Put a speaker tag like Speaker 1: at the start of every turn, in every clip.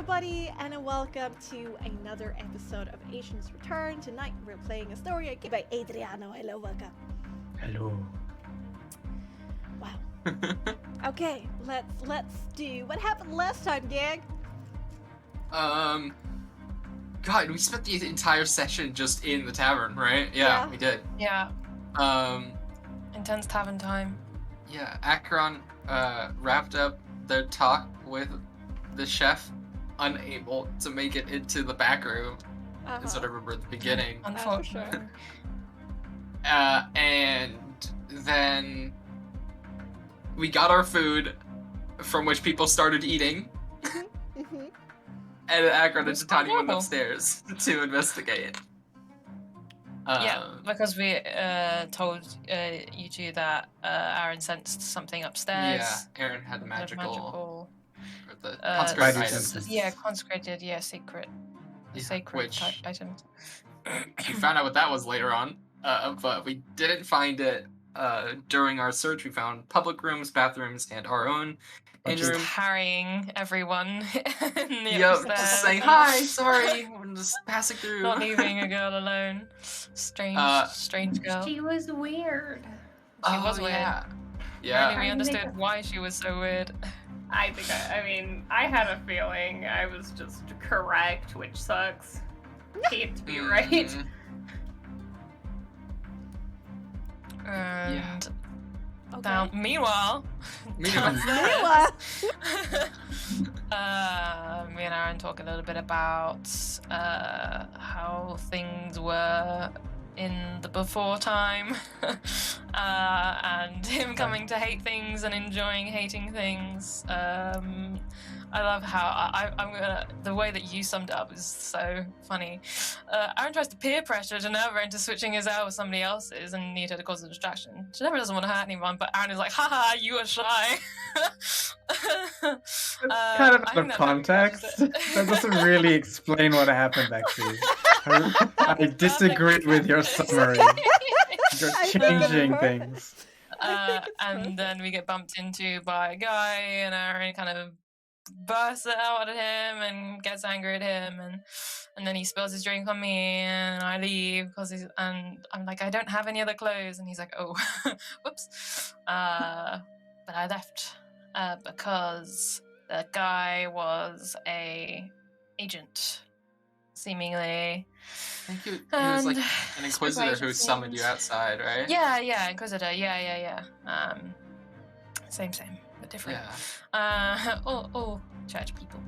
Speaker 1: everybody, and welcome to another episode of Asians Return. Tonight we're playing a story again by Adriano. Hello, welcome.
Speaker 2: Hello.
Speaker 1: Wow. Okay, let's do what happened last time, gang.
Speaker 3: God, we spent the entire session just in the tavern, right? Yeah. We did.
Speaker 4: Yeah. Intense tavern time.
Speaker 3: Yeah, Acheron wrapped up their talk with the chef, unable to make it into the back room, is what I remember at the beginning.
Speaker 4: Unfortunately.
Speaker 3: And then we got our food, from which people started eating. And Acheron and Titania went upstairs to investigate.
Speaker 4: Yeah, because we told you two that Aaron sensed something upstairs.
Speaker 3: Yeah, Aaron had the magical or the
Speaker 2: consecrated
Speaker 3: items.
Speaker 4: Yeah, consecrated, sacred
Speaker 3: which
Speaker 4: type items.
Speaker 3: We found out what that was later on, but we didn't find it during our search. We found public rooms, bathrooms, and our own
Speaker 4: Just
Speaker 3: room.
Speaker 4: harrying everyone in the
Speaker 3: Yep,
Speaker 4: upstairs.
Speaker 3: just saying hi, sorry, we're just passing through.
Speaker 4: Not leaving a girl alone. Strange girl.
Speaker 5: She was weird.
Speaker 4: She was weird.
Speaker 3: Yeah.
Speaker 4: Only we understood why she was so weird.
Speaker 5: I think I had a feeling I was just correct, which sucks. Hate to be right.
Speaker 4: And
Speaker 1: Okay.
Speaker 4: meanwhile,
Speaker 3: Me
Speaker 4: me and Aaron talk a little bit about how things were in the before time, and him coming to hate things and enjoying hating things. I love how the way that you summed it up is so funny. Aaron tries to peer pressure Geneva into switching his out with somebody else's and need her to cause a distraction. Geneva doesn't want to hurt anyone, but Aaron is like, haha, you are shy.
Speaker 2: It's kind of out of context. That doesn't really explain what happened, Bexxy. I disagree with your summary. You're changing things.
Speaker 4: And then we get bumped into by a guy, and Aaron kind of bursts it out at him and gets angry at him, and then he spills his drink on me, and I leave and I'm like, I don't have any other clothes, and he's like, oh, whoops. But I left because the guy was a agent, seemingly.
Speaker 3: I think he was like an inquisitor who summoned you outside, right?
Speaker 4: Yeah, inquisitor. Yeah. Same, but different.
Speaker 3: Yeah.
Speaker 4: All church people.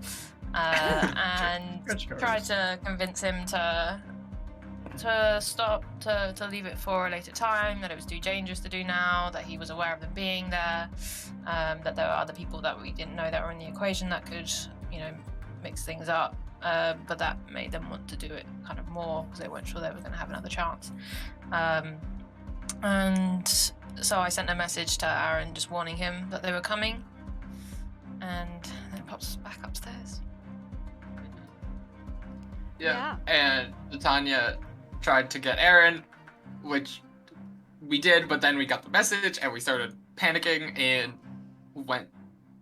Speaker 4: And tried to convince him to stop, to leave it for a later time, that it was too dangerous to do now, that he was aware of them being there, that there were other people that we didn't know that were in the equation that could, mix things up. But that made them want to do it kind of more because they weren't sure they were going to have another chance. And so I sent a message to Aaron just warning him that they were coming, and then it pops back upstairs.
Speaker 3: Yeah. And Titania tried to get Aaron, which we did, but then we got the message and we started panicking and went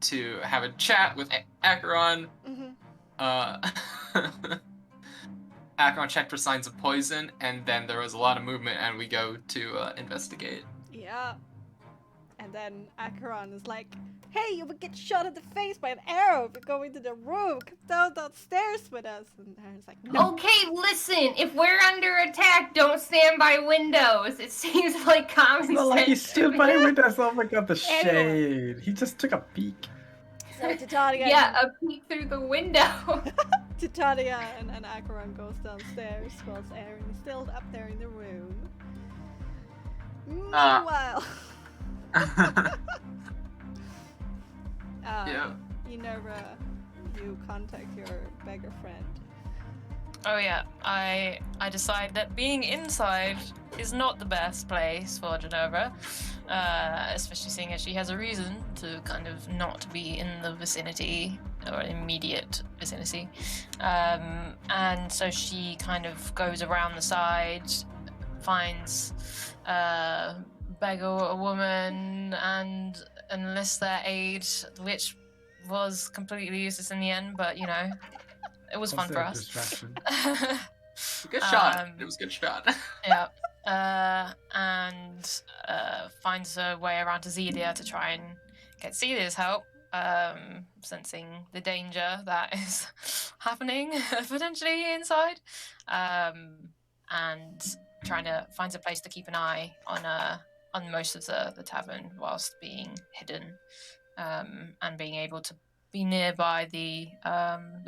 Speaker 3: to have a chat with Acheron. Acheron checked for signs of poison, and then there was a lot of movement, and we go to investigate.
Speaker 1: Yeah. And then Acheron is like, hey, you would get shot in the face by an arrow if you go into the room. Come downstairs with us. And Aaron's like, no.
Speaker 5: Okay, listen. If we're under attack, don't stand by windows. It seems like common
Speaker 2: It's not like he
Speaker 5: sense.
Speaker 2: stood by windows. Oh my god, the shade. He just took a peek.
Speaker 1: So Titania,
Speaker 5: Yeah, a peek through the window.
Speaker 1: Titania and Acheron goes downstairs whilst Aaron is still up there in the room. Meanwhile,
Speaker 3: Yeah.
Speaker 1: you contact your beggar friend.
Speaker 4: Oh yeah, I decide that being inside is not the best place for Geneva, especially seeing as she has a reason to kind of not be in the vicinity or immediate vicinity. And so she kind of goes around the side, finds beggar a woman and enlists their aid, which was completely useless in the end, but it was fun for us.
Speaker 2: Distraction.
Speaker 3: Good shot. It was a good shot.
Speaker 4: Yeah. And finds a way around to Zelia to try and get Zelia's help, sensing the danger that is happening potentially inside, and trying to find a place to keep an eye on most of the tavern whilst being hidden, and being able to be nearby the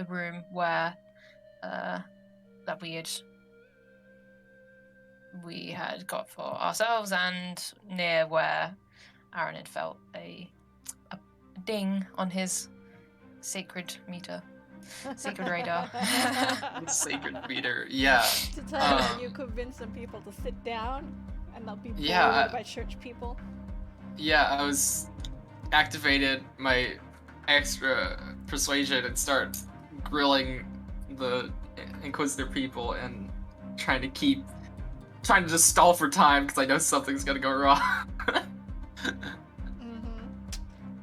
Speaker 4: room where that we had got for ourselves, and near where Aaron had felt a ding on his sacred meter, sacred radar.
Speaker 3: Sacred meter, yeah.
Speaker 1: To tell you convince some people to sit down and not be bullied by church people.
Speaker 3: Yeah, I was activated my extra persuasion and start grilling the Inquisitor people and trying to just stall for time because I know something's gonna go wrong.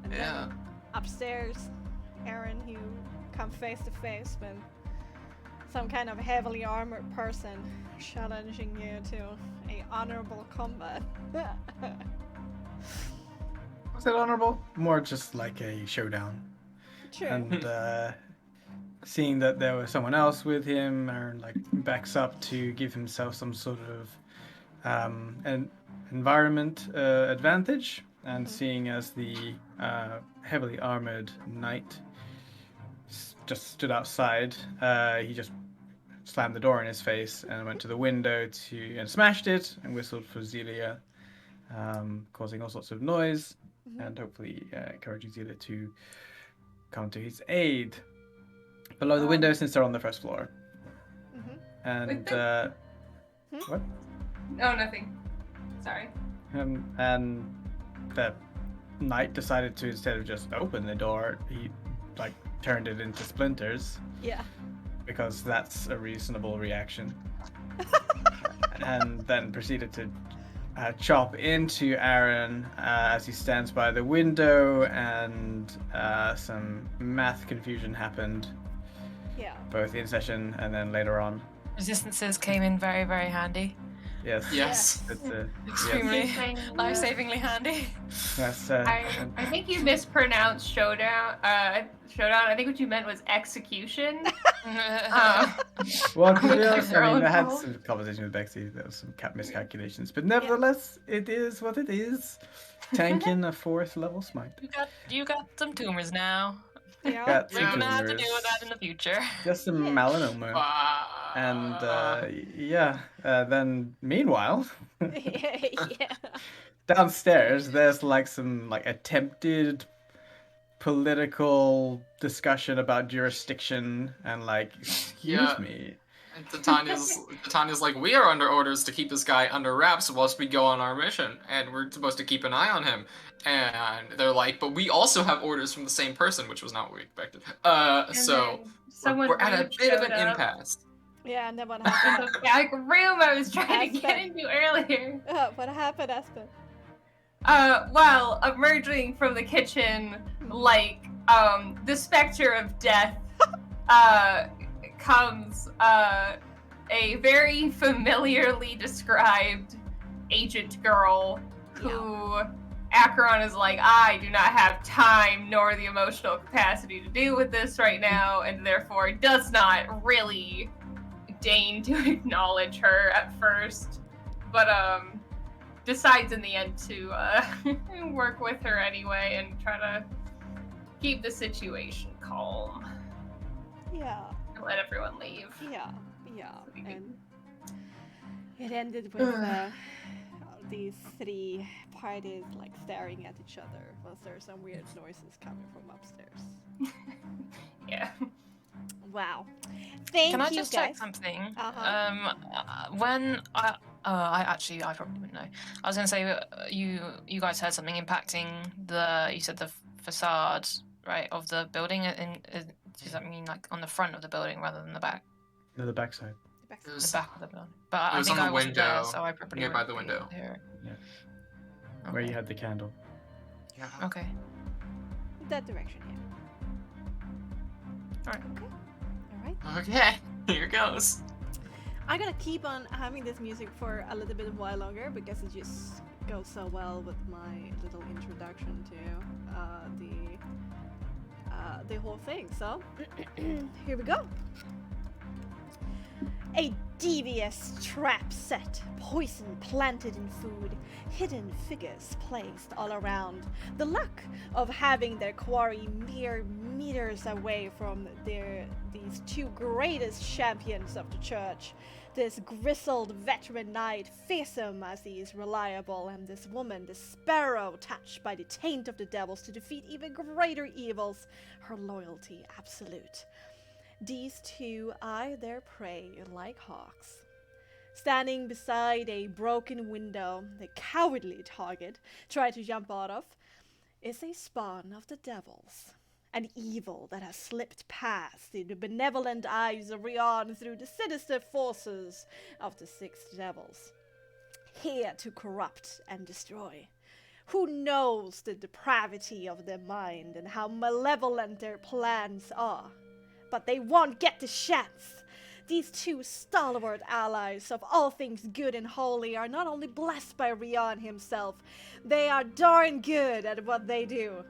Speaker 1: And
Speaker 3: yeah.
Speaker 1: Upstairs, Aaron, you come face to face with some kind of heavily armored person challenging you to a honorable combat.
Speaker 2: Was it honorable? More just like a showdown.
Speaker 1: True.
Speaker 2: And seeing that there was someone else with him, Aaron like backs up to give himself some sort of an environment advantage, and seeing as the heavily armored knight just stood outside, he just slammed the door in his face and went to the window and smashed it and whistled for Zelia, causing all sorts of noise, and hopefully encouraging Zelia to come to his aid. Below the window, since they're on the first floor. And what?
Speaker 5: Oh, nothing. Sorry.
Speaker 2: And that knight decided to, instead of just open the door, he like turned it into splinters.
Speaker 1: Yeah.
Speaker 2: Because that's a reasonable reaction. And then proceeded to chop into Aaron as he stands by the window, and some math confusion happened.
Speaker 1: Yeah.
Speaker 2: Both in session and then later on.
Speaker 4: Resistances came in very, very handy.
Speaker 2: Yes.
Speaker 3: Yes.
Speaker 2: It's,
Speaker 4: Extremely life-savingly handy.
Speaker 2: That's,
Speaker 5: I think you mispronounced showdown. Showdown. I think what you meant was execution.
Speaker 2: Well, to be
Speaker 5: Your
Speaker 2: honest, I mean,
Speaker 5: own
Speaker 2: I had
Speaker 5: fault.
Speaker 2: some conversation with Bexxy. There was some miscalculations, but nevertheless, it is what it is. Tanking a 4th level smite.
Speaker 4: You got some tumors now.
Speaker 1: Yeah.
Speaker 2: Got
Speaker 4: We're
Speaker 2: some
Speaker 4: gonna have to
Speaker 2: tumors.
Speaker 4: deal with that in the future.
Speaker 2: Just some melanoma. And then meanwhile,
Speaker 1: Yeah.
Speaker 2: downstairs there's like some like attempted political discussion about jurisdiction and like, excuse me.
Speaker 3: And Titania's like, we are under orders to keep this guy under wraps whilst we go on our mission, and we're supposed to keep an eye on him. And they're like, but we also have orders from the same person, which was not what we expected. So we're at a bit of an impasse.
Speaker 1: Yeah, and then what
Speaker 5: In the
Speaker 1: happened?
Speaker 5: back room I was trying to get into earlier.
Speaker 1: What happened, Aspen?
Speaker 5: Well, emerging from the kitchen like the specter of death comes a very familiarly described agent girl who Acheron is like, I do not have time nor the emotional capacity to deal with this right now, and therefore does not really deign to acknowledge her at first, but decides in the end to work with her anyway and try to keep the situation calm.
Speaker 1: Yeah.
Speaker 5: And let everyone leave.
Speaker 1: Yeah. And it ended with these 3 parties like staring at each other whilst there are some weird noises coming from upstairs.
Speaker 5: Yeah.
Speaker 1: Wow. Thank you,
Speaker 4: Can I just check
Speaker 1: guys.
Speaker 4: something?
Speaker 1: Uh-huh.
Speaker 4: I probably wouldn't know. I was gonna say you guys heard something impacting you said the facade, right, of the building. Does that mean like on the front of the building rather than the back?
Speaker 2: No, the backside.
Speaker 3: It
Speaker 4: The
Speaker 3: was,
Speaker 4: back of the building. But
Speaker 3: it was
Speaker 4: I think
Speaker 3: on the
Speaker 4: I wasn't there,
Speaker 3: window,
Speaker 4: so I probably
Speaker 3: nearby
Speaker 4: wouldn't
Speaker 3: the
Speaker 4: be
Speaker 3: window.
Speaker 4: able to hear it.
Speaker 2: Where you
Speaker 4: Okay.
Speaker 2: had the candle.
Speaker 3: yeah.
Speaker 4: Okay.
Speaker 1: That direction, yeah.
Speaker 4: Alright.
Speaker 1: Okay. Alright.
Speaker 3: Okay, here goes.
Speaker 1: I'm gonna keep on having this music for a little bit while longer because it just goes so well with my little introduction to the whole thing. So here we go. A devious trap set, poison planted in food, hidden figures placed all around. The luck of having their quarry mere meters away from these two greatest champions of the church. This grizzled veteran knight, fearsome as he is reliable, and this woman, the sparrow, touched by the taint of the devils to defeat even greater evils, her loyalty absolute. These two eye their prey like hawks. Standing beside a broken window, the cowardly target tried to jump out of, is a spawn of the devils. An evil that has slipped past the benevolent eyes of Rion through the sinister forces of the six devils. Here to corrupt and destroy. Who knows the depravity of their mind and how malevolent their plans are? But they won't get the chance. These two stalwart allies of all things good and holy are not only blessed by Rion himself, they are darn good at what they do.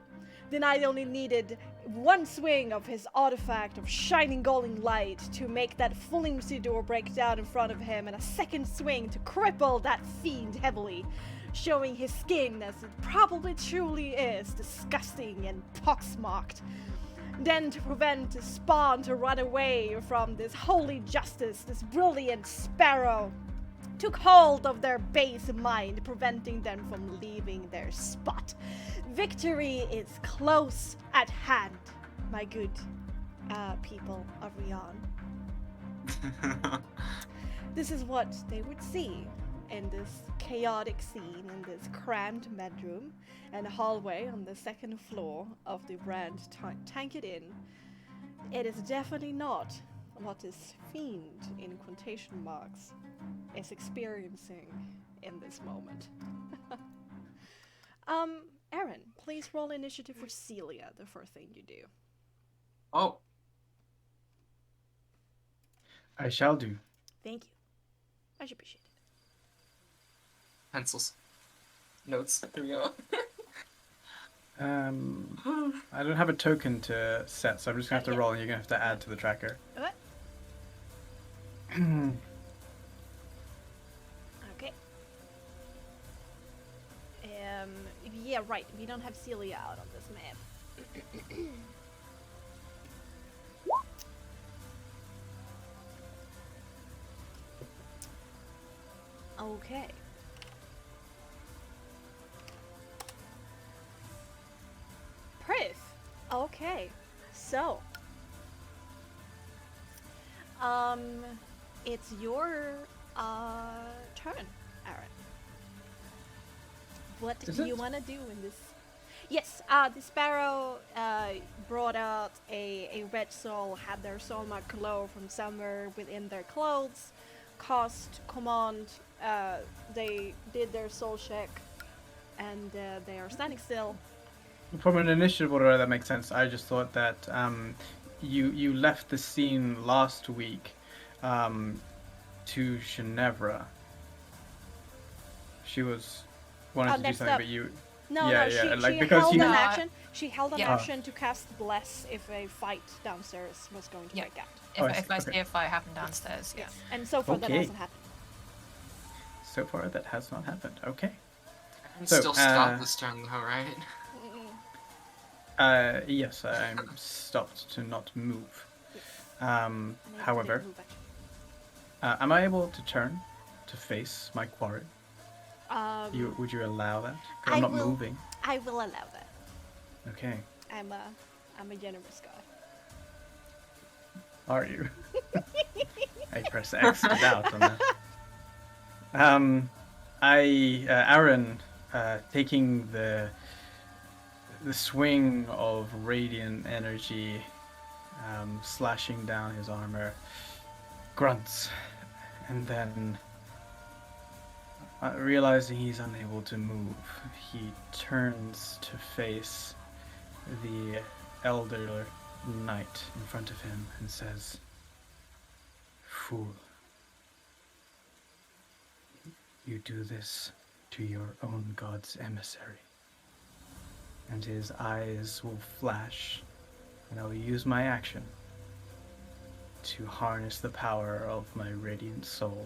Speaker 1: The knight only needed one swing of his artifact of shining golden light to make that flimsy door break down in front of him, and a second swing to cripple that fiend heavily, showing his skin as it probably truly is, disgusting and poxmarked. Then to prevent the spawn to run away from this holy justice, this brilliant sparrow took hold of their base mind, preventing them from leaving their spot. Victory is close at hand, my good people of Rion. This is what they would see in this chaotic scene in this crammed bedroom and hallway on the second floor of the brand Tank It In. It is definitely not what this fiend, in quotation marks, is experiencing in this moment. Aaron, please roll initiative for Celia, the first thing you do.
Speaker 3: Oh,
Speaker 2: I shall do.
Speaker 1: Thank you. Much appreciated.
Speaker 3: pencils. Notes. Here we go.
Speaker 2: I don't have a token to set, so I'm just gonna have to roll, and you're gonna have to add to the tracker.
Speaker 1: What? Okay. Yeah, right. We don't have Celia out on this map. Okay. Prith. Okay. So. It's your turn, Aaron. What
Speaker 2: Is
Speaker 1: do you
Speaker 2: it?
Speaker 1: want to do in this? Yes, the sparrow brought out a red soul, had their soul mark glow from somewhere within their clothes, cast command, they did their soul check, and they are standing still.
Speaker 2: From an initiative order, that makes sense. I just thought that you left the scene last week to Ginevra. She was wanted to do
Speaker 1: next
Speaker 2: something,
Speaker 1: up.
Speaker 2: but you.
Speaker 1: No,
Speaker 2: Yeah,
Speaker 1: no,
Speaker 2: yeah,
Speaker 1: she,
Speaker 2: like,
Speaker 1: she
Speaker 2: because
Speaker 1: held
Speaker 2: you-
Speaker 1: an
Speaker 4: No,
Speaker 1: action. She held an
Speaker 4: Yeah.
Speaker 1: action to cast Bless if a fight downstairs was going to
Speaker 4: Yeah.
Speaker 1: break out.
Speaker 2: Oh, I
Speaker 4: If I
Speaker 2: see,
Speaker 4: see
Speaker 2: okay.
Speaker 4: a fight happen downstairs, yeah.
Speaker 1: Yes, and so far that
Speaker 2: Okay.
Speaker 1: hasn't happened.
Speaker 2: So far, that has not happened. Okay.
Speaker 3: I'm
Speaker 2: So,
Speaker 3: still stopped this turn though, right?
Speaker 2: Yes, I'm stopped to not move.
Speaker 1: And then
Speaker 2: However,
Speaker 1: they move action.
Speaker 2: am I able to turn to face my quarry?
Speaker 1: Um,
Speaker 2: Would you allow that? 'Cause
Speaker 1: I
Speaker 2: I'm not
Speaker 1: will-
Speaker 2: moving.
Speaker 1: I will allow that.
Speaker 2: Okay.
Speaker 1: I'm a generous god.
Speaker 2: Are you? I press X to doubt on that. Aaron, taking the swing of radiant energy, slashing down his armor, grunts, and then realizing he's unable to move, he turns to face the elder knight in front of him and says, fool. You do this to your own god's emissary. And his eyes will flash, and I will use my action to harness the power of my radiant soul.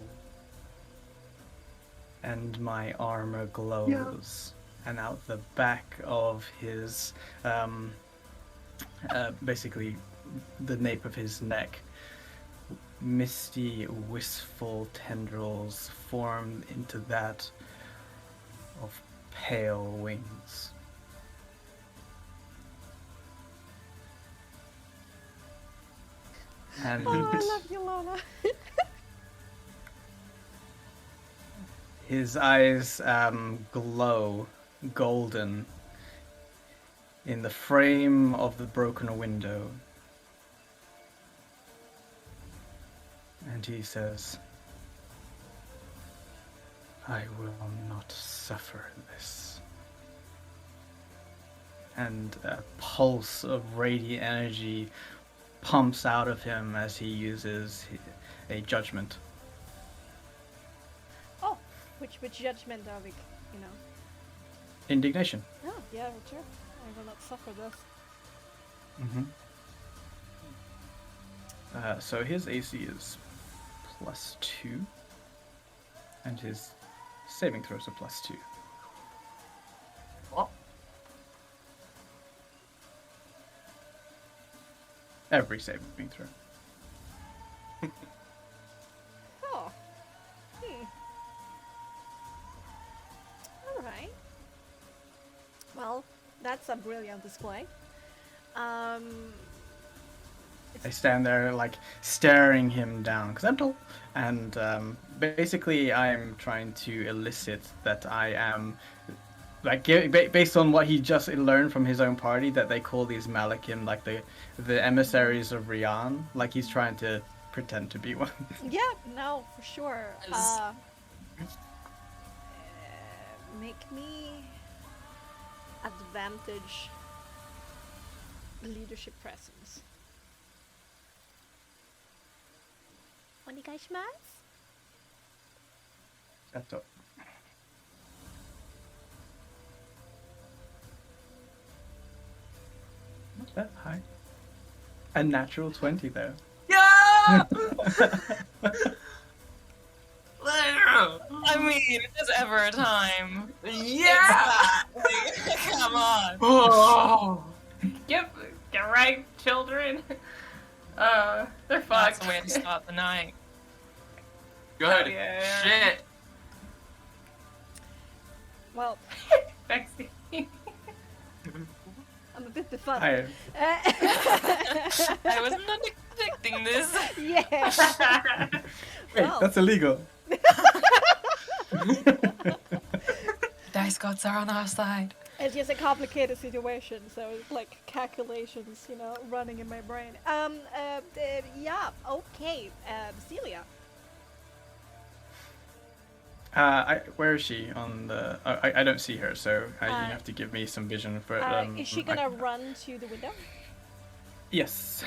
Speaker 2: And my armor glows, and out the back of his, basically the nape of his neck, misty, wistful tendrils form into that of pale wings. And
Speaker 1: Oh, I love you, Lola.
Speaker 2: his eyes glow golden in the frame of the broken window. And he says, I will not suffer this. And a pulse of radiant energy pumps out of him as he uses a judgment.
Speaker 1: Oh, which judgment are we,
Speaker 2: Indignation.
Speaker 1: Oh, yeah, sure. I will not suffer this.
Speaker 2: So his AC is +2, and his saving throws are +2.
Speaker 3: Oh.
Speaker 2: Every saving throw.
Speaker 1: Oh. Alright. Well, that's a brilliant display.
Speaker 2: I stand there, like, staring him down, because I'm tall. And basically, I'm trying to elicit that I am, like, based on what he just learned from his own party, that they call these Malakim, like, the emissaries of Rian. Like, he's trying to pretend to be one.
Speaker 1: Yeah, no, for sure. Make me advantage leadership presence. Onegaishimasu?
Speaker 2: That's all. Not that high. A natural 20, though.
Speaker 3: Yeah!
Speaker 4: I mean, if there's ever a time.
Speaker 3: Yeah!
Speaker 4: Come on.
Speaker 3: Oh!
Speaker 5: Get right, children. They're
Speaker 4: That's
Speaker 5: fucked.
Speaker 4: the way to start the night.
Speaker 3: Good
Speaker 5: Oh, yeah.
Speaker 3: shit.
Speaker 1: Well,
Speaker 5: Bexxy.
Speaker 1: I'm a bit befuddled.
Speaker 2: I,
Speaker 4: I was not expecting this.
Speaker 1: Yeah.
Speaker 2: wait,
Speaker 1: Well.
Speaker 2: that's illegal.
Speaker 4: Dice gods are on our side.
Speaker 1: It's just a complicated situation, so it's like calculations, running in my brain. Yeah, okay. Celia.
Speaker 2: Where is she on the? I don't see her, so you have to give me some vision for.
Speaker 1: Is she gonna run to the window?
Speaker 2: Yes.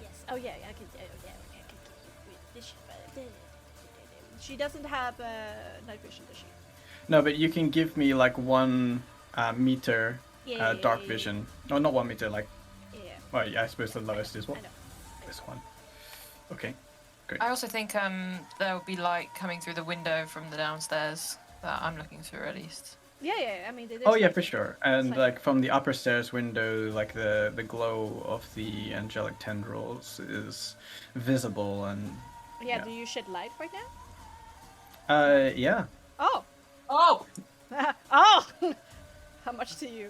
Speaker 1: Yes. Oh yeah, I can. She doesn't have night vision, does she?
Speaker 2: No, but you can give me like 1 meter
Speaker 1: Yeah,
Speaker 2: dark vision. No, not 1 meter. Like,
Speaker 1: Yeah.
Speaker 2: well, yeah, I suppose the lowest is what?
Speaker 1: I know.
Speaker 2: This one. Okay. Great.
Speaker 4: I also think there will be light coming through the window from the downstairs that I'm looking through at least.
Speaker 1: Yeah. I mean,
Speaker 2: Oh yeah, for sure. And
Speaker 1: like-
Speaker 2: like from the upper stairs window, like the glow of the angelic tendrils is visible, and
Speaker 1: Yeah. Do you shed light right now?
Speaker 2: yeah.
Speaker 1: Oh.
Speaker 3: Oh!
Speaker 1: Oh. How much to you?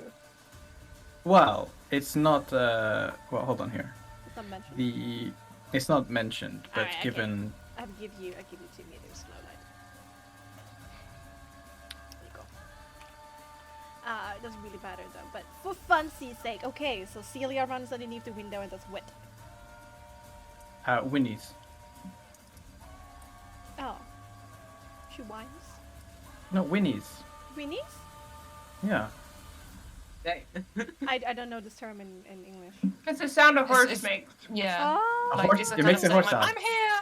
Speaker 2: Well, it's not. Well, hold on here.
Speaker 1: It's not mentioned.
Speaker 2: It's not mentioned, but
Speaker 1: Alright, okay.
Speaker 2: given.
Speaker 1: I give you 2 meters low light. There you go. It doesn't really matter though, but for funsies sake, okay. So Celia runs underneath the window and that's wet.
Speaker 2: Winnie's.
Speaker 1: Oh. She whines.
Speaker 2: No, Winnie's.
Speaker 1: Winnie's?
Speaker 2: Yeah.
Speaker 3: Dang.
Speaker 1: I don't know this term in English.
Speaker 5: It's the sound a horse
Speaker 4: It's-
Speaker 5: makes.
Speaker 4: Yeah.
Speaker 1: Oh.
Speaker 2: A horse-
Speaker 4: it's a
Speaker 2: it
Speaker 4: kind
Speaker 2: makes
Speaker 4: of
Speaker 2: a horse
Speaker 4: saying,
Speaker 2: sound.
Speaker 4: like, I'm here.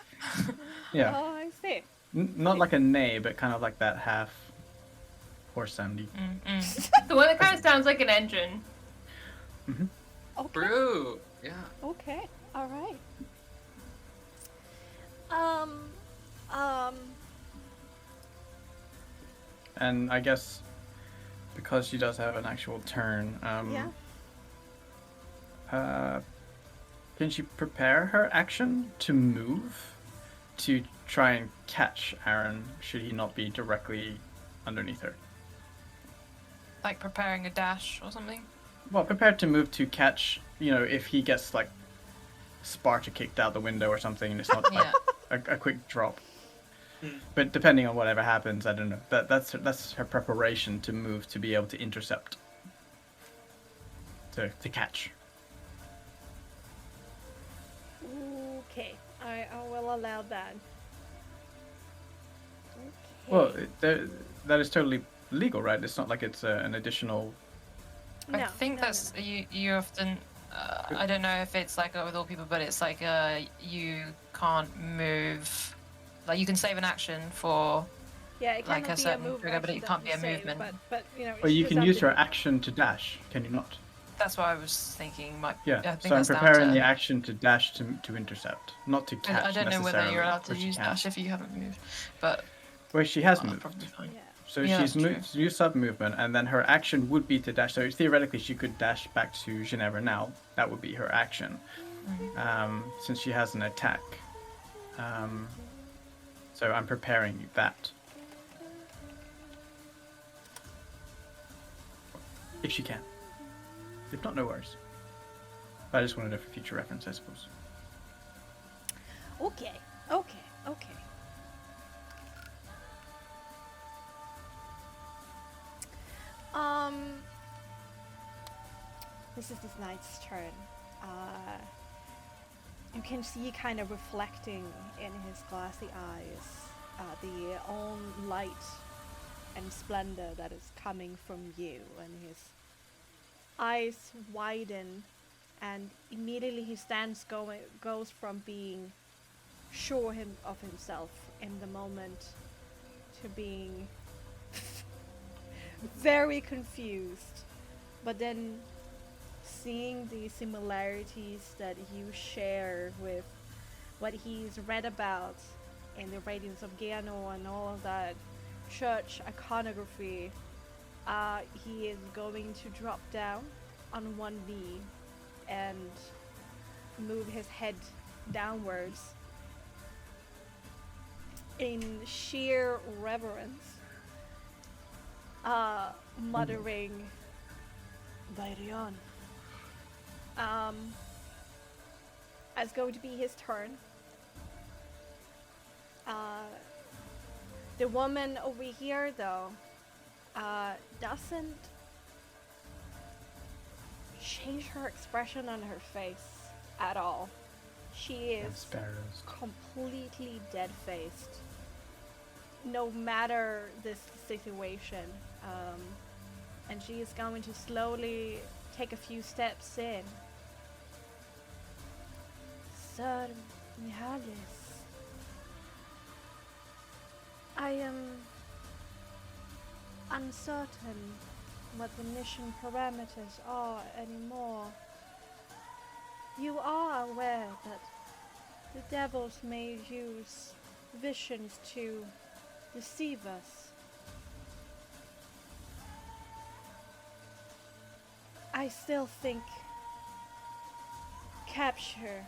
Speaker 2: Yeah.
Speaker 1: Oh, I see.
Speaker 2: Not like a neigh, but kind of like that half horse soundy.
Speaker 5: The one that kind of sounds like an engine.
Speaker 1: Okay.
Speaker 3: Brew. Yeah.
Speaker 1: Okay. All right. Um.
Speaker 2: And I guess because she does have an actual turn,
Speaker 1: Yeah.
Speaker 2: can she prepare her action to move to try and catch Aaron should he not be directly underneath her?
Speaker 4: Like preparing a dash or something.
Speaker 2: Well, prepared to move to catch, if he gets like Sparta kicked out the window or something and it's not like a quick drop. But depending on whatever happens, I don't know. That's her preparation to move to be able to intercept. To catch.
Speaker 1: Okay. I will allow that. Okay.
Speaker 2: Well, that is totally legal, right? It's not like it's an additional.
Speaker 4: I think that's you often. I don't know if it's like with all people, but it's like you can't move. Like you can save an action for
Speaker 1: Yeah, it
Speaker 4: like
Speaker 1: cannot
Speaker 4: a
Speaker 1: be a
Speaker 4: certain
Speaker 1: move
Speaker 4: trigger, but
Speaker 1: action
Speaker 4: it can't
Speaker 1: that
Speaker 4: be a
Speaker 1: you save,
Speaker 4: movement.
Speaker 1: But
Speaker 2: Well, you
Speaker 1: it's
Speaker 2: can
Speaker 1: up
Speaker 2: use
Speaker 1: to
Speaker 2: her
Speaker 1: you.
Speaker 2: action to dash, can you not?
Speaker 4: That's what I was thinking.
Speaker 2: Yeah.
Speaker 4: I think
Speaker 2: So I'm
Speaker 4: that's down
Speaker 2: preparing
Speaker 4: to-
Speaker 2: the action to dash to intercept, not to catch.
Speaker 4: I don't know whether you're
Speaker 2: necessarily,
Speaker 4: allowed to
Speaker 2: but she
Speaker 4: use
Speaker 2: can.
Speaker 4: dash if you haven't moved, but
Speaker 2: Well, she has moved.
Speaker 4: probably fine.
Speaker 1: Yeah.
Speaker 2: So
Speaker 4: Yeah,
Speaker 2: she's
Speaker 4: that's true.
Speaker 2: used up movement, and then her action would be to dash. So theoretically, she could dash back to Ginevra now. That would be her action, since she has an attack. So I'm preparing that. If she can. If not, no worries. But I just wanted it for future reference, I suppose.
Speaker 1: Okay. This is this knight's turn. You can see kind of reflecting in his glassy eyes the own light and splendor that is coming from you, and his eyes widen, and immediately he goes from being sure of himself in the moment to being very confused, but then seeing the similarities that you share with what he's read about in the writings of Geano and all of that church iconography, he is going to drop down on one knee and move his head downwards in sheer reverence, muttering, Dairion. It's going to be his turn. The woman over here, though, doesn't change her expression on her face at all. She is
Speaker 2: Sparrows.
Speaker 1: completely dead-faced, no matter this situation. And she is going to slowly take a few steps in. Sir Mihalis, I am uncertain what the mission parameters are anymore. You are aware that the devils may use visions to deceive us. I still think capture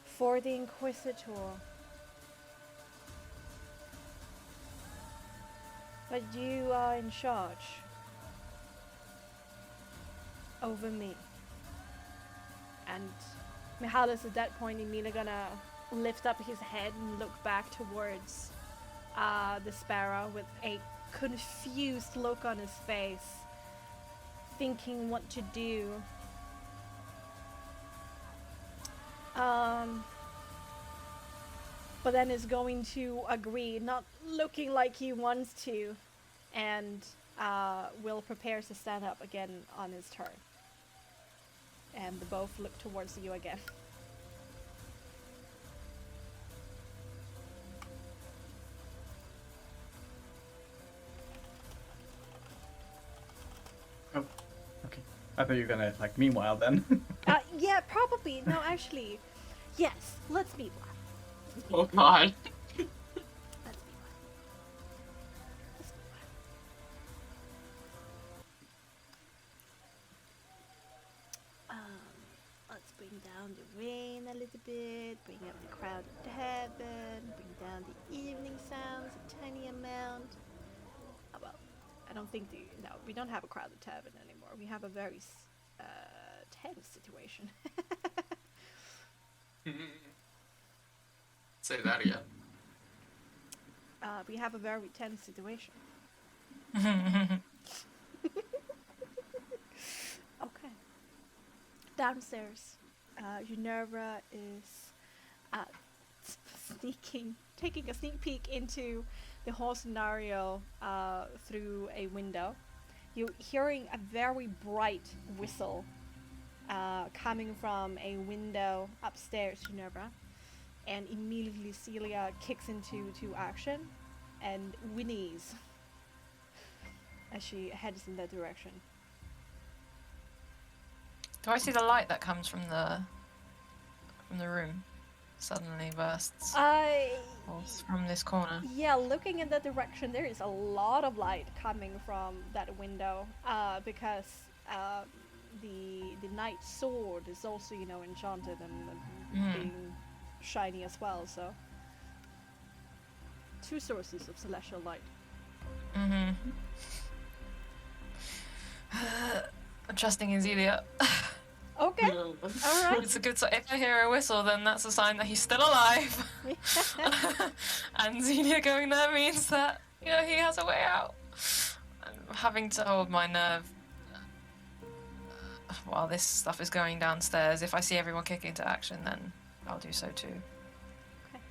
Speaker 1: for the Inquisitor. But you are in charge over me. And Mihalis at that point immediately gonna lift up his head and look back towards the sparrow with a confused look on his face, thinking what to do. But then is going to agree, not looking like he wants to, and will prepare to stand up again on his turn. And they both look towards you again.
Speaker 2: I thought you were gonna like meanwhile then.
Speaker 1: Yeah, probably. No, actually, yes. Let's meet one.
Speaker 3: Oh god.
Speaker 1: Let's meet one. Let's meet one. Let's bring down the rain a little bit. Bring up the crowded heaven. Bring down the evening sounds a tiny amount. Oh, well, I don't think no, we don't have a crowded tavern anymore. We have a very tense situation.
Speaker 3: Say that again.
Speaker 1: We have a very tense situation. Okay. Downstairs, Unnerva is taking a sneak peek into the whole scenario through a window. You're hearing a very bright whistle coming from a window upstairs, Unnerva, and immediately Celia kicks into action and whinnies as she heads in that direction.
Speaker 4: Do I see the light that comes from the room? Suddenly bursts. Or from this corner.
Speaker 1: Yeah, looking in that direction, there is a lot of light coming from that window because the knight's sword is also, enchanted and being shiny as well. So, two sources of celestial light.
Speaker 4: I'm trusting in Zelia.
Speaker 1: Okay. All right.
Speaker 4: It's a good sign. If I hear a whistle, then that's a sign that he's still alive. And Zelia going there means that he has a way out. I'm having to hold my nerve while this stuff is going downstairs. If I see everyone kick into action, then I'll do so too.
Speaker 1: Okay.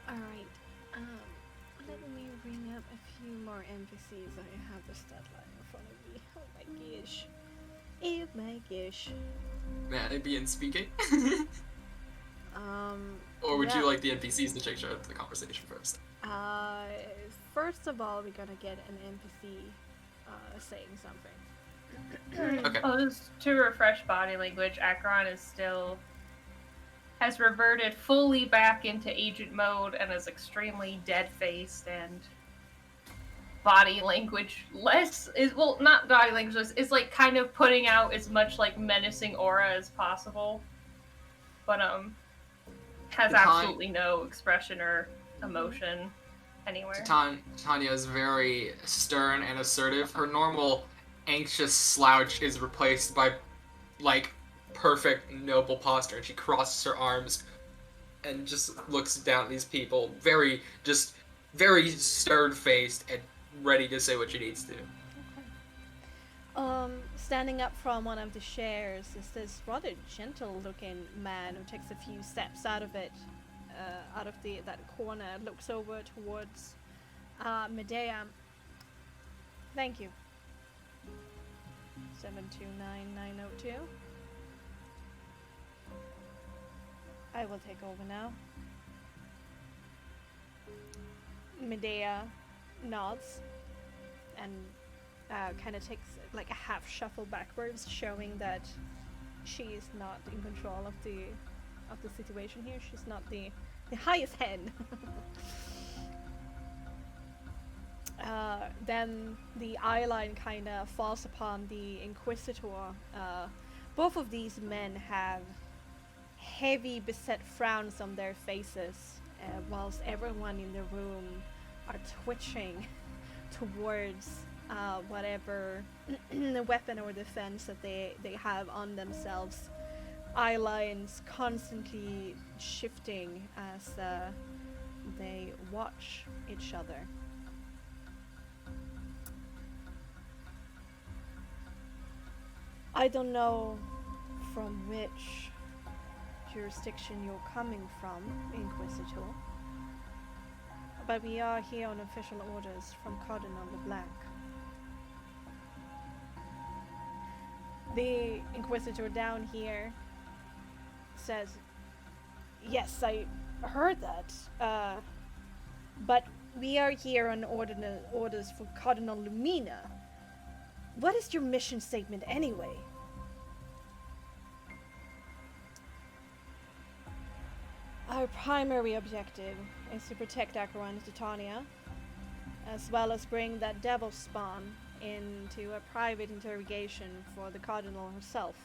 Speaker 1: All right. Let me bring up a few more NPCs. I have the stat line in front of me. Oh my gosh. Oh my gosh.
Speaker 3: May I be in speaking? Or would
Speaker 1: yeah.
Speaker 3: you like the NPCs to take the conversation first?
Speaker 1: First of all, we're gonna get an NPC saying something.
Speaker 3: Okay.
Speaker 5: Opposed to refresh body language, Acheron has reverted fully back into agent mode and is extremely dead-faced and body language not body language, is like kind of putting out as much like menacing aura as possible, but has absolutely no expression or emotion anywhere.
Speaker 3: Tanya is very stern and assertive. Her normal anxious slouch is replaced by like perfect noble posture, and she crosses her arms and just looks down at these people, very stern-faced and ready to say what she needs to.
Speaker 1: Okay. Standing up from one of the chairs is this rather gentle-looking man who takes a few steps out of that corner, looks over towards Medea. Thank you. 729902. I will take over now. Medea nods and kind of takes like a half shuffle backwards, showing that she is not in control of the situation here. She's not the highest hand. Then the eyeline kind of falls upon the Inquisitor. Both of these men have heavy beset frowns on their faces, whilst everyone in the room are twitching towards whatever weapon or defense that they have on themselves. Eye lines constantly shifting as they watch each other. I don't know from which jurisdiction you're coming from, Inquisitor, but we are here on official orders from Cardinal LeBlanc. The Inquisitor down here says, yes, I heard that, but we are here on orders for Cardinal Lumina, What is your mission statement anyway? Our primary objective is to protect Acheron and Titania, as well as bring that devil spawn into a private interrogation for the Cardinal herself.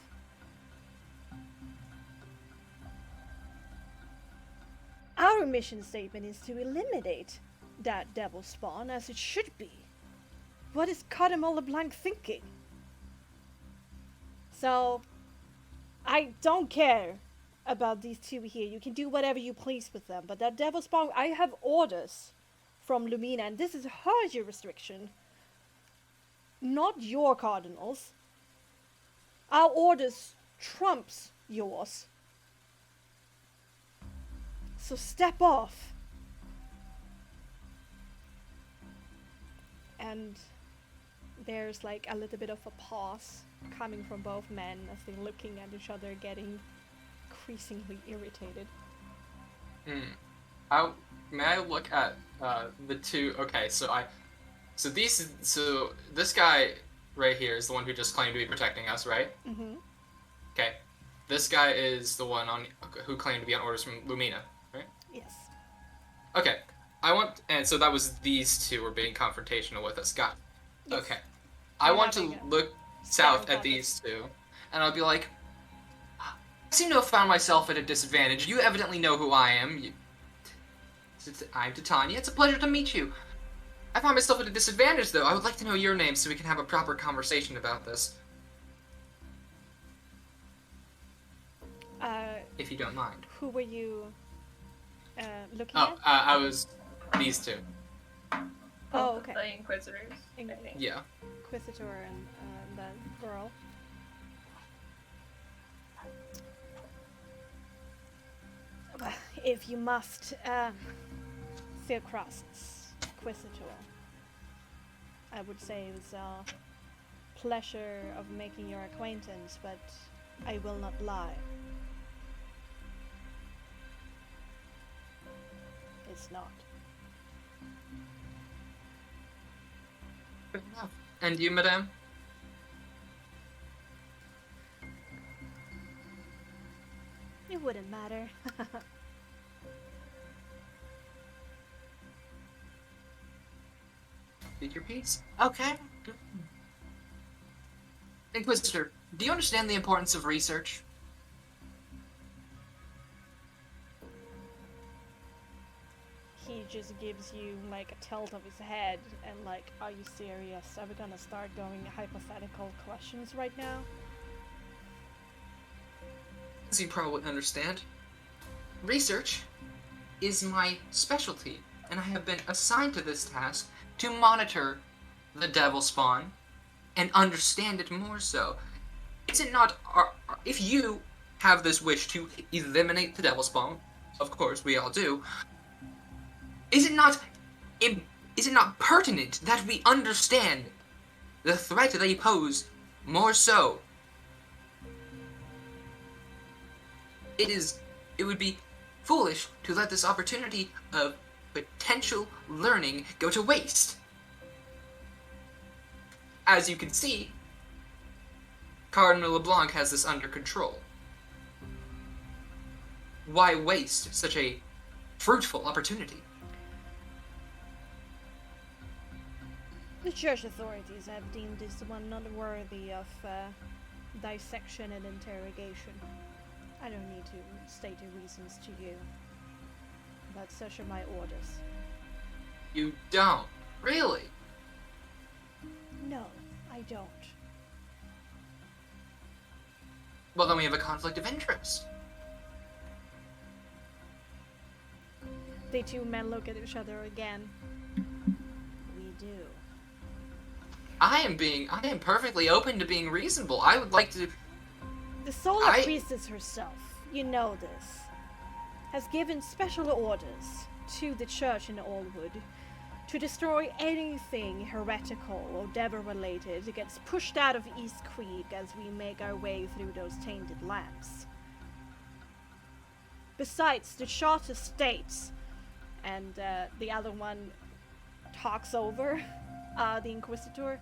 Speaker 1: Our mission statement is to eliminate that devil spawn as it should be. What is Cardinal LeBlanc thinking? So, I don't care about these two here. You can do whatever you please with them, but that devil spawn, I have orders from Lumina, and this is her jurisdiction, not your Cardinals. Our orders trumps yours. So step off. And there's like a little bit of a pause coming from both men as they're looking at each other, getting increasingly irritated.
Speaker 3: May I look at the two? Okay, so this guy right here is the one who just claimed to be protecting us, right?
Speaker 1: Mm-hmm.
Speaker 3: Okay, this guy is the one who claimed to be on orders from Lumina, right?
Speaker 1: Yes.
Speaker 3: Okay, and so that was these two were being confrontational with us. Got it.
Speaker 1: Yes.
Speaker 3: Okay, I want to look south at these two, and I'll be like, I seem to have found myself at a disadvantage. You evidently know who I am. I'm Titania. It's a pleasure to meet you. I find myself at a disadvantage, though. I would like to know your name so we can have a proper conversation about this. If you don't mind.
Speaker 1: Who were you looking
Speaker 3: Oh,
Speaker 1: at?
Speaker 3: I was these two.
Speaker 1: Oh, okay.
Speaker 5: The Inquisitors. I think.
Speaker 3: Yeah.
Speaker 1: Inquisitor and the girl. Well, if you must, Theocrasis, Inquisitor, I would say it was a pleasure of making your acquaintance, but I will not lie. It's not.
Speaker 3: Fair enough. And you, madame?
Speaker 1: It wouldn't matter.
Speaker 3: Did your piece? Okay. Inquisitor, do you understand the importance of research?
Speaker 1: He just gives you like a tilt of his head and like, are you serious? Are we gonna start going hypothetical questions right now?
Speaker 3: As you probably understand, research is my specialty, and I have been assigned to this task to monitor the devil spawn and understand it more so. Is it not, if you have this wish to eliminate the devil spawn, of course we all do, is it not pertinent that we understand the threat they pose more so? It would be foolish to let this opportunity of potential learning go to waste. As you can see, Cardinal LeBlanc has this under control. Why waste such a fruitful opportunity?
Speaker 1: The church authorities have deemed this one not worthy of dissection and interrogation. I don't need to state the reasons to you, but such are my orders.
Speaker 3: You don't? Really?
Speaker 1: No, I don't.
Speaker 3: Well, then we have a conflict of interest.
Speaker 1: The two men look at each other again. We do.
Speaker 3: I am perfectly open to being reasonable. I would like to...
Speaker 1: The Solar Priestess herself, you know this, has given special orders to the church in Allwood to destroy anything heretical or devil-related that gets pushed out of East Creek as we make our way through those tainted lands. Besides, the charter states, and the other one talks over the Inquisitor,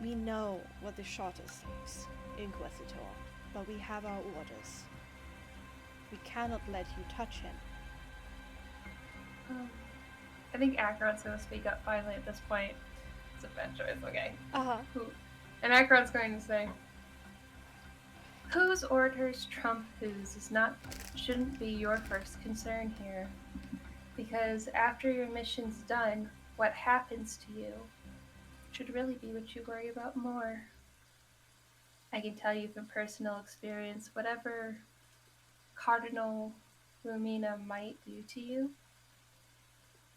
Speaker 1: We know what the shortest is, Inquisitor, but we have our orders. We cannot let you touch him.
Speaker 5: I think Acheron's going to speak up finally at this point. It's a bad choice, okay. And Acheron's going to say, whose orders trump whose shouldn't be your first concern here. Because after your mission's done, what happens to you should really be what you worry about more. I can tell you from personal experience, whatever Cardinal Lumina might do to you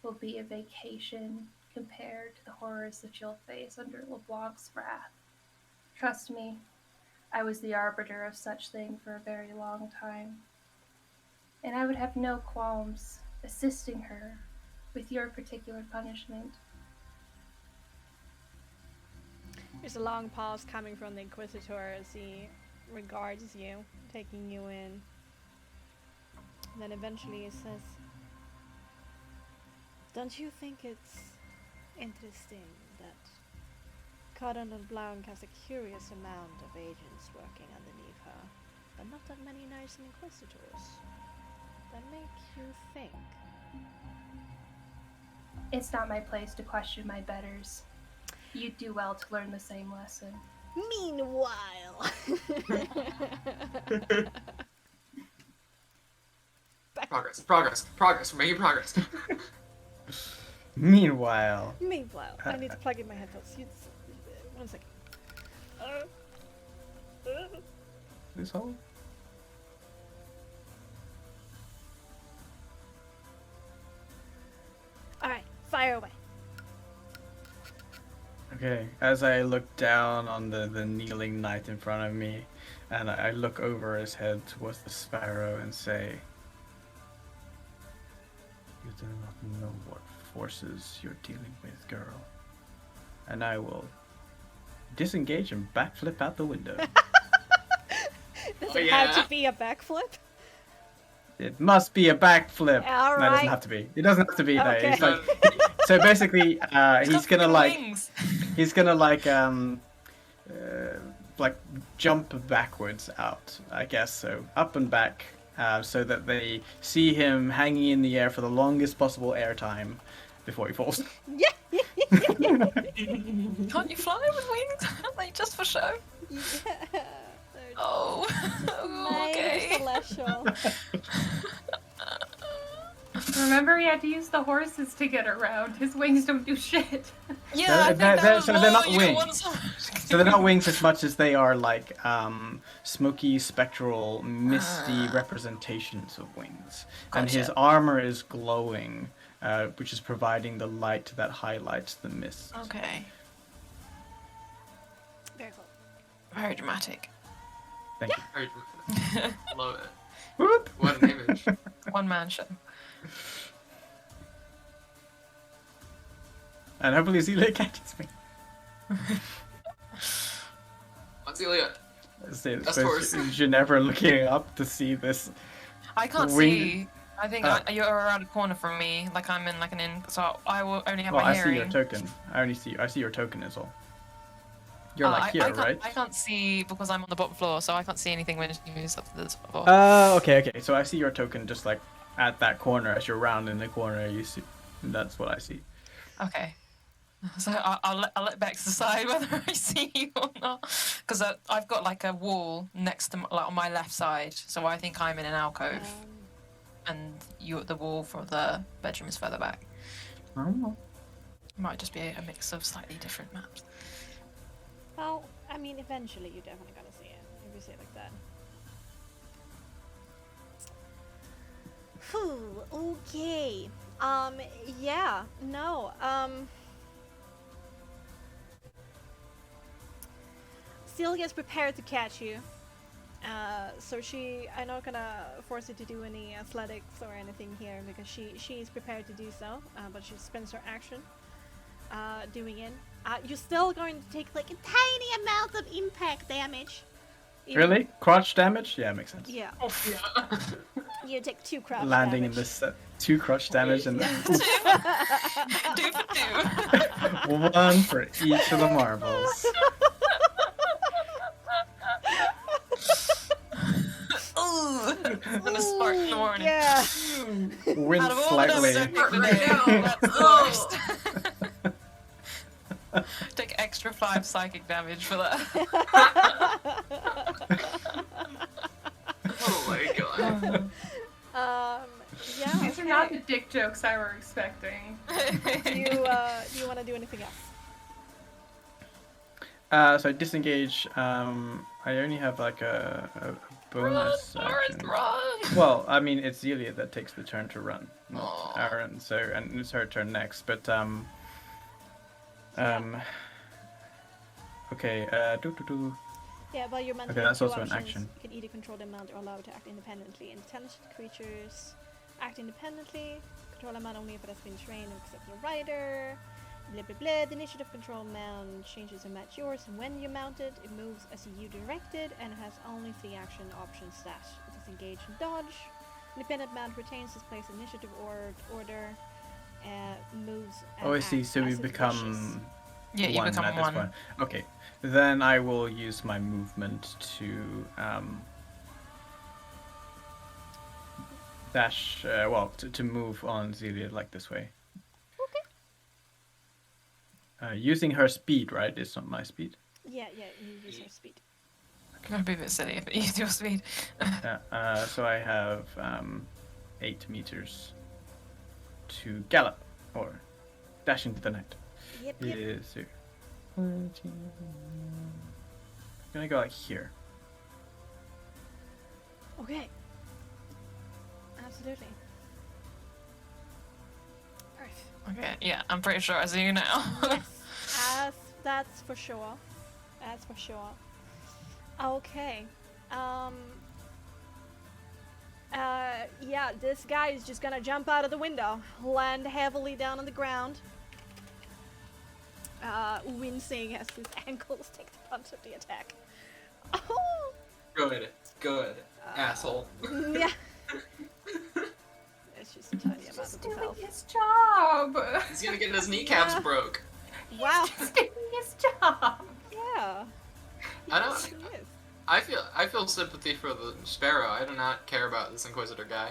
Speaker 5: will be a vacation compared to the horrors that you'll face under LeBlanc's wrath. Trust me, I was the arbiter of such thing for a very long time. And I would have no qualms assisting her with your particular punishment.
Speaker 1: There's a long pause coming from the Inquisitor as he regards you, taking you in. And then eventually he says, don't you think it's interesting that Cardinal Blanc has a curious amount of agents working underneath her, but not that many knights and inquisitors? That make you think.
Speaker 5: It's not my place to question my betters. You'd do well to learn the same lesson.
Speaker 1: Meanwhile...
Speaker 3: Progress. We're making progress.
Speaker 2: Meanwhile,
Speaker 1: I need to plug in my headphones. One second.
Speaker 2: this hole?
Speaker 1: Alright, fire away.
Speaker 2: Okay, as I look down on the kneeling knight in front of me, and I look over his head towards the sparrow and say, you do not know what forces you're dealing with, girl. And I will disengage and backflip out the window.
Speaker 1: Does it have to be a backflip?
Speaker 2: It must be a backflip.
Speaker 1: All
Speaker 2: No, it
Speaker 1: right.
Speaker 2: doesn't have to be. It doesn't have to be. No,
Speaker 1: Okay.
Speaker 2: it's like, so basically, he's gonna like jump backwards out, I guess. So up and back, so that they see him hanging in the air for the longest possible air time before he falls.
Speaker 1: Yeah.
Speaker 4: Can't you fly with wings? Like just for show?
Speaker 1: Yeah.
Speaker 4: Oh, okay.
Speaker 1: Celestial.
Speaker 5: Remember, he had to use the horses to get around. His wings don't do shit.
Speaker 4: Yeah, I think
Speaker 2: They're-
Speaker 4: that was
Speaker 2: so
Speaker 4: more
Speaker 2: they're not
Speaker 4: you
Speaker 2: wings.
Speaker 4: want
Speaker 2: So they're not wings as much as they are like smoky, spectral, misty representations of wings. And his
Speaker 4: Gotcha.
Speaker 2: armor is glowing, which is providing the light that highlights the mist.
Speaker 4: Okay,
Speaker 1: Very cool.
Speaker 4: very dramatic.
Speaker 2: Thank you.
Speaker 3: Very good. Love it.
Speaker 2: Whoop.
Speaker 3: What an image.
Speaker 4: One man show.
Speaker 2: And hopefully Zelia catches me.
Speaker 3: Celia.
Speaker 2: Of
Speaker 3: course.
Speaker 2: You're never looking up to see this.
Speaker 4: I can't
Speaker 2: Wing-
Speaker 4: see. I think you're around a corner from me, like I'm in like an inn, so I will only have
Speaker 2: Well,
Speaker 4: my
Speaker 2: I see
Speaker 4: hearing.
Speaker 2: your token. I see your token as well. You're like here,
Speaker 4: I can't,
Speaker 2: right?
Speaker 4: I can't see because I'm on the bottom floor, so I can't see anything when you move up to the top floor.
Speaker 2: Okay. So I see your token just like at that corner. As you're round in the corner, you see. That's what I see.
Speaker 4: Okay. So I'll let Bex decide whether I see you or not, because I've got like a wall next to like on my left side, so I think I'm in an alcove, and the wall for the bedroom is further back.
Speaker 2: I don't know.
Speaker 4: It might just be a mix of slightly different maps.
Speaker 1: Well, I mean, eventually you're definitely gonna see it, if you say it like that. Whew, okay. Yeah, no, Steel gets prepared to catch you. So I'm not gonna force her to do any athletics or anything here because she's prepared to do so, but she spends her action doing it. You're still going to take like a tiny amount of impact damage.
Speaker 2: Really? Crotch damage? Yeah, makes sense.
Speaker 1: Yeah.
Speaker 3: Yeah.
Speaker 1: You take 2 crouch
Speaker 2: landing
Speaker 1: damage.
Speaker 2: in this 2 crotch damage and
Speaker 4: 2 for 2.
Speaker 2: 1 for each of the marbles.
Speaker 4: Ooh, and a spark in the morning.
Speaker 1: Yeah.
Speaker 2: Wince
Speaker 4: Out of all the
Speaker 2: slightly.
Speaker 4: damage I picked today, that's the worst. Take extra 5 psychic damage for that.
Speaker 3: Oh my god.
Speaker 1: Yeah.
Speaker 5: These are not the dick jokes I were expecting.
Speaker 1: Do you want to do anything else?
Speaker 2: So I disengage. I only have like a bonus action.
Speaker 4: Run!
Speaker 2: Well, I mean, it's Zelia that takes the turn to run, not
Speaker 3: Aw.
Speaker 2: Aaron. So, and it's her turn next. But okay.
Speaker 1: Yeah, well, you're meant
Speaker 2: Okay,
Speaker 1: to
Speaker 2: that's
Speaker 1: have 2
Speaker 2: also an
Speaker 1: options.
Speaker 2: action.
Speaker 1: You can either control the amount or allow it to act independently. Intelligent creatures act independently. Control amount only if it has been trained except the rider. Blah blah blah. The initiative control mount changes to match yours. When you mount it, it moves as you directed and has only 3 action options that it is engage and dodge. Independent mount retains its place in initiative order. Moves. And
Speaker 2: Oh, I see.
Speaker 1: acts
Speaker 2: So we
Speaker 1: as it wishes.
Speaker 2: become
Speaker 4: Yeah, you
Speaker 2: 1
Speaker 4: become
Speaker 2: at this
Speaker 4: 1.
Speaker 2: point. Okay, then I will use my movement to dash. Well, to move on Zelia like this way. Using her speed, right? It's not my speed.
Speaker 1: Yeah, you use her speed.
Speaker 4: That'd be a bit silly if it used your speed.
Speaker 2: Yeah. So I have 8 meters to gallop or dash into the night.
Speaker 1: Yep.
Speaker 2: Is I'm gonna go like here.
Speaker 1: Okay. Absolutely. Earth.
Speaker 4: Okay, yeah, I'm pretty sure I see you now.
Speaker 1: Yes, that's for sure. That's for sure. Okay. Yeah, this guy is just gonna jump out of the window, land heavily down on the ground, wincing as his ankles take the brunt of the attack. Oh!
Speaker 3: Good. Asshole.
Speaker 1: Yeah. It's just a tiny amount
Speaker 5: Just
Speaker 1: of
Speaker 5: doing
Speaker 1: health.
Speaker 5: his job.
Speaker 3: He's gonna get his kneecaps
Speaker 1: Yeah.
Speaker 3: broke.
Speaker 1: Wow.
Speaker 5: Just doing his job.
Speaker 1: Yeah.
Speaker 3: I don't-
Speaker 1: Yes, he is.
Speaker 3: I feel sympathy for the sparrow. I do not care about this Inquisitor guy.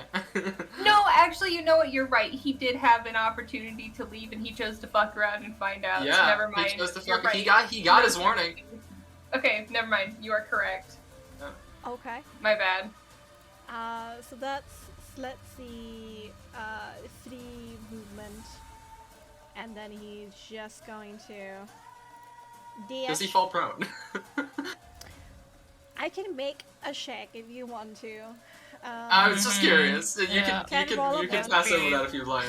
Speaker 5: No, actually, you know what? You're right. He did have an opportunity to leave, and he chose to fuck around and find out.
Speaker 3: Yeah,
Speaker 5: so never mind.
Speaker 3: he chose to
Speaker 5: You're
Speaker 3: fuck.
Speaker 5: right.
Speaker 3: He got his warning.
Speaker 5: Okay, never mind. You are correct.
Speaker 1: Okay.
Speaker 5: My bad.
Speaker 1: So that's, let's see, 3 movement, and then he's just going to dash.
Speaker 3: Does he fall prone?
Speaker 1: I can make a check if you want to.
Speaker 3: I was just curious. You
Speaker 4: Yeah.
Speaker 3: can
Speaker 1: roll a
Speaker 3: you can
Speaker 1: one.
Speaker 3: pass over that if you like.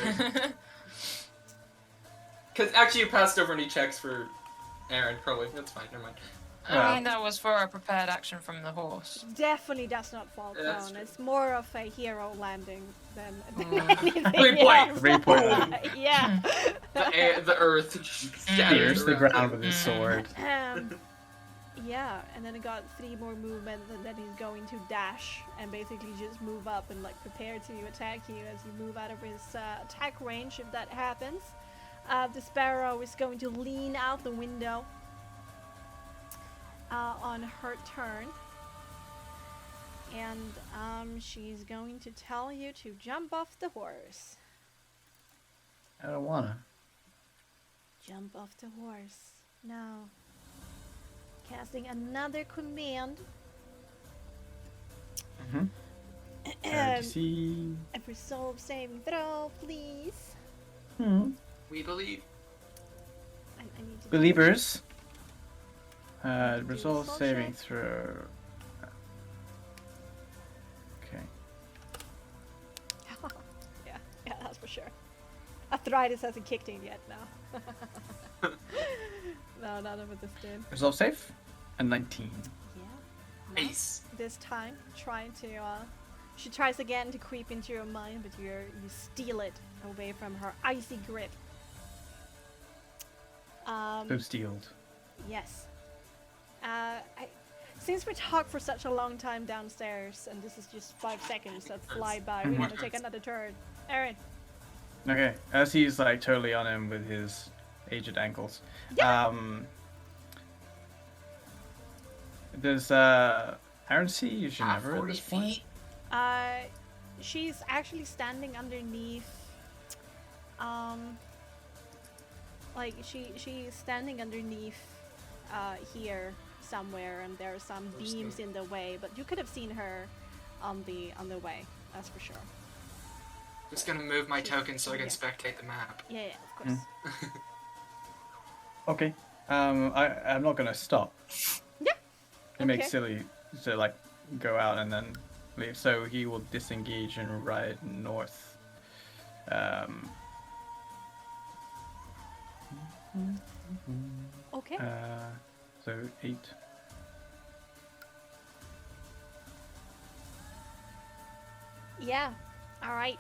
Speaker 3: Because actually, you passed over any checks for Aaron. Probably that's fine. Never mind.
Speaker 4: I mean, that was for a prepared action from the horse.
Speaker 1: Definitely does not fall
Speaker 3: Yeah, that's
Speaker 1: prone.
Speaker 3: true.
Speaker 1: It's more of a hero landing than
Speaker 4: Mm.
Speaker 1: anything
Speaker 3: 3 point.
Speaker 1: else.
Speaker 2: 3 point landing.
Speaker 1: Yeah.
Speaker 3: The earth shatters
Speaker 2: Pierce the
Speaker 3: around
Speaker 2: ground
Speaker 3: him.
Speaker 2: with his sword.
Speaker 1: Yeah, and then I got 3 more movement, and then he's going to dash and basically just move up and like prepare to attack you as you move out of his attack range if that happens. The sparrow is going to lean out the window on her turn, and she's going to tell you to jump off the horse.
Speaker 2: I don't wanna.
Speaker 1: Jump off the horse. Now, casting another command.
Speaker 2: Mm-hmm. DC.
Speaker 1: A resolve saving throw, please.
Speaker 3: We believe.
Speaker 1: I need to
Speaker 2: Believers.
Speaker 1: Do
Speaker 2: Resolve
Speaker 1: assault
Speaker 2: saving
Speaker 1: check.
Speaker 2: throw. Okay.
Speaker 1: Yeah, that's for sure. Arthritis hasn't kicked in yet now. No, none of it this did.
Speaker 2: Resolve save. A 19.
Speaker 1: Yeah. No.
Speaker 3: Ace.
Speaker 1: This time, trying to, she tries again to creep into your mind, but you steal it away from her icy grip.
Speaker 2: So steeled.
Speaker 1: Yes. Since we talked for such a long time downstairs, and this is just 5 seconds that fly by, we're gonna take another turn. Aaron.
Speaker 2: Okay, as he's like totally on him with his aged ankles.
Speaker 1: Yeah.
Speaker 2: Does Aaron see you should never at
Speaker 3: 40
Speaker 2: this point?
Speaker 3: feet.
Speaker 1: She's actually standing underneath. Like she's standing underneath here somewhere, and there are some beams in the way. But you could have seen her on the way. That's for sure.
Speaker 3: Just gonna move my token so I can spectate the map.
Speaker 1: Yeah, of course.
Speaker 2: Okay. I'm not gonna stop.
Speaker 1: Yeah.
Speaker 2: It makes silly to like go out and then leave. So he will disengage and ride north.
Speaker 1: Okay.
Speaker 2: So 8.
Speaker 1: Yeah. All right.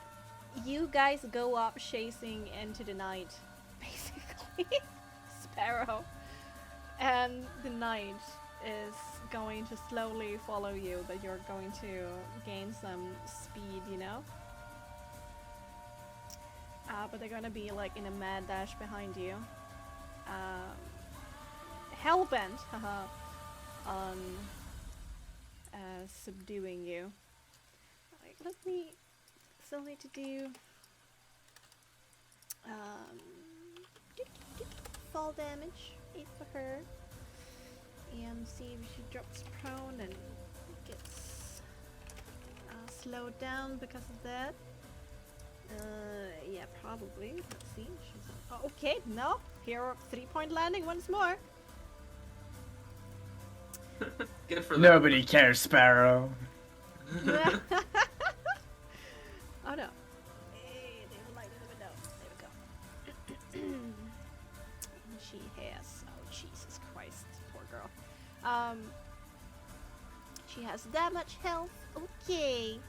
Speaker 1: You guys go up chasing into the night, basically. Sparrow. And the night is going to slowly follow you, but you're going to gain some speed, you know? But they're gonna be like in a mad dash behind you. Hellbent, haha, on subduing you. Like, let me still need to do fall damage 8 for her, and see if she drops prone and gets slowed down because of that. Yeah, probably. Let's see. She's okay. No, hero 3-point landing once more.
Speaker 3: Good for them.
Speaker 2: Nobody cares, Sparrow.
Speaker 1: Oh no. Hey, they have a light in the window. There we go. She has. Oh Jesus Christ, poor girl. She has that much health. Okay.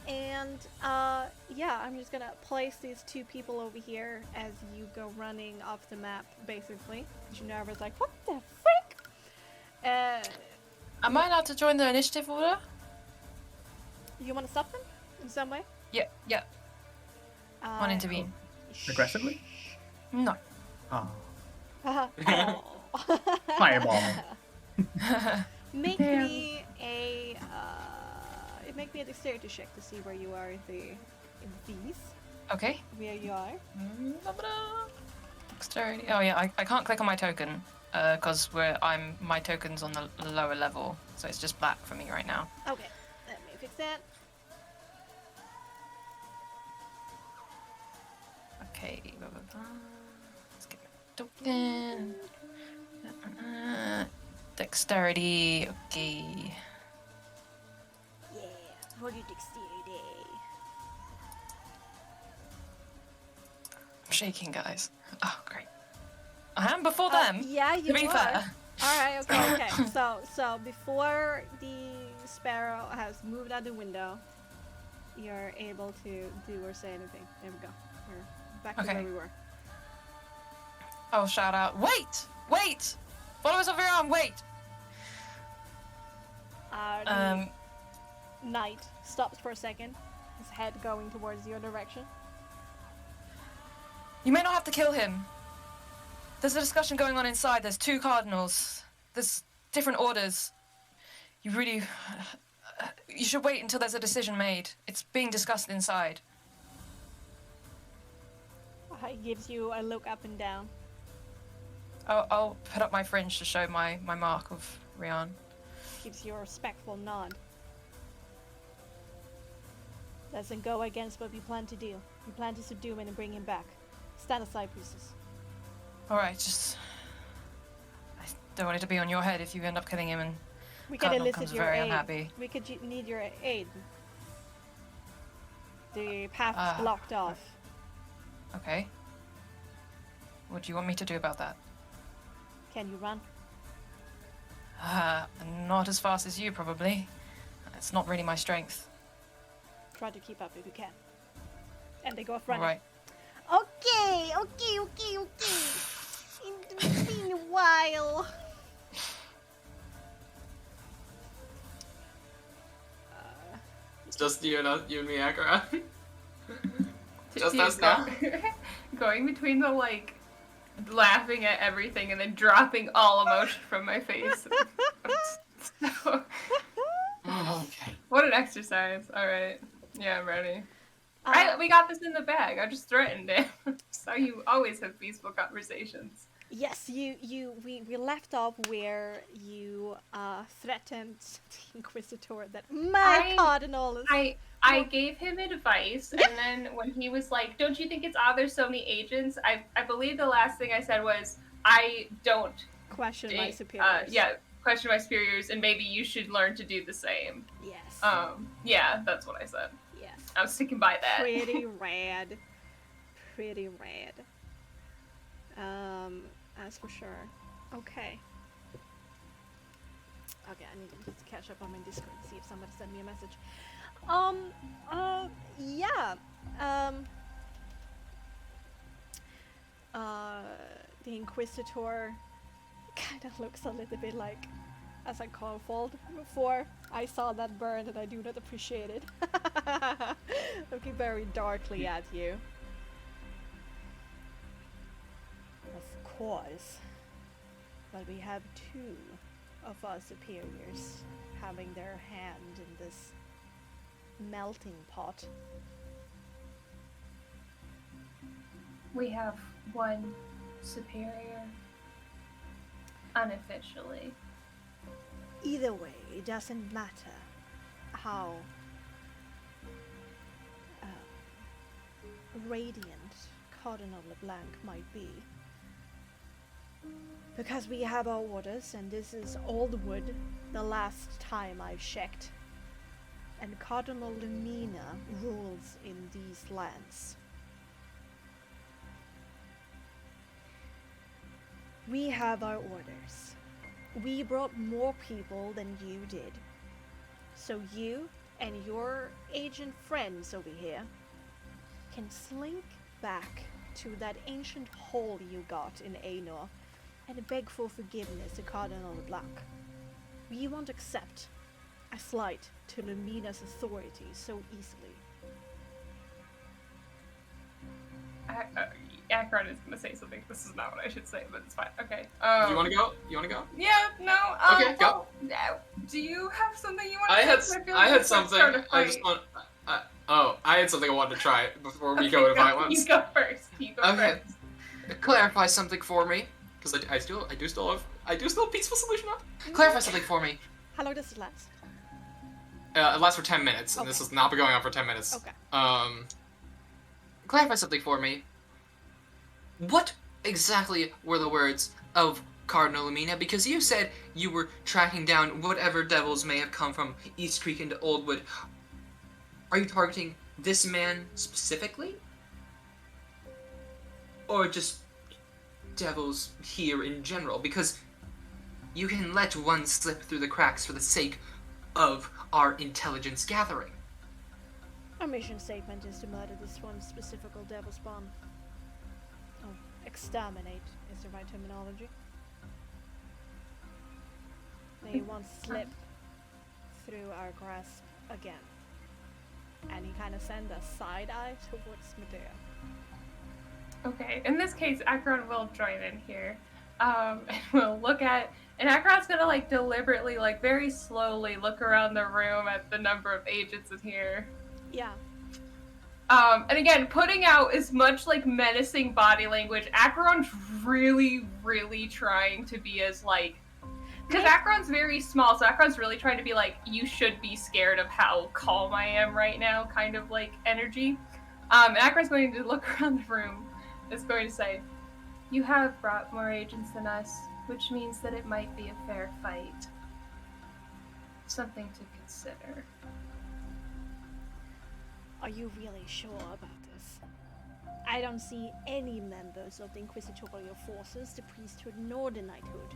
Speaker 1: And yeah, I'm just gonna place these 2 people over here as you go running off the map, basically. Genevra's like, what the frick?
Speaker 4: Am I allowed to join the initiative order?
Speaker 1: You want to stop them in some way?
Speaker 4: Yeah, yeah. Want to intervene?
Speaker 2: Aggressively?
Speaker 4: No.
Speaker 2: Oh.
Speaker 1: Oh.
Speaker 2: Fireball.
Speaker 1: Make me a make me a dexterity check to see where you are in these.
Speaker 4: Okay.
Speaker 1: Where you are.
Speaker 4: Dexterity. Oh yeah, I can't click on my token because my token's on the lower level, so it's just black for me right now.
Speaker 1: Okay, let me fix that.
Speaker 4: Okay. Let's get my token. Dexterity. Okay.
Speaker 1: Yeah, roll your dexterity.
Speaker 4: I'm shaking, guys. Oh, great. I am before them.
Speaker 1: Yeah, you
Speaker 4: To be
Speaker 1: are.
Speaker 4: fair.
Speaker 1: All right. Okay. Okay. So before the sparrow has moved out the window, you're able to do or say anything. There we go. We're back to where we were.
Speaker 4: Oh, shout out. Wait! Wait! Followers of your arm, wait!
Speaker 1: The knight stops for a second, his head going towards your direction.
Speaker 4: You may not have to kill him. There's a discussion going on inside. There's 2 cardinals. There's different orders. You really... you should wait until there's a decision made. It's being discussed inside.
Speaker 1: He gives you a look up and down.
Speaker 4: I'll put up my fringe to show my mark of Rian.
Speaker 1: Gives you a respectful nod. Doesn't go against what we plan to do. We plan to subdue him and bring him back. Stand aside, priestess.
Speaker 4: Alright, just... I don't want it to be on your head if you end up killing him and
Speaker 1: We can
Speaker 4: Cardinal
Speaker 1: elicit
Speaker 4: comes
Speaker 1: your
Speaker 4: very
Speaker 1: aid.
Speaker 4: unhappy.
Speaker 1: We could need your aid. The path's blocked off.
Speaker 4: Okay. What do you want me to do about that?
Speaker 1: Can you run?
Speaker 4: Not as fast as you, probably. It's not really my strength.
Speaker 1: Try to keep up if you can. And they go off running.
Speaker 4: Alright.
Speaker 1: Okay. It's been a while.
Speaker 3: just you and me, Akira. Just
Speaker 5: She's
Speaker 3: us now.
Speaker 5: going between the like laughing at everything and then dropping all emotion from my face. So,
Speaker 3: Okay.
Speaker 5: what an exercise. Alright. Yeah, I'm ready.
Speaker 1: Uh,
Speaker 5: We got this in the bag. I just threatened it. So you always have peaceful conversations.
Speaker 1: Yes, we left off where you threatened the Inquisitor that my cardinal is.
Speaker 5: I gave him advice, and then when he was like, "Don't you think it's odd there's so many agents?" I believe the last thing I said was, "I don't
Speaker 1: question my superiors."
Speaker 5: question my superiors, and maybe you should learn to do the same.
Speaker 1: Yes.
Speaker 5: Yeah, that's what I said.
Speaker 1: Yes.
Speaker 5: I was sticking by that.
Speaker 1: Pretty rad. Pretty rad. As for sure. Okay. Okay, I need to just catch up on my Discord to see if somebody sent me a message. Yeah. The Inquisitor kind of looks a little bit like, as I called before, I saw that burn and I do not appreciate it. Looking very darkly at you. Of course. But we have two of our superiors having their hand in this melting pot.
Speaker 5: We have one superior. Unofficially.
Speaker 1: Either way, it doesn't matter how radiant Cardinal LeBlanc might be. Because we have our orders, and this is old wood the last time I checked. And Cardinal Lumina rules in these lands. We have our orders. We brought more people than you did. So you and your agent friends over here can slink back to that ancient hole you got in Aenor and beg for forgiveness to Cardinal LeBlanc. We won't accept a slight to Lumina's authority so easily.
Speaker 5: Akron is gonna say something. This is not what I should say, but it's fine. Okay.
Speaker 3: You wanna go? You wanna go?
Speaker 5: Yeah. No.
Speaker 3: Okay, go.
Speaker 5: Do you have something you want
Speaker 3: I
Speaker 5: to
Speaker 3: had
Speaker 5: say?
Speaker 3: I had something. I just want. I had something I wanted to try before we go to violence.
Speaker 5: You go first. You go
Speaker 3: Okay.
Speaker 5: first.
Speaker 3: Clarify something for me, because I do still have peaceful solution up. Clarify something for me.
Speaker 1: How long does it last?
Speaker 3: It lasts for 10 minutes, and
Speaker 1: Okay.
Speaker 3: this has not been going on for 10 minutes.
Speaker 1: Okay.
Speaker 3: Clarify something for me. What exactly were the words of Cardinal Lumina? Because you said you were tracking down whatever devils may have come from East Creek into Oldwood. Are you targeting this man specifically? Or just devils here in general? Because you can let one slip through the cracks for the sake of our intelligence gathering.
Speaker 1: Our mission statement is to murder this one specific devil spawn. Oh, exterminate is the right terminology. They won't slip through our grasp again. And he kind of sent a side eye towards Medea.
Speaker 5: Okay. In this case, Akron will join in here. And we'll look at. And Akron's gonna like deliberately, like very slowly look around the room at the number of agents in here.
Speaker 1: Yeah.
Speaker 5: And again, putting out as much like menacing body language. Akron's really, really trying to be as like, because Akron's very small, so Akron's really trying to be like, you should be scared of how calm I am right now, kind of like energy. And Akron's going to look around the room. It's going to say, you have brought more agents than us, which means that it might be a fair fight. Something to consider.
Speaker 1: Are you really sure about this? I don't see any members of the Inquisitorial forces, the priesthood, nor the knighthood.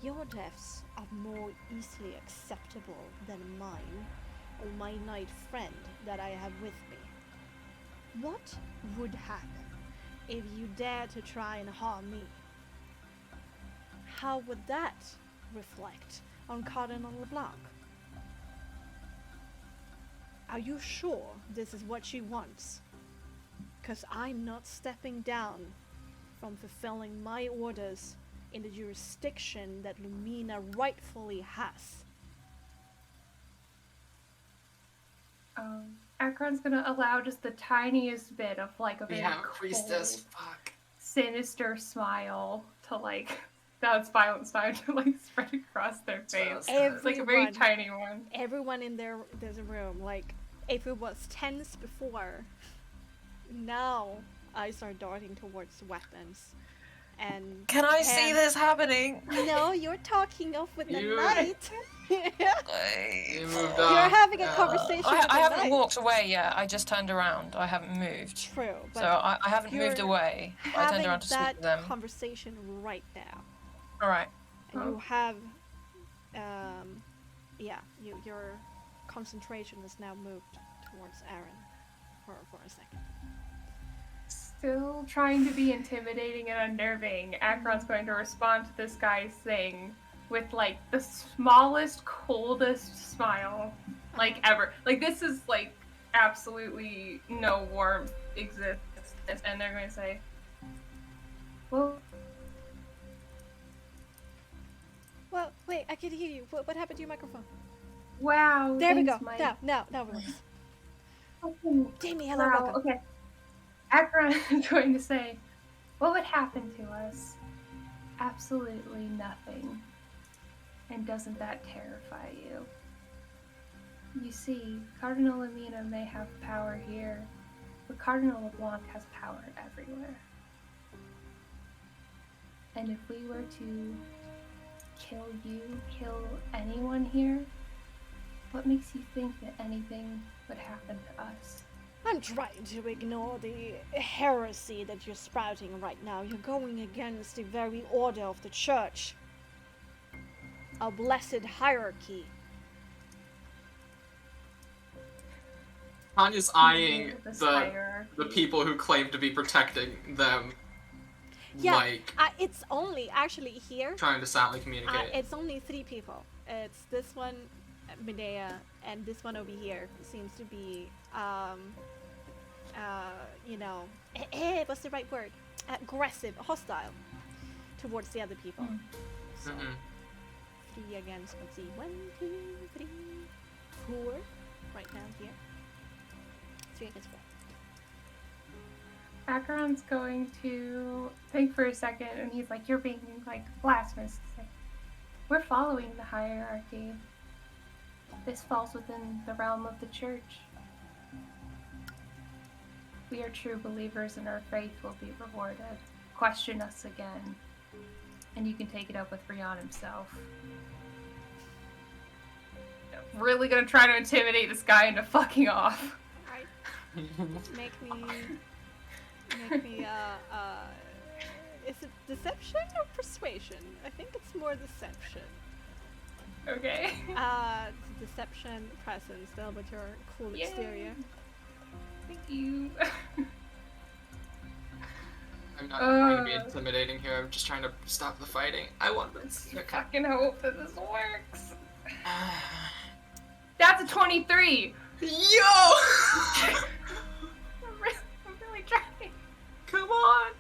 Speaker 1: Your deaths are more easily acceptable than mine, or my knight friend that I have with me. What would happen if you dare to try and harm me? How would that reflect on Cardinal LeBlanc? Are you sure this is what she wants? Because I'm not stepping down from fulfilling my orders in the jurisdiction that Lumina rightfully has.
Speaker 5: Akron's gonna allow just the tiniest bit of like a very
Speaker 3: priestess.
Speaker 5: cold,
Speaker 3: Fuck.
Speaker 5: sinister smile to like that violent smile to like spread across their face. It's like a very tiny one.
Speaker 1: Everyone in there's a room, like if it was tense before, now I start darting towards weapons. And
Speaker 4: can I see this happening?
Speaker 1: No, you're talking off with the knight.
Speaker 3: You moved on.
Speaker 1: You're having a conversation with
Speaker 4: I
Speaker 1: the
Speaker 4: haven't
Speaker 1: knight.
Speaker 4: walked away yet. I just turned around. I haven't moved.
Speaker 1: True, but
Speaker 4: so I haven't moved away. I turned around to speak to them.
Speaker 1: Conversation right now.
Speaker 4: All right.
Speaker 1: And you have, your concentration is now moved towards Aaron for a second.
Speaker 5: Still trying to be intimidating and unnerving, Akron's going to respond to this guy's thing with like the smallest, coldest smile like ever. Like this is like absolutely no warmth exists, and they're going to say, "Well,
Speaker 1: wait, I can hear you. What happened to your microphone?
Speaker 5: Wow,
Speaker 1: there we
Speaker 5: thanks,
Speaker 1: go.
Speaker 5: Mike.
Speaker 1: Now it works. Jamie, hello,
Speaker 5: wow,
Speaker 1: welcome.
Speaker 5: okay. Akron is going to say, what would happen to us? Absolutely nothing. And doesn't that terrify you? You see, Cardinal Lamina may have power here, but Cardinal LeBlanc has power everywhere. And if we were to kill you, kill anyone here, what makes you think that anything would happen to us?
Speaker 1: I'm trying to ignore the heresy that you're sprouting right now. You're going against the very order of the church. A blessed hierarchy.
Speaker 3: Tanya's eyeing
Speaker 5: This
Speaker 3: the
Speaker 5: hierarchy.
Speaker 3: people who claim to be protecting them,
Speaker 1: Yeah,
Speaker 3: like
Speaker 1: it's only actually here.
Speaker 3: trying to silently communicate.
Speaker 1: It's only 3 people. It's this one, Medea, and this one over here seems to be, what's the right word? Aggressive, hostile towards the other people. So, 3 against, let's see, 1, 2, 3, 4, right now here. 3 against 4.
Speaker 5: Acheron's going to think for a second, and he's like, you're being, like, blasphemous. He's like, we're following the hierarchy. This falls within the realm of the church. We are true believers, and our faith will be rewarded. Question us again, and you can take it up with Rion himself. Really gonna try to intimidate this guy into fucking off.
Speaker 1: Make me, is it deception or persuasion? I think it's more deception.
Speaker 5: Okay.
Speaker 1: Deception, presence, still with your cool
Speaker 5: Yay.
Speaker 1: exterior.
Speaker 5: Thank you.
Speaker 3: I'm not trying to be intimidating here. I'm just trying to stop the fighting. I want this.
Speaker 5: I fucking hope that this works. That's a 23!
Speaker 3: Yo!
Speaker 5: I'm really trying.
Speaker 3: Come on!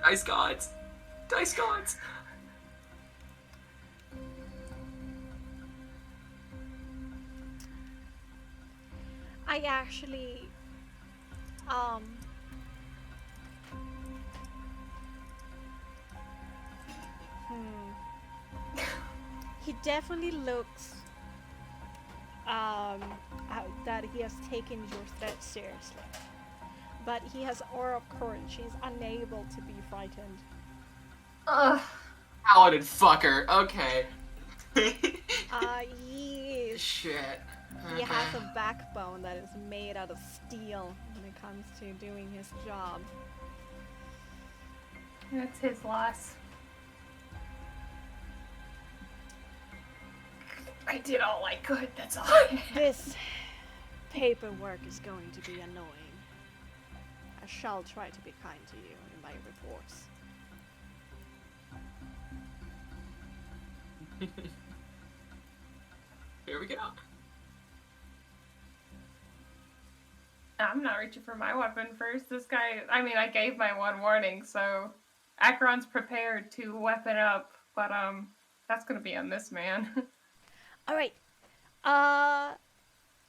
Speaker 3: Dice gods! Dice gods!
Speaker 1: I actually, he definitely looks, that he has taken your threat seriously. But he has aura of courage. He's unable to be frightened.
Speaker 5: Ugh.
Speaker 3: Paladin fucker. Okay. Shit.
Speaker 1: He has a backbone that is made out of steel when it comes to doing his job.
Speaker 5: That's his loss. I did all I could, that's all I had.
Speaker 1: This paperwork is going to be annoying. I shall try to be kind to you in my reports.
Speaker 3: Here we go.
Speaker 5: I'm not reaching for my weapon first. This guy, I mean, I gave my one warning, so Acheron's prepared to weapon up, but that's gonna be on this man.
Speaker 1: All right.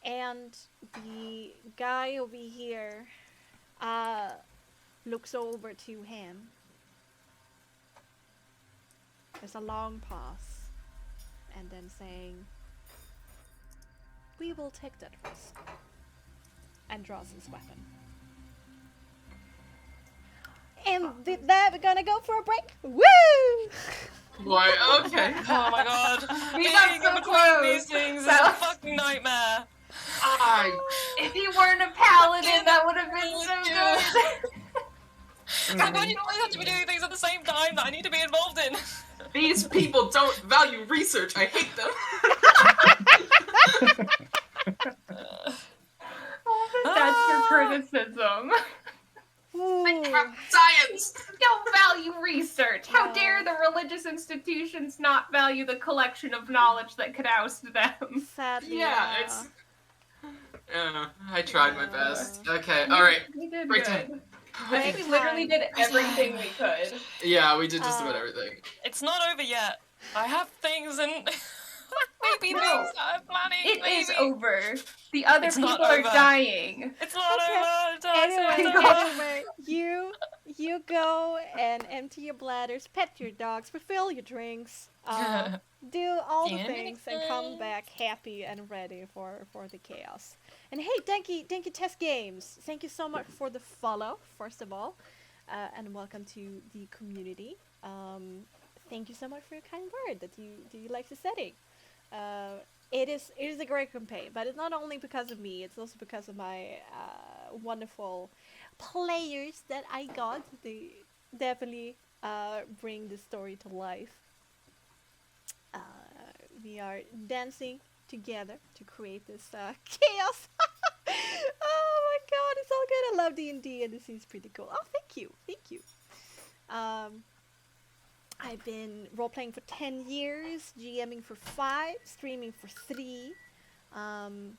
Speaker 1: And the guy over here looks over to him. There's a long pause, and then saying, "We will take that risk," and draws his weapon. And with that, we're gonna go for a break. Woo!
Speaker 3: Boy, okay.
Speaker 4: Oh my god.
Speaker 5: We
Speaker 4: Being
Speaker 5: got
Speaker 4: in
Speaker 5: so
Speaker 4: between
Speaker 5: close.
Speaker 4: these things is
Speaker 5: That
Speaker 4: a
Speaker 5: was-
Speaker 4: fucking nightmare.
Speaker 5: If he weren't a paladin, that would have been so good.
Speaker 4: Why do you always have to be doing things at the same time that I need to be involved in?
Speaker 3: These people don't value research. I hate them.
Speaker 5: That's your criticism.
Speaker 1: Ooh.
Speaker 3: Science.
Speaker 5: Don't value research. How dare the religious institutions not value the collection of knowledge that could oust them?
Speaker 1: Sadly,
Speaker 3: Yeah, it's. I tried my best. Okay, all right.
Speaker 5: We did
Speaker 3: Break
Speaker 5: good.
Speaker 3: time.
Speaker 5: I think we literally did everything we could.
Speaker 3: Yeah, we did just about everything.
Speaker 4: It's not over yet. I have things and maybe
Speaker 5: No.
Speaker 4: things that I'm planning.
Speaker 5: It
Speaker 4: maybe.
Speaker 5: is over. The other
Speaker 4: It's
Speaker 5: people
Speaker 4: not
Speaker 5: are
Speaker 4: over.
Speaker 5: dying.
Speaker 4: It's not
Speaker 1: Okay.
Speaker 4: over. Don't say
Speaker 1: Anyway,
Speaker 4: it's over.
Speaker 1: anyway, you go and empty your bladders, pet your dogs, refill your drinks, do all the things, and come back happy and ready for the chaos. And hey, thank you, Test Games. Thank you so much for the follow, first of all, and welcome to the community. Thank you so much for your kind word that you like the setting. It is a great campaign, but it's not only because of me. It's also because of my wonderful players that I got. They definitely bring the story to life. We are dancing together to create this chaos. Oh my god, it's all good. I love D&D, and this is pretty cool. Oh, thank you. I've been role-playing for 10 years, GMing for 5, streaming for 3, and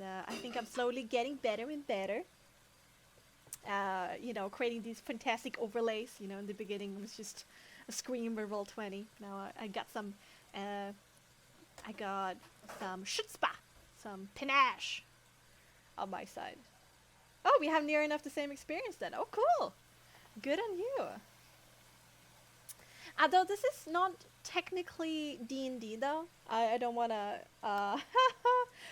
Speaker 1: I think I'm slowly getting better and better. Creating these fantastic overlays. In the beginning it was just a screamer roll 20. Now I got some chutzpah, some panache on my side. Oh, we have near enough the same experience then. Oh, cool. Good on you. Although this is not technically D&D though. I don't want to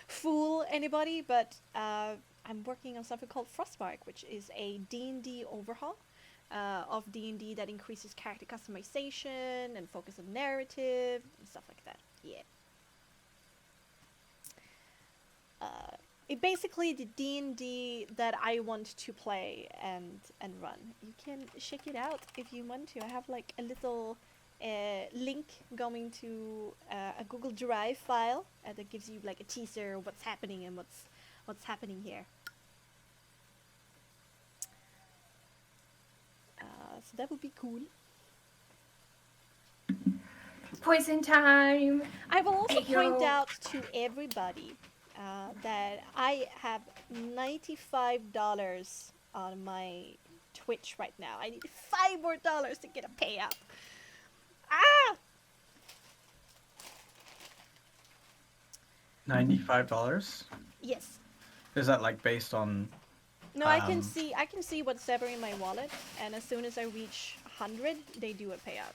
Speaker 1: fool anybody, but I'm working on something called Frostmark, which is a D&D overhaul of D&D that increases character customization and focus on narrative and stuff like that. Yeah. It basically the D&D that I want to play and run. You can check it out if you want to. I have like a little link going to a Google Drive file that gives you like a teaser of what's happening and what's happening here. So that would be cool.
Speaker 5: Poison time.
Speaker 1: I will also point
Speaker 5: Ayo.
Speaker 1: out to everybody that I have $95 on my Twitch right now. I need $5 more to get a payout. Ah!
Speaker 2: $95?
Speaker 1: Yes.
Speaker 2: Is that like based on?
Speaker 1: No, I can see what's ever in my wallet, and as soon as I reach 100, they do a payout.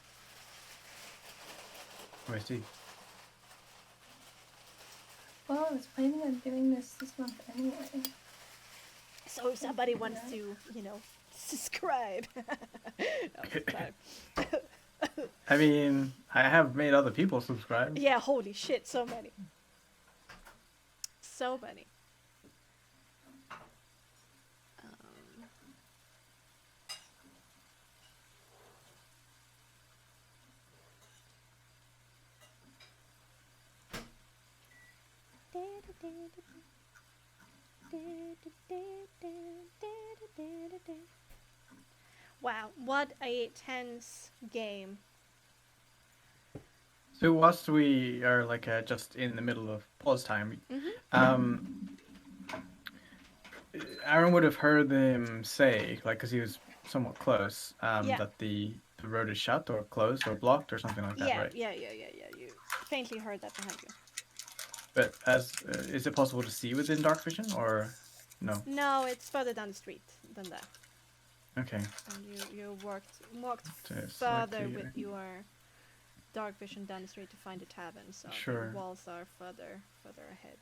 Speaker 2: I see.
Speaker 5: Well, I was planning on doing this month anyway.
Speaker 1: So if somebody wants to, subscribe. No, subscribe.
Speaker 2: I mean, I have made other people subscribe.
Speaker 1: Yeah, holy shit, so many. So many. Wow, what a tense game.
Speaker 2: So whilst we are like just in the middle of pause time, Aaron would have heard them say, like, because he was somewhat close,
Speaker 1: Yeah.
Speaker 2: that the road is shut or closed or blocked or something like that,
Speaker 1: Yeah,
Speaker 2: right?
Speaker 1: yeah. You faintly heard that behind you.
Speaker 2: But as is it possible to see within dark vision or no?
Speaker 1: No, it's further down the street than that.
Speaker 2: Okay.
Speaker 1: And you walked
Speaker 2: Just
Speaker 1: further
Speaker 2: like
Speaker 1: with your dark vision down the street to find a tavern, so
Speaker 2: Sure.
Speaker 1: the walls are further ahead.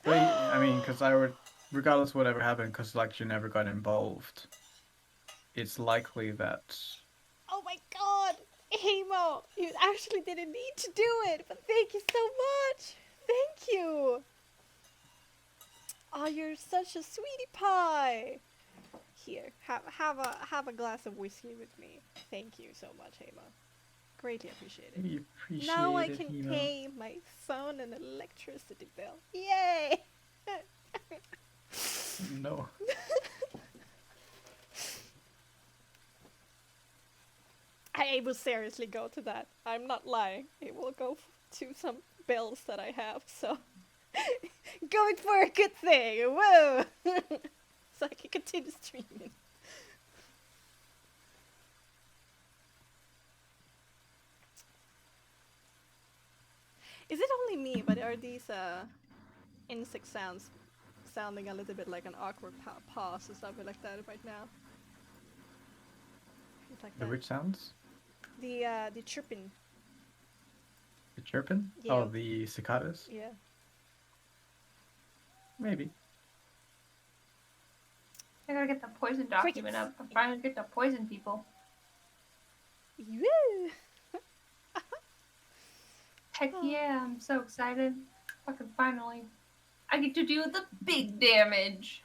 Speaker 2: But I mean, because I would, regardless of whatever happened, because like you never got involved, it's likely that.
Speaker 1: Oh my god! Hemo! You actually didn't need to do it, but thank you so much! Thank you! Oh, you're such a sweetie pie! Here, have a glass of whiskey with me. Thank you so much, Hemo. Greatly appreciated.
Speaker 2: We appreciate
Speaker 1: Now I
Speaker 2: it,
Speaker 1: can
Speaker 2: you know.
Speaker 1: pay my phone and electricity bill. Yay!
Speaker 2: No.
Speaker 1: I will seriously go to that. I'm not lying. It will go to some bills that I have, so going for a good thing. Whoa! So I can continue streaming. Is it only me, but are these insect sounds sounding a little bit like an awkward pause or something like that right now? Things like
Speaker 2: The
Speaker 1: that.
Speaker 2: which sounds?
Speaker 1: The chirping.
Speaker 2: The chirping?
Speaker 1: Yeah.
Speaker 2: Oh, the cicadas?
Speaker 1: Yeah.
Speaker 2: Maybe.
Speaker 5: I gotta get the poison document up. I'm trying to get to poison people.
Speaker 1: Woo!
Speaker 5: Heck yeah, I'm so excited. Fucking finally. I get to do the big damage.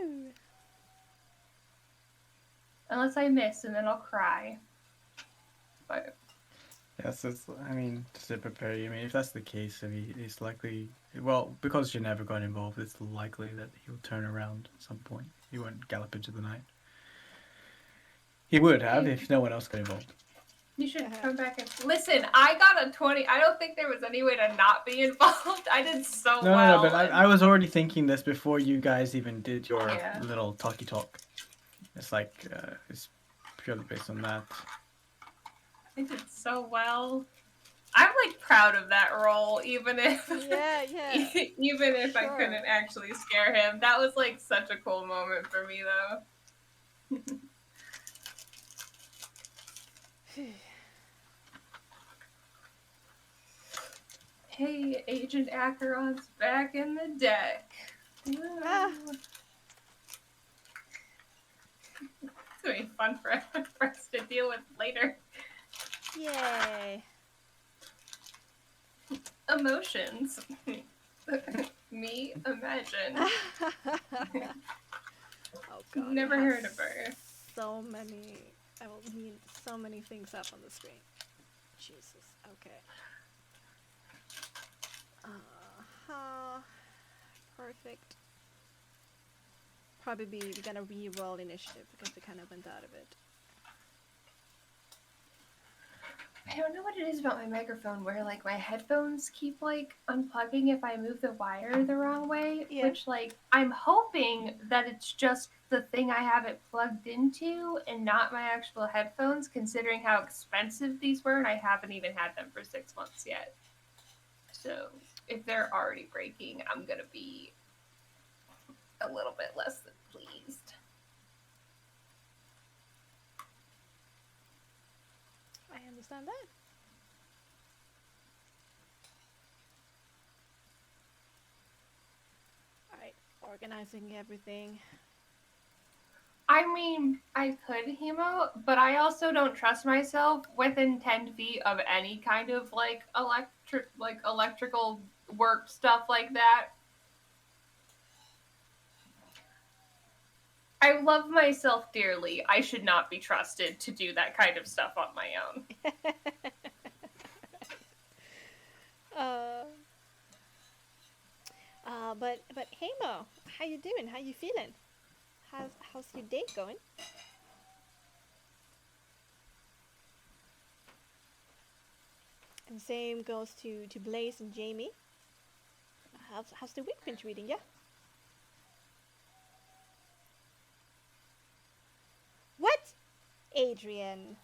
Speaker 1: Woo!
Speaker 5: Unless I miss, and then I'll cry. But
Speaker 2: Yes, it's, I mean, just to prepare you, I mean, if that's the case, I mean, it's likely, well, because you never got involved, it's likely that he'll turn around at some point. He won't gallop into the night. He would have if no one else got involved.
Speaker 5: you should come back and listen. I got a 20. I don't think there was any way to not be involved. I did so
Speaker 2: No,
Speaker 5: well.
Speaker 2: but I was already thinking this before you guys even did your
Speaker 5: Yeah.
Speaker 2: little talky talk. It's like, it's purely based on that.
Speaker 5: I did so well. I'm like proud of that role, even if
Speaker 1: Yeah.
Speaker 5: even if I
Speaker 1: Sure.
Speaker 5: couldn't actually scare him. That was like such a cool moment for me, though. Hey, Agent Acheron's back in the deck.
Speaker 1: Ah.
Speaker 5: It's gonna be fun for us to deal with later.
Speaker 1: Yay!
Speaker 5: Emotions. Me imagine.
Speaker 1: Oh god.
Speaker 5: Never
Speaker 1: you have
Speaker 5: heard of her.
Speaker 1: So many. I will need so many things up on the screen. Jesus. Okay. Perfect. Probably we're gonna re-roll initiative because we kind of went out of it.
Speaker 5: I don't know what it is about my microphone where like my headphones keep like unplugging if I move the wire the wrong way,
Speaker 1: Yeah.
Speaker 5: which like I'm hoping that it's just the thing I have it plugged into and not my actual headphones, considering how expensive these were and I haven't even had them for 6 months yet. So if they're already breaking, I'm gonna be a little bit less than pleased.
Speaker 1: I understand that. Alright, organizing everything.
Speaker 5: I mean, I could hemo, but I also don't trust myself within 10 feet of any kind of like electrical work stuff like that. I love myself dearly. I should not be trusted to do that kind of stuff on my own.
Speaker 1: But hey Mo, how you doing? How you feeling? How's your day going? And same goes to Blaze and Jamie. How's the week been treating ya? What? Adrian.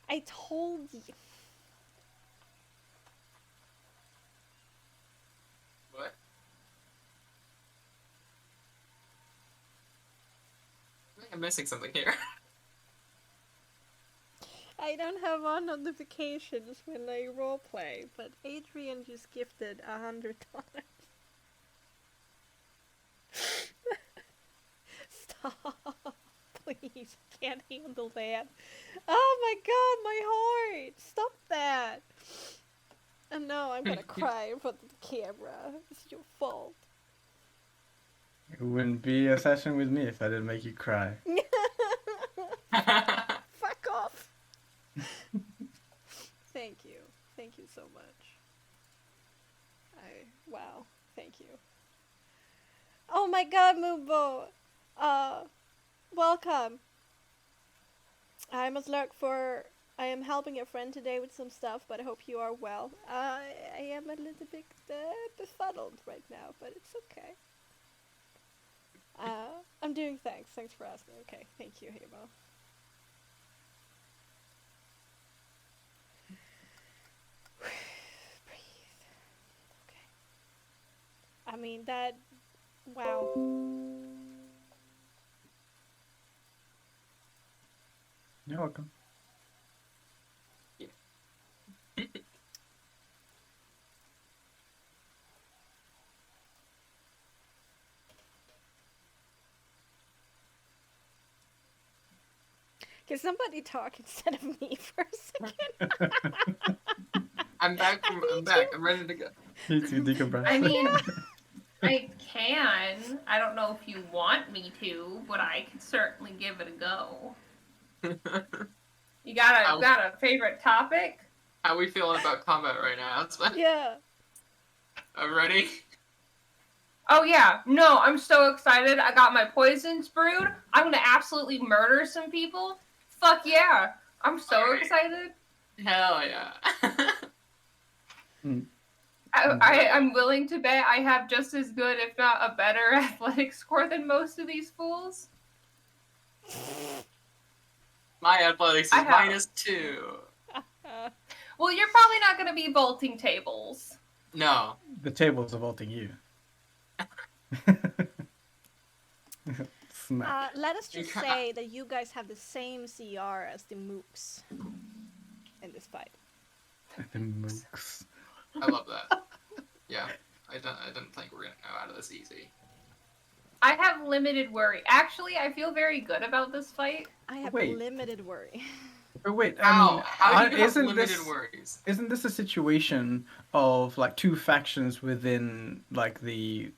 Speaker 1: I told you.
Speaker 3: What? I think I'm missing something here.
Speaker 1: I don't have on notifications when I roleplay, but Adrian just gifted $100. Stop. Please, can't handle that. Oh my god, my heart! Stop that! And no, I'm gonna cry in front of the camera. It's your fault.
Speaker 2: It wouldn't be a session with me if I didn't make you cry.
Speaker 1: Fuck off! Thank you. Thank you so much. Wow. Thank you. Oh my god, Mubo! Welcome. I am helping a friend today with some stuff, but I hope you are well. I am a little bit befuddled right now, but it's okay. I'm doing thanks. Thanks for asking. Okay, thank you, Hemo. Breathe. Okay. I mean, that... Wow.
Speaker 2: You're welcome.
Speaker 1: Can somebody talk instead of me for a second?
Speaker 3: I'm back. I'm ready to go.
Speaker 2: Need to decompress.
Speaker 5: I mean, I can. I don't know if you want me to, but I can certainly give it a go. You got a favorite topic?
Speaker 3: How we feeling about combat right now?
Speaker 1: Yeah.
Speaker 3: I'm ready.
Speaker 5: Oh yeah, no, I'm so excited. I got my poisons brewed. I'm gonna absolutely murder some people. Fuck yeah. I'm so excited.
Speaker 3: Hell yeah.
Speaker 5: I'm willing to bet I have just as good, if not a better, athletic score than most of these fools.
Speaker 3: My athletics is -2.
Speaker 5: Well, you're probably not going to be vaulting tables.
Speaker 3: No.
Speaker 2: The tables are vaulting you. Smack.
Speaker 1: Let us just say that you guys have the same CR as the mooks in this fight.
Speaker 2: The mooks.
Speaker 3: I love that. Yeah. I didn't think we were going to go out of this easy.
Speaker 5: I have limited worry. Actually, I feel very good about this fight.
Speaker 1: I have limited worry.
Speaker 2: But wait,
Speaker 3: How do you have limited worries?
Speaker 2: Isn't this a situation of like two factions within like the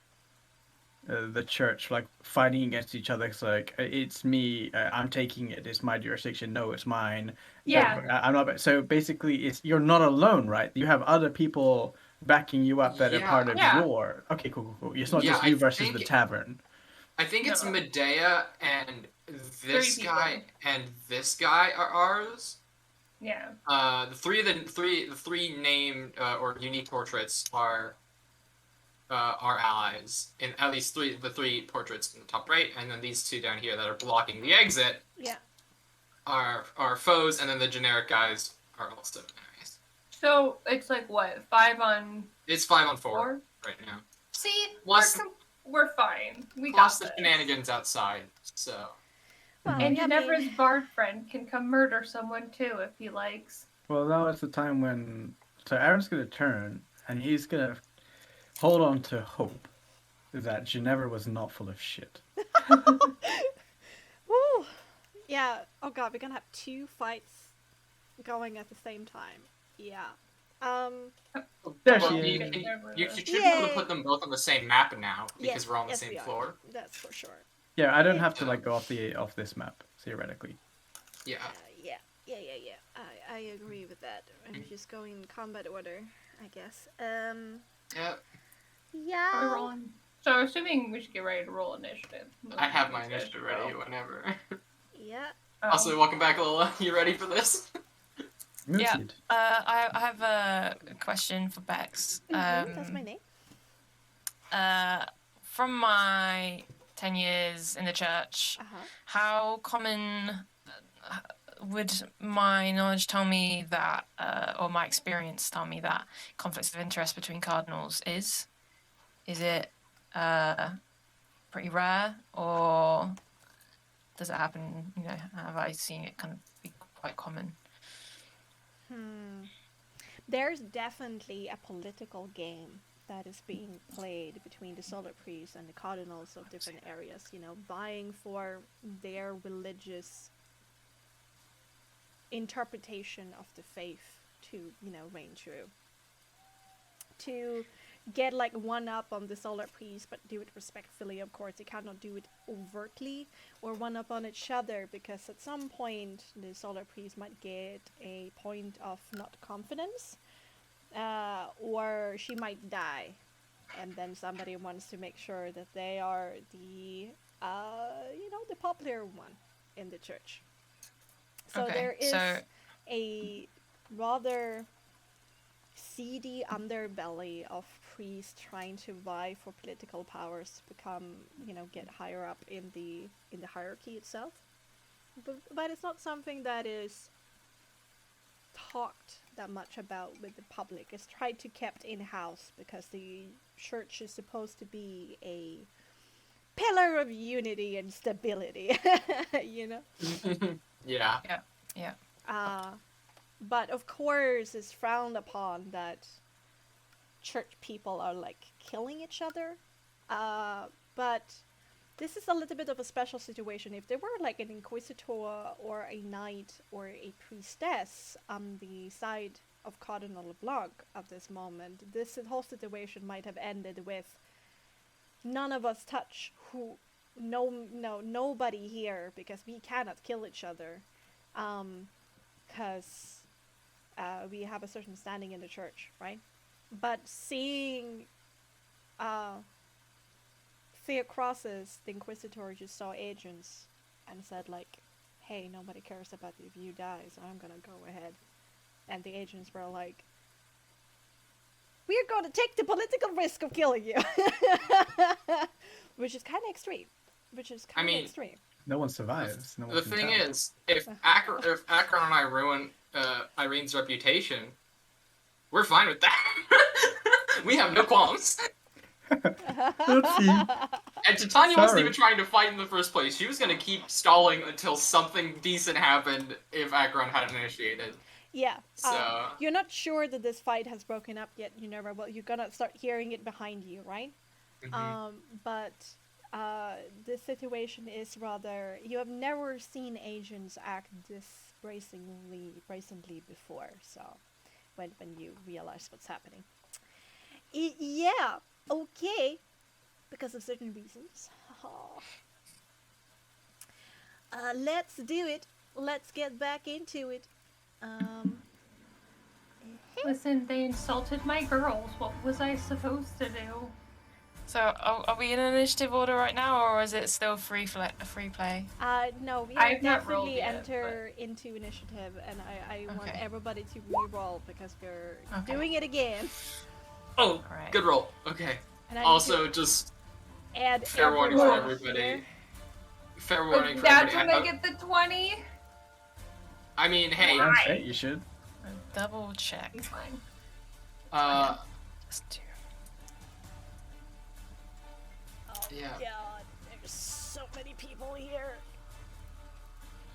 Speaker 2: church like fighting against each other? It's like it's me, I'm taking it. It's my jurisdiction. No, it's mine.
Speaker 5: Yeah.
Speaker 2: I'm not. So basically, you're not alone, right? You have other people backing you up that are part of your. Okay, cool. It's not just you versus the tavern.
Speaker 3: I think it's Medea and this guy and this guy are ours.
Speaker 5: Yeah.
Speaker 3: The three named or unique portraits are our allies. In at least the three portraits in the top right, and then these two down here that are blocking the exit.
Speaker 1: Yeah.
Speaker 3: Are foes, and then the generic guys are also enemies.
Speaker 5: So it's like what, 5 on?
Speaker 3: It's 5 on 4 right now.
Speaker 5: See,
Speaker 3: Plus,
Speaker 5: we're fine. We
Speaker 3: plus
Speaker 5: got
Speaker 3: the shenanigans outside. So.
Speaker 1: Well,
Speaker 5: and Ginevra's bard friend can come murder someone too if he likes.
Speaker 2: Well, now it's the time when Aaron's gonna turn and he's gonna hold on to hope that Ginevra was not full of shit.
Speaker 1: Woo! Yeah. Oh god, we're gonna have 2 fights going at the same time. Yeah.
Speaker 2: There
Speaker 3: Well,
Speaker 2: she
Speaker 3: you
Speaker 2: is.
Speaker 3: should be able to put them both on the same map now because we're on the same floor.
Speaker 1: That's for sure.
Speaker 2: Yeah, I don't have to like go off this map theoretically.
Speaker 3: Yeah.
Speaker 1: Yeah. I agree with that. I'm just going in combat order, I guess.
Speaker 3: Yeah.
Speaker 1: Yeah.
Speaker 5: Are we rolling? So assuming we should get ready to roll initiative.
Speaker 3: I have my initiative ready whenever.
Speaker 1: Yeah.
Speaker 3: Also, welcome back, Lola. You ready for this?
Speaker 4: Yeah.
Speaker 2: Noted.
Speaker 4: I have a question for Bex.
Speaker 1: That's my name.
Speaker 4: From my 10 years in the church, how common would my knowledge tell me that, or my experience tell me that conflicts of interest between cardinals is? Is it pretty rare, or does it happen? You know, have I seen it kind of be quite common?
Speaker 1: There's definitely a political game that is being played between the solar priests and the cardinals of different areas, you know, vying for their religious interpretation of the faith to, you know, reign true. To get like one up on the solar priest, but do it respectfully, of course. They cannot do it overtly or one up on each other, because at some point the solar priest might get a point of not confidence, or she might die, and then somebody wants to make sure that they are the you know, the popular one in the church. So there is a rather seedy underbelly of priests trying to vie for political powers to become, you know, get higher up in the hierarchy itself. But it's not something that is talked that much about with the public. It's tried to kept in-house because the church is supposed to be a pillar of unity and stability, you know?
Speaker 3: Yeah.
Speaker 1: But of course it's frowned upon that church people are like killing each other. But this is a little bit of a special situation. If there were like an inquisitor or a knight or a priestess on the side of Cardinal LeBlanc at this moment, this whole situation might have ended with none of us touch nobody here, because we cannot kill each other, because we have a certain standing in the church, right? But seeing Theocrasis, the Inquisitor, just saw agents and said like, hey, nobody cares about you if you die, so I'm gonna go ahead. And the agents were like, we're gonna take the political risk of killing you. Which is kind of extreme. Extreme.
Speaker 2: No one survives. No one
Speaker 3: The
Speaker 2: can
Speaker 3: thing
Speaker 2: tell.
Speaker 3: is, if Akron and I ruin Irene's reputation, we're fine with that. We have no qualms.
Speaker 2: Oopsie.
Speaker 3: And Titania wasn't
Speaker 2: Sorry.
Speaker 3: even trying to fight in the first place. She was going to keep stalling until something decent happened if Akron hadn't initiated.
Speaker 1: Yeah.
Speaker 3: So...
Speaker 1: you're not sure that this fight has broken up yet. You never will. You're gonna start hearing it behind you, right?
Speaker 3: Mhm.
Speaker 1: But this situation is rather... You have never seen agents act this brazenly before, so... When you realize what's happening. Yeah, okay. Because of certain reasons. Let's do it. Let's get back into it.
Speaker 5: Listen, they insulted my girls. What was I supposed to do?
Speaker 4: So, are we in initiative order right now, or is it still free play?
Speaker 1: No, we
Speaker 5: I've not rolled
Speaker 1: definitely
Speaker 5: yet,
Speaker 1: enter into initiative, and I want
Speaker 4: Okay.
Speaker 1: everybody to re-roll because we're doing it again.
Speaker 3: Oh,
Speaker 4: Alright.
Speaker 3: good roll. Okay.
Speaker 1: And I
Speaker 3: Also, just
Speaker 1: add
Speaker 3: fair warning for
Speaker 1: everyone
Speaker 3: everybody.
Speaker 1: here.
Speaker 3: Fair warning for
Speaker 5: That's
Speaker 3: everybody.
Speaker 5: when I get the 20?
Speaker 3: I mean, hey,
Speaker 2: Sounds great, you should.
Speaker 4: Double check.
Speaker 5: It's fine.
Speaker 4: Just 2.
Speaker 1: Oh
Speaker 3: Yeah.
Speaker 1: god, there's so many people here.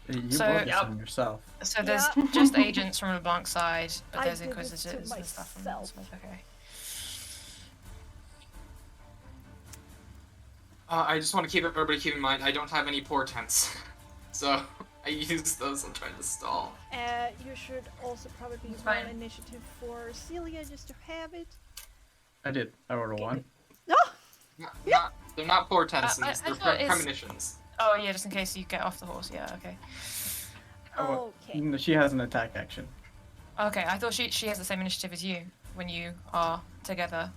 Speaker 2: You
Speaker 4: So-
Speaker 2: brought this on yourself.
Speaker 4: So there's
Speaker 1: Yeah.
Speaker 4: just agents from the Blanc side, but
Speaker 1: I
Speaker 4: there's
Speaker 1: did this to
Speaker 4: Inquisitors and stuff from
Speaker 1: myself.
Speaker 4: Elizabeth. Okay.
Speaker 3: I just want to everybody keep in mind, I don't have any portents. So, I use those when trying to stall.
Speaker 1: You should also probably
Speaker 5: It's
Speaker 1: roll
Speaker 5: fine.
Speaker 1: initiative for Celia just to have it.
Speaker 2: I did. I rolled a 1.
Speaker 1: No!
Speaker 3: They're not portents,
Speaker 4: I
Speaker 3: they're
Speaker 4: thought it's-
Speaker 3: premonitions.
Speaker 4: Oh yeah, just in case you get off the horse. Yeah. Okay.
Speaker 1: Okay.
Speaker 2: No, she has an attack action.
Speaker 4: Okay. I thought she has the same initiative as you when you are together.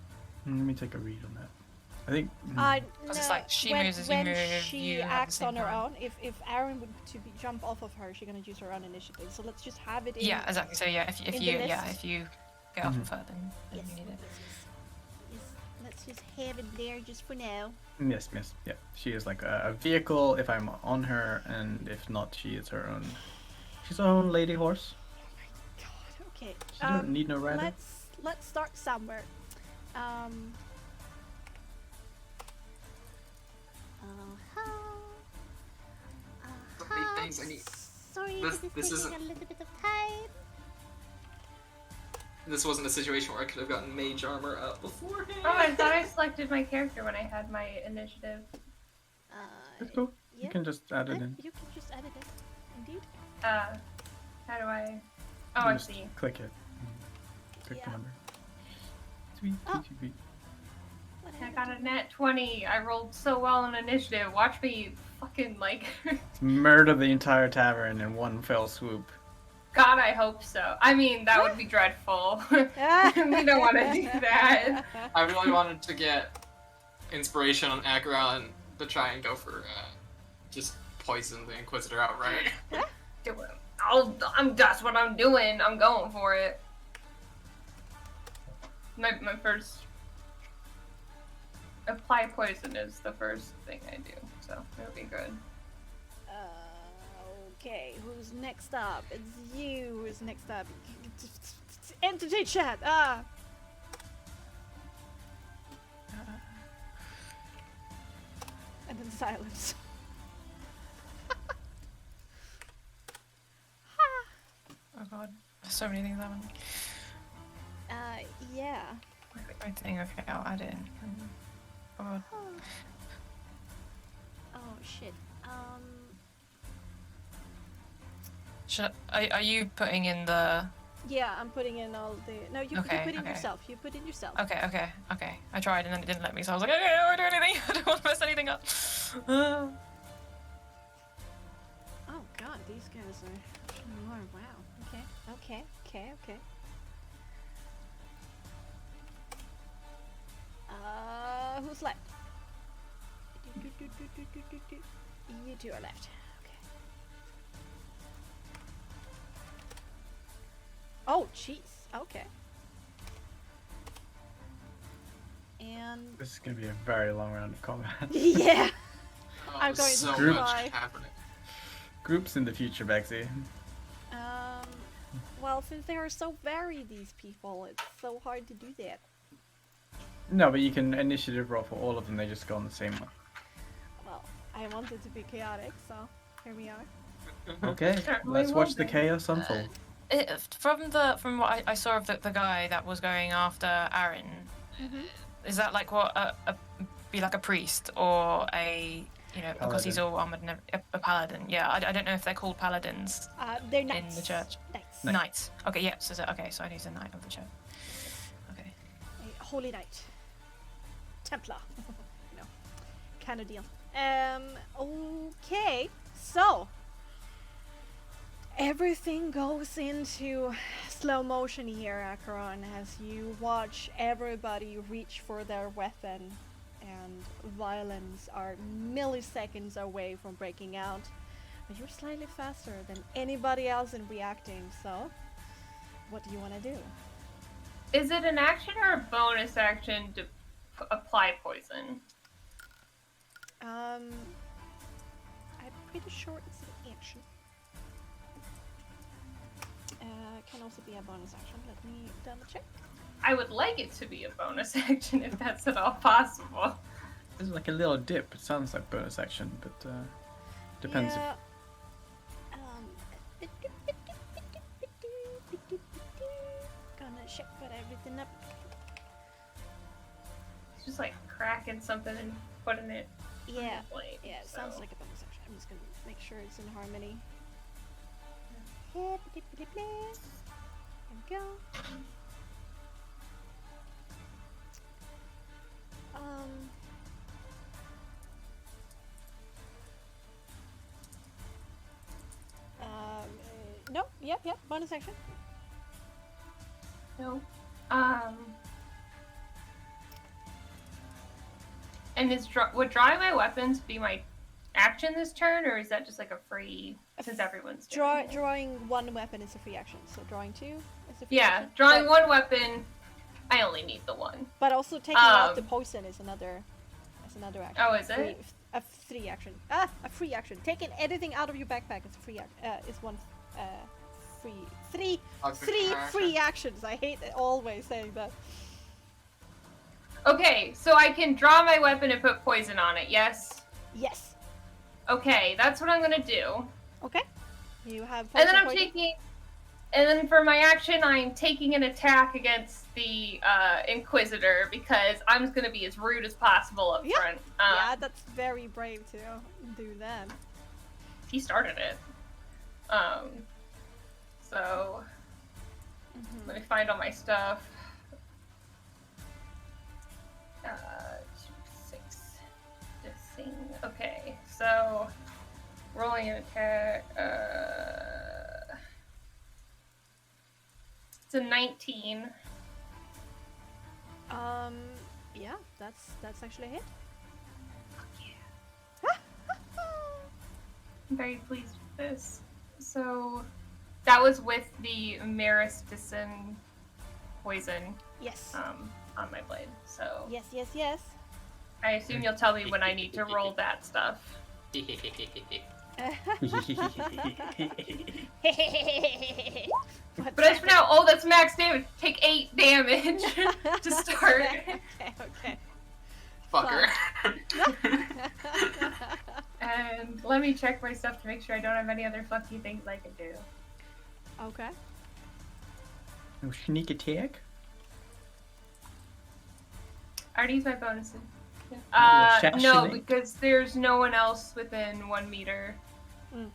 Speaker 2: Let me take a read on that. I think.
Speaker 1: No,
Speaker 4: It's like she
Speaker 1: when,
Speaker 4: moves as you
Speaker 1: when
Speaker 4: move,
Speaker 1: she
Speaker 4: you have the
Speaker 1: acts
Speaker 4: same
Speaker 1: on her
Speaker 4: time.
Speaker 1: own, if Aaron would jump off of her, she's gonna use her own initiative. So let's just have it in.
Speaker 4: Yeah, exactly. So yeah, if
Speaker 1: in
Speaker 4: you
Speaker 1: the
Speaker 4: yeah
Speaker 1: list.
Speaker 4: if you get off of her, then
Speaker 1: Yes,
Speaker 4: you need it.
Speaker 1: let's just have it there just for now.
Speaker 2: Yes, yes, yeah. She is like a vehicle if I'm on her, and if not, she is her own. She's her own lady horse.
Speaker 1: God, okay.
Speaker 2: She don't need no rider.
Speaker 1: Let's start somewhere.
Speaker 3: So many things I need.
Speaker 1: Sorry,
Speaker 3: This
Speaker 1: this is
Speaker 3: isn't-
Speaker 1: taking a little bit of time.
Speaker 3: This wasn't a situation where I could have gotten mage armor up beforehand.
Speaker 5: Oh, I thought I selected my character when I had my initiative.
Speaker 2: That's cool.
Speaker 1: Yeah.
Speaker 2: You can just add it in.
Speaker 1: You can just edit it. Indeed.
Speaker 5: How do I? Oh,
Speaker 2: You
Speaker 5: I
Speaker 2: just
Speaker 5: see.
Speaker 2: Click it. Click the
Speaker 1: Yeah.
Speaker 2: number. Sweet,
Speaker 1: Oh.
Speaker 2: sweet, sweet.
Speaker 1: What
Speaker 5: I
Speaker 1: happened
Speaker 5: got
Speaker 1: to
Speaker 5: a nat 20. I rolled so well in initiative. Watch me fucking like.
Speaker 2: Murder the entire tavern in one fell swoop.
Speaker 5: God, I hope so. I mean, that would be dreadful. We don't want to do that.
Speaker 3: I really wanted to get inspiration on Acheron to try and go for just poison the Inquisitor outright.
Speaker 5: Do it. That's what I'm doing. I'm going for it. My first apply poison is the first thing I do, so it'll be good.
Speaker 1: Okay, who's next up? It's you who's next up. Entity chat! And then silence.
Speaker 4: Oh god, there's so many things happening.
Speaker 1: Yeah.
Speaker 4: I think okay, I'll add it in. Oh god.
Speaker 1: Oh shit.
Speaker 4: Are you putting in the?
Speaker 1: Yeah, I'm putting in all the. No, you
Speaker 4: Okay,
Speaker 1: put in
Speaker 4: okay.
Speaker 1: yourself. You put in yourself.
Speaker 4: Okay. I tried and then it didn't let me, so I was like, okay, I don't do anything. I don't want to mess anything up.
Speaker 1: Oh god, these guys are more. Wow. Okay. Who's left? You two are left. Okay. Oh, jeez. Okay. And
Speaker 2: This is gonna be a very long round of combat.
Speaker 1: yeah.
Speaker 3: Oh,
Speaker 1: I'm going to
Speaker 3: so
Speaker 1: try.
Speaker 3: much happening.
Speaker 2: Groups in the future, Bexxy.
Speaker 1: Well, since they are so varied, these people, it's so hard to do that.
Speaker 2: No, but you can initiative roll for all of them. They just go on the same one.
Speaker 1: Well, I wanted to be chaotic, so here we are.
Speaker 2: Okay,
Speaker 5: Certainly
Speaker 2: let's watch
Speaker 5: will
Speaker 2: the
Speaker 5: be.
Speaker 2: chaos unfold.
Speaker 4: From what I saw of the guy that was going after Aaron, is that like what be like a priest or a because he's all armored and a paladin? Yeah, I don't know if they're called paladins
Speaker 1: They're knights.
Speaker 4: in the church.
Speaker 1: Knights.
Speaker 4: Knights. Okay, yeah. So he's a knight of the church. Okay.
Speaker 1: A holy knight. Templar. No. Kind of deal. Okay. So. Everything goes into slow motion here, Acheron, as you watch everybody reach for their weapon, and violence are milliseconds away from breaking out. But you're slightly faster than anybody else in reacting, so what do you want to do?
Speaker 5: Is it an action or a bonus action to apply poison?
Speaker 1: I'm pretty sure it's an action. Can also be a bonus action. Let me double check.
Speaker 5: I would like it to be a bonus action if that's at all possible.
Speaker 2: This is like a little dip. It sounds like bonus action, but depends.
Speaker 1: Yeah. Gonna check put everything up.
Speaker 5: It's just like cracking something and putting it on
Speaker 1: Yeah.
Speaker 5: the blade,
Speaker 1: Yeah, it
Speaker 5: so.
Speaker 1: sounds like a bonus action. I'm just gonna make sure it's in harmony. Here we go. No, yep, bonus action.
Speaker 5: No. And would drawing my weapons be my action this turn, or is that just like a free, since everyone's doing it?
Speaker 1: Drawing one weapon is a free action, so drawing two is a free
Speaker 5: Yeah,
Speaker 1: action.
Speaker 5: drawing one weapon, I only need the one.
Speaker 1: But also taking out the poison is another action.
Speaker 5: Oh, is it?
Speaker 1: A free action. A free action. Taking anything out of your backpack is a free is one three free actions. I hate always saying that.
Speaker 5: Okay, so I can draw my weapon and put poison on it, yes?
Speaker 1: Yes.
Speaker 5: Okay, that's what I'm gonna do.
Speaker 1: Okay. You have
Speaker 5: And then
Speaker 1: poison.
Speaker 5: and then for my action, I'm taking an attack against the Inquisitor because I'm just gonna be as rude as possible up front.
Speaker 1: Yeah, that's very brave to do that.
Speaker 5: He started it. So let me find all my stuff. 6 this thing. Okay, so rolling an attack. It's a 19.
Speaker 1: Yeah, that's actually a hit.
Speaker 5: I'm very pleased with this. So that was with the Meristicin poison
Speaker 1: Yes.
Speaker 5: on my blade. So
Speaker 1: Yes.
Speaker 5: I assume you'll tell me when I need to roll that stuff. But as for now, oh, that's max damage. Take 8 damage to start.
Speaker 1: Okay.
Speaker 3: Fucker.
Speaker 5: And let me check my stuff to make sure I don't have any other funky things I can do.
Speaker 1: Okay.
Speaker 2: No sneak attack?
Speaker 5: I already used my bonuses. No,
Speaker 2: assassinate?
Speaker 5: because there's no one else within 1 meter of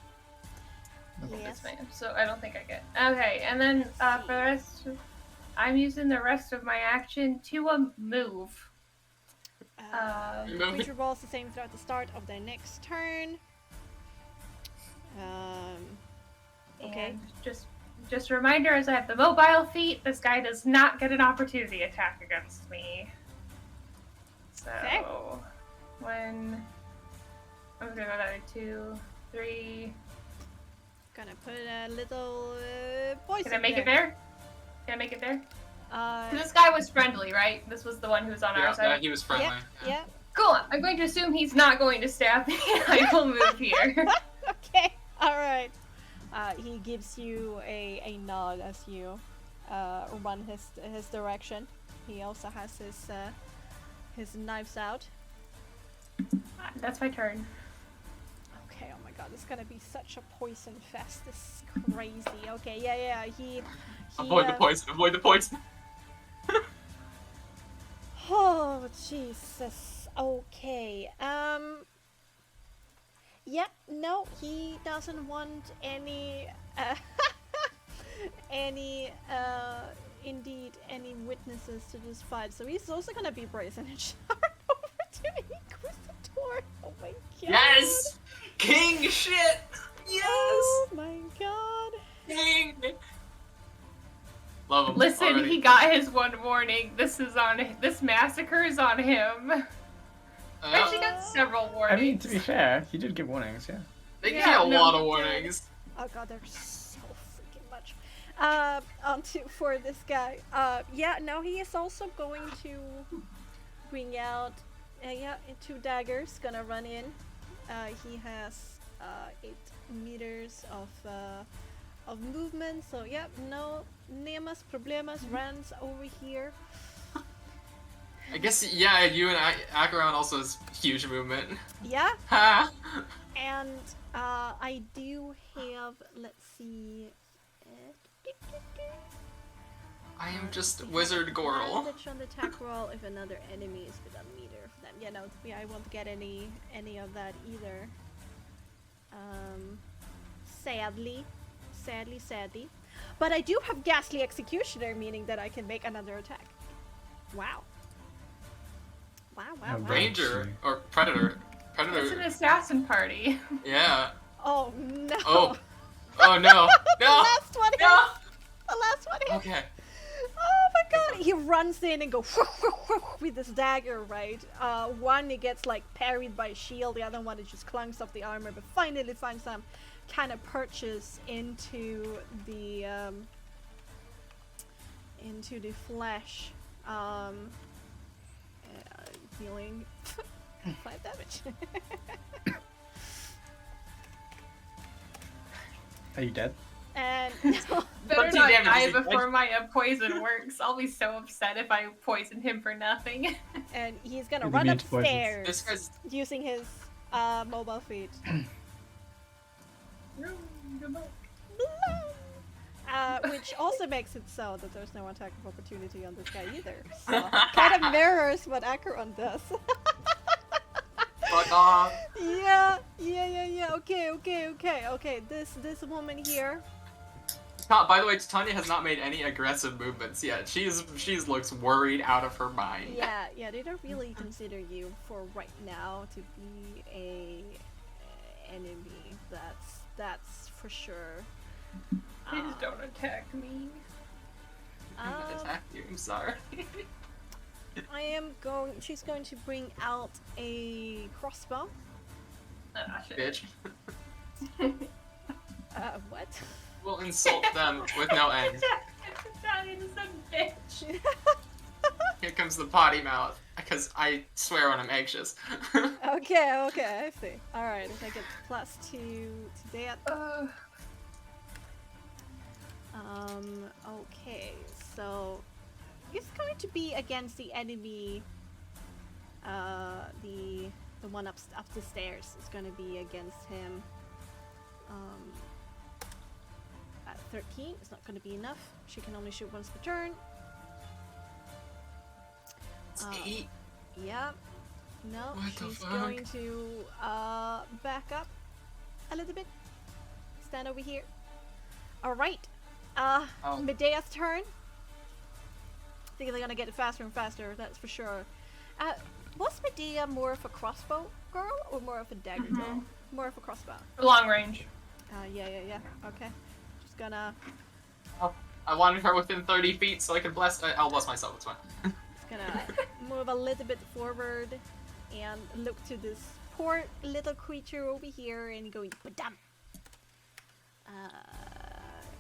Speaker 1: Yes.
Speaker 5: this man, so I don't think I get. Okay, and then for the rest, I'm using the rest of my action to move.
Speaker 1: Creature rolls the same throughout the start of their next turn. Okay.
Speaker 5: And just a reminder, as I have the mobile feat, this guy does not get an opportunity attack against me. So
Speaker 1: Okay.
Speaker 5: when I'm gonna go down to 2, 3.
Speaker 1: Gonna put a little poison.
Speaker 5: Can I make it there? Can I make it there? 'Cause
Speaker 1: Uh,
Speaker 5: this guy was friendly, right? This was the one who was on our
Speaker 3: Yeah,
Speaker 5: side.
Speaker 3: he was friendly.
Speaker 1: yeah.
Speaker 5: Cool. I'm going to assume he's not going to stab me. I will move here.
Speaker 1: Okay. All right. He gives you a nod as you run his direction. He also has his knives out.
Speaker 5: That's my turn.
Speaker 1: Okay. Oh my God, this is gonna be such a poison fest. This is crazy. Okay. Yeah. He
Speaker 3: Avoid the poison. Avoid the poison.
Speaker 1: Oh Jesus. Okay. Yeah. No, he doesn't want any. Indeed, any witnesses to this fight. So he's also gonna be brazen and shout over to the Inquisitor. Oh my God.
Speaker 3: Yes! King shit! Yes!
Speaker 1: Oh my God.
Speaker 3: King! Love him.
Speaker 5: Listen,
Speaker 3: already.
Speaker 5: he got his one warning. This massacre is on him. Actually got several warnings.
Speaker 2: I mean, to be fair, he did give warnings, yeah.
Speaker 3: They
Speaker 5: Yeah,
Speaker 3: get a
Speaker 5: no,
Speaker 3: lot
Speaker 5: he
Speaker 3: of
Speaker 5: did.
Speaker 3: warnings.
Speaker 1: Oh God, there's so freaking much. For this guy. Yeah, no, he is also going to bring out, 2 daggers. Gonna run in. He has 8 meters of movement. So yeah, no nemas problemas. Runs over here.
Speaker 3: I guess, yeah, you and Acheron also has huge movement.
Speaker 1: Yeah,
Speaker 3: Ha!
Speaker 1: and I do have. Let's see.
Speaker 3: I am just Wizard Gorl.
Speaker 1: Advantage on the attack roll if another enemy is within a meter of them. Yeah, no, I won't get any of that either. Sadly. But I do have Ghastly Executioner, meaning that I can make another attack. Wow. Wow.
Speaker 3: Ranger or Predator.
Speaker 5: It's an assassin party.
Speaker 3: Yeah.
Speaker 1: Oh no.
Speaker 3: Oh. Oh no.
Speaker 1: The
Speaker 3: No.
Speaker 1: last one hit.
Speaker 3: No.
Speaker 1: The last one hit.
Speaker 3: Okay.
Speaker 1: Oh my God. he runs in and goes with this dagger, right? One, it gets like parried by a shield. The other one, it just clunks off the armor, but finally finds some kind of purchase into the flesh, dealing 5 damage.
Speaker 2: Are you dead?
Speaker 1: And
Speaker 5: Better
Speaker 3: But
Speaker 5: not
Speaker 3: damn,
Speaker 5: die
Speaker 3: is he dead?
Speaker 5: before my poison works. I'll be so upset if I poisoned him for nothing.
Speaker 1: and he's gonna
Speaker 2: He's
Speaker 1: run
Speaker 2: immune to poisons.
Speaker 1: upstairs
Speaker 3: This guy's
Speaker 1: using his mobile feet. Which also makes it so that there's no attack of opportunity on this guy either. So kind of mirrors what Acheron does.
Speaker 3: fuck off.
Speaker 1: Yeah. Okay. This woman here.
Speaker 3: By the way, Tanya has not made any aggressive movements yet. She's looks worried out of her mind.
Speaker 1: Yeah. They don't really consider you for right now to be a enemy. That's for sure.
Speaker 5: Please don't attack me.
Speaker 3: I'm gonna attack you. I'm sorry.
Speaker 1: She's going to bring out a crossbow.
Speaker 5: Ah, shit.
Speaker 3: Bitch.
Speaker 1: What?
Speaker 3: We'll insult them with no end.
Speaker 5: That is a bitch.
Speaker 3: Here comes the potty mouth. Because I swear when I'm anxious.
Speaker 1: Okay, I see. Alright, if I get +2 to that. Okay, so it's going to be against the enemy. The one up the stairs is going to be against him. At 13, it's not going to be enough. She can only shoot once per turn.
Speaker 3: Eight.
Speaker 1: Yeah. No,
Speaker 3: What the
Speaker 1: she's
Speaker 3: fuck?
Speaker 1: going to back up a little bit. Stand over here. Alright. Medea's turn. I think they're gonna get faster and faster, that's for sure. Was Medea more of a crossbow girl or more of a dagger girl? More of a crossbow.
Speaker 5: Long range.
Speaker 1: Yeah. Okay. Just gonna
Speaker 3: I wanted her within 30 feet so I could bless. I'll bless myself. It's fine.
Speaker 1: move a little bit forward and look to this poor little creature over here and going badam.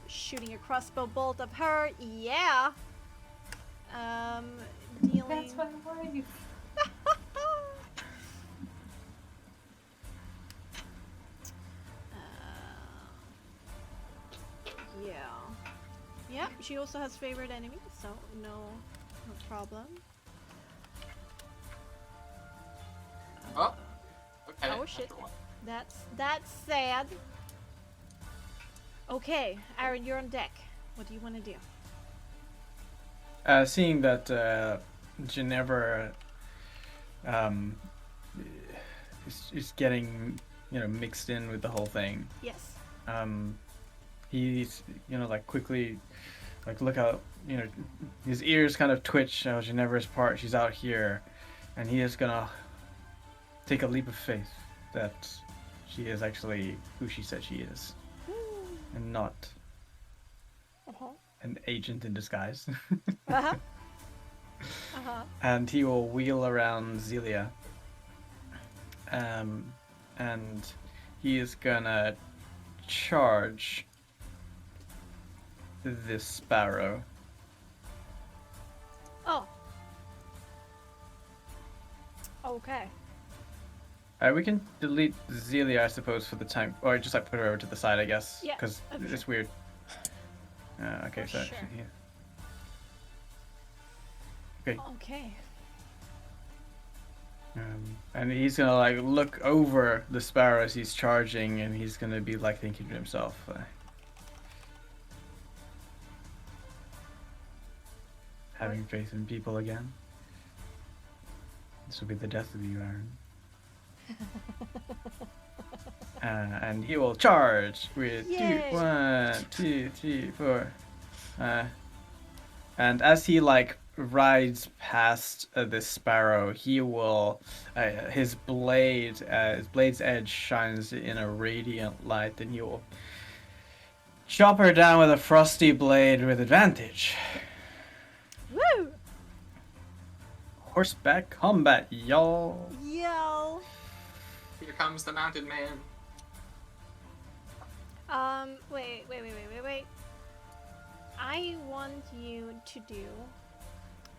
Speaker 1: Shooting a crossbow bolt of her. Yeah. Dealing.
Speaker 5: That's my wife.
Speaker 1: Yeah, she also has favorite enemies, so no problem.
Speaker 3: Oh. Okay.
Speaker 1: Oh shit. That's sad. Okay, Aaron, you're on deck. What do you want to do?
Speaker 2: Seeing that Ginevra is getting, mixed in with the whole thing.
Speaker 1: Yes.
Speaker 2: He's, like quickly, look out, his ears kind of twitch. Ginevra's part, she's out here, and he is gonna take a leap of faith that she is actually who she said she is, and not an agent in disguise. And he will wheel around Zelia, and he is gonna charge this sparrow.
Speaker 1: Oh. Okay.
Speaker 2: We can delete Zelia, I suppose, for the time, or just put her over to the side, I guess.
Speaker 1: Yeah,
Speaker 2: Because it's
Speaker 1: sure.
Speaker 2: weird. Okay,
Speaker 1: For
Speaker 2: so
Speaker 1: sure.
Speaker 2: yeah. Okay.
Speaker 1: Okay.
Speaker 2: And he's gonna look over the sparrow as he's charging, and he's gonna be thinking to himself, having faith in people again. This will be the death of you, Aaron. And he will charge with
Speaker 1: Yay.
Speaker 2: 1, 2, 3, 4. And as he rides past this sparrow, he will his blade's edge shines in a radiant light, and he will chop her down with a frosty blade with advantage.
Speaker 1: Woo!
Speaker 2: horseback combat, y'all.
Speaker 1: Yo.
Speaker 3: Here comes the mounted man.
Speaker 1: Wait. I want you to do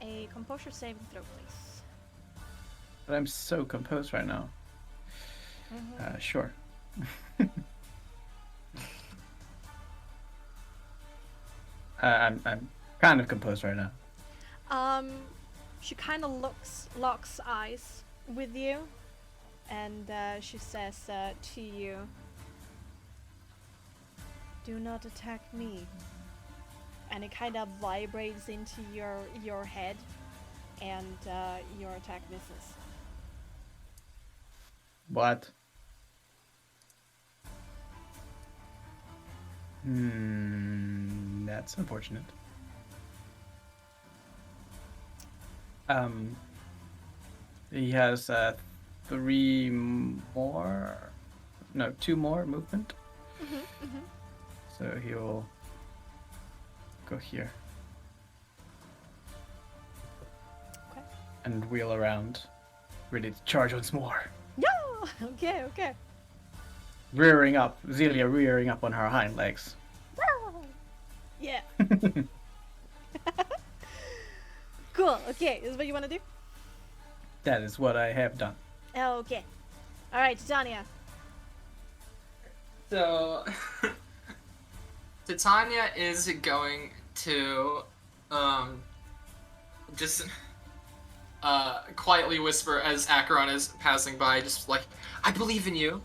Speaker 1: a composure saving throw, please.
Speaker 2: But I'm so composed right now. Sure. I'm kind of composed right now.
Speaker 1: She kind of locks eyes with you, and she says to you, "Do not attack me." And it kind of vibrates into your head, and your attack misses.
Speaker 2: What? That's unfortunate. He has 2 more movement. So he'll go here.
Speaker 1: Okay.
Speaker 2: And wheel around, ready to charge once more.
Speaker 1: Yeah. Okay.
Speaker 2: Zelia rearing up on her hind legs.
Speaker 1: Yeah. Cool. Okay, this is what you want to do?
Speaker 2: That is what I have done.
Speaker 1: Okay. All right, Titania.
Speaker 3: So, Titania is going to just quietly whisper as Acheron is passing by, just like, "I believe in you,"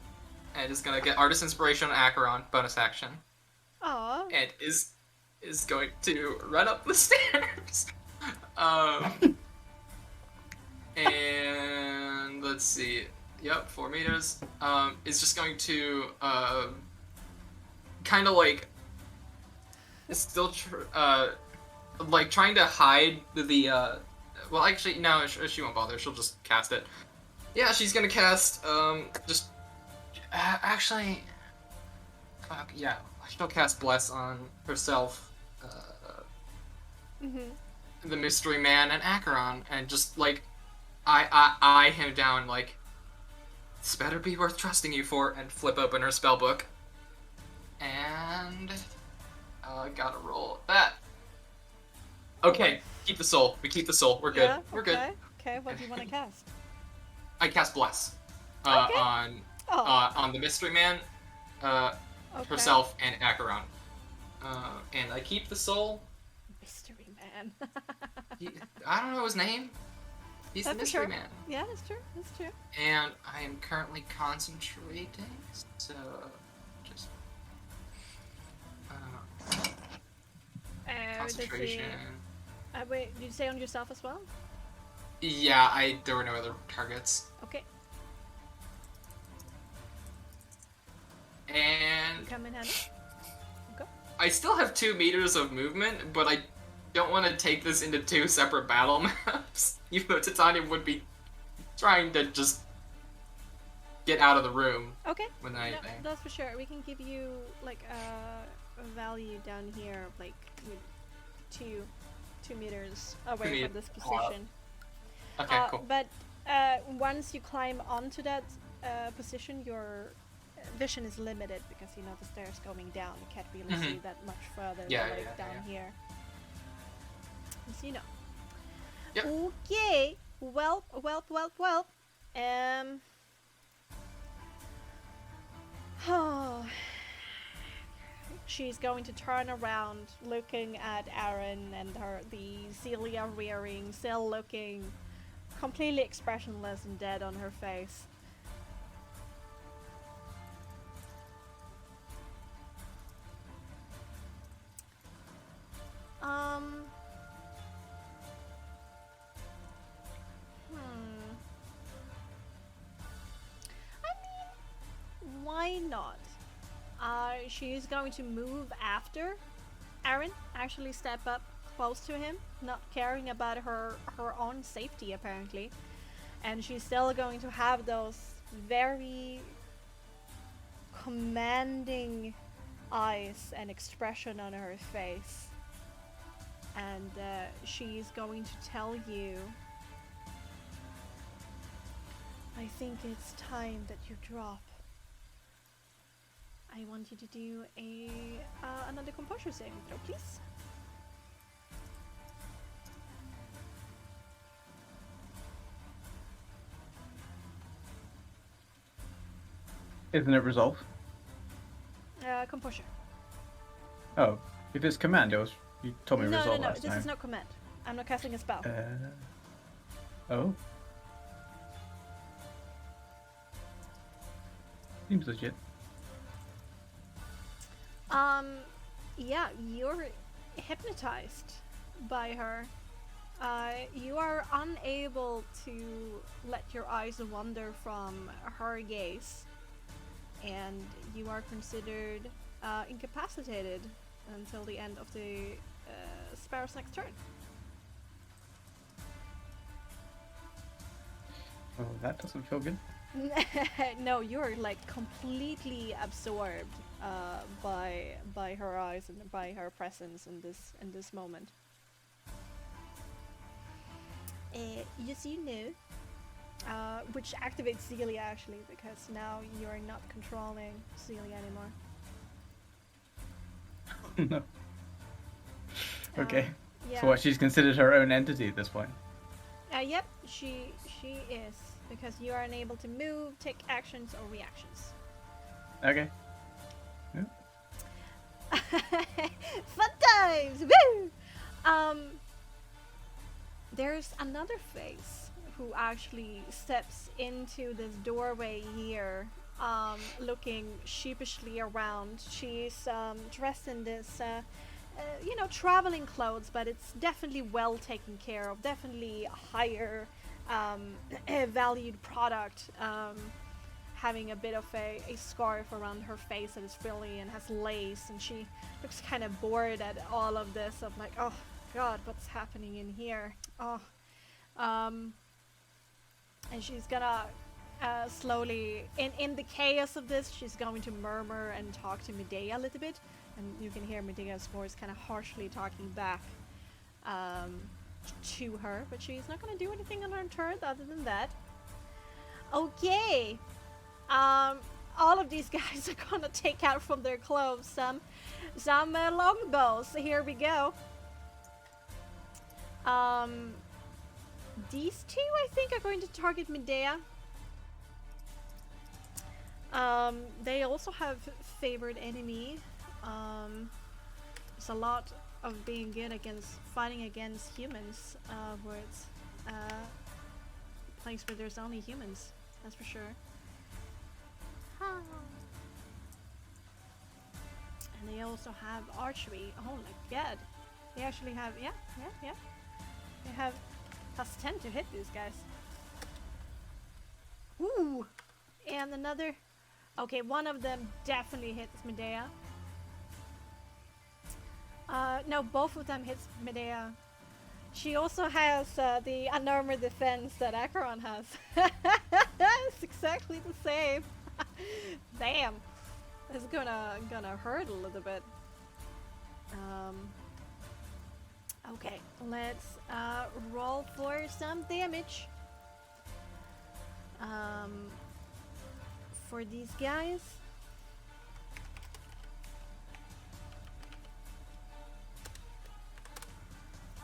Speaker 3: and is gonna get Artist Inspiration on Acheron, bonus action,
Speaker 1: Aww.
Speaker 3: and is going to run up the stairs. And let's see. Yep, 4 meters. Is just going to kind of like still like trying to hide the well, actually no, she won't bother. She'll just cast it. Yeah, she's gonna cast just actually fuck yeah, she'll cast Bless on herself, the Mystery Man and Acheron, and just like eye him down like, "This better be worth trusting you for," and flip open her spell book. And gotta roll that. Okay, keep the soul. We keep the soul. We're good.
Speaker 1: Yeah,
Speaker 3: We're good.
Speaker 1: Okay, what do you want to cast?
Speaker 3: I cast Bless
Speaker 1: Okay.
Speaker 3: on the Mystery Man, herself, and Acheron. And I keep the soul.
Speaker 1: Mystery Man.
Speaker 3: I don't know his name. He's the Mystery Man.
Speaker 1: Yeah, that's true.
Speaker 3: And I am currently concentrating, so just concentration.
Speaker 1: Wait, did you say on yourself as well?
Speaker 3: Yeah, there were no other targets.
Speaker 1: Okay.
Speaker 3: And
Speaker 1: Come in handy. Okay.
Speaker 3: I still have 2 meters of movement, but I don't want to take this into 2 separate battle maps. Even though Titania would be trying to just get out of the room.
Speaker 1: Okay.
Speaker 3: With
Speaker 1: No,
Speaker 3: anything.
Speaker 1: that's for sure. We can give you like a value down here, like with 2 meters away from this position.
Speaker 3: Okay, cool.
Speaker 1: But once you climb onto that position, your vision is limited because you know the stairs going down. You can't really see that much further down here. As you know.
Speaker 3: Yep.
Speaker 1: Okay. Well. She's going to turn around, looking at Aaron and the Celia rearing, still looking completely expressionless and dead on her face. Why not? She's going to move after Aaron, actually step up close to him, not caring about her own safety apparently. And she's still going to have those very commanding eyes and expression on her face. And she's going to tell you I think it's time that you drop. I want you to do another composure saving throw, please.
Speaker 2: Isn't it resolve?
Speaker 1: Composure.
Speaker 2: Oh, if it's command, you told me resolve
Speaker 1: No.
Speaker 2: last
Speaker 1: This
Speaker 2: time.
Speaker 1: is not command. I'm not casting a spell.
Speaker 2: Oh. Seems legit.
Speaker 1: Yeah, you're hypnotized by her. You are unable to let your eyes wander from her gaze, and you are considered incapacitated until the end of the sparrow's next turn.
Speaker 2: Oh, that doesn't feel good.
Speaker 1: No, you're like completely absorbed by her eyes and by her presence in this moment. Yes, you know, which activates Celia actually, because now you are not controlling Celia anymore.
Speaker 2: No. Okay.
Speaker 1: Yeah.
Speaker 2: So what? She's considered her own entity at this point.
Speaker 1: Yep, she is, because you are unable to move, take actions, or reactions.
Speaker 2: Okay.
Speaker 1: Fun times! Woo! There's another face who actually steps into this doorway here, looking sheepishly around. She's dressed in this, traveling clothes, but it's definitely well taken care of. Definitely a higher valued product. Having a bit of a scarf around her face that is frilly and has lace, and she looks kind of bored at all of this. Of like, oh God, what's happening in here? Oh, and she's gonna slowly, in the chaos of this, she's going to murmur and talk to Medea a little bit, and you can hear Medea's voice kind of harshly talking back to her, but she's not gonna do anything on her turn other than that. Okay. All of these guys are gonna take out from their clothes some longbows. Here we go. These two, I think, are going to target Medea. They also have favored enemy. There's a lot of being good against fighting against humans, where it's a place where there's only humans. That's for sure. And they also have archery. Oh my god. They actually have, yeah. They have +10 to hit these guys. Ooh! And another. Okay, one of them definitely hits Medea. No, both of them hits Medea. She also has the unarmored defense that Acheron has. It's exactly the same. Damn. It's gonna hurt a little bit. Okay, let's roll for some damage. For these guys.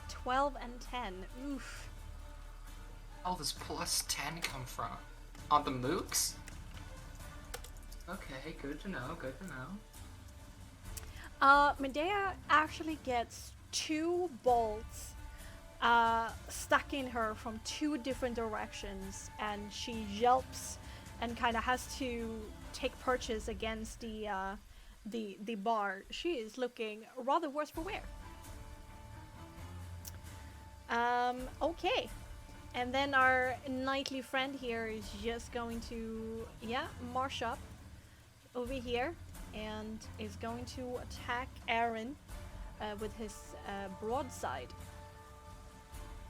Speaker 1: 12 and 10. Oof.
Speaker 3: All this +10 come from? On the mooks? Okay, good to know, good to know.
Speaker 1: Medea actually gets 2 bolts stuck in her from 2 different directions, and she yelps and kind of has to take purchase against the bar. She is looking rather worse for wear. Okay. And then our knightly friend here is just going to, march up over here and is going to attack Aaron with his broadside.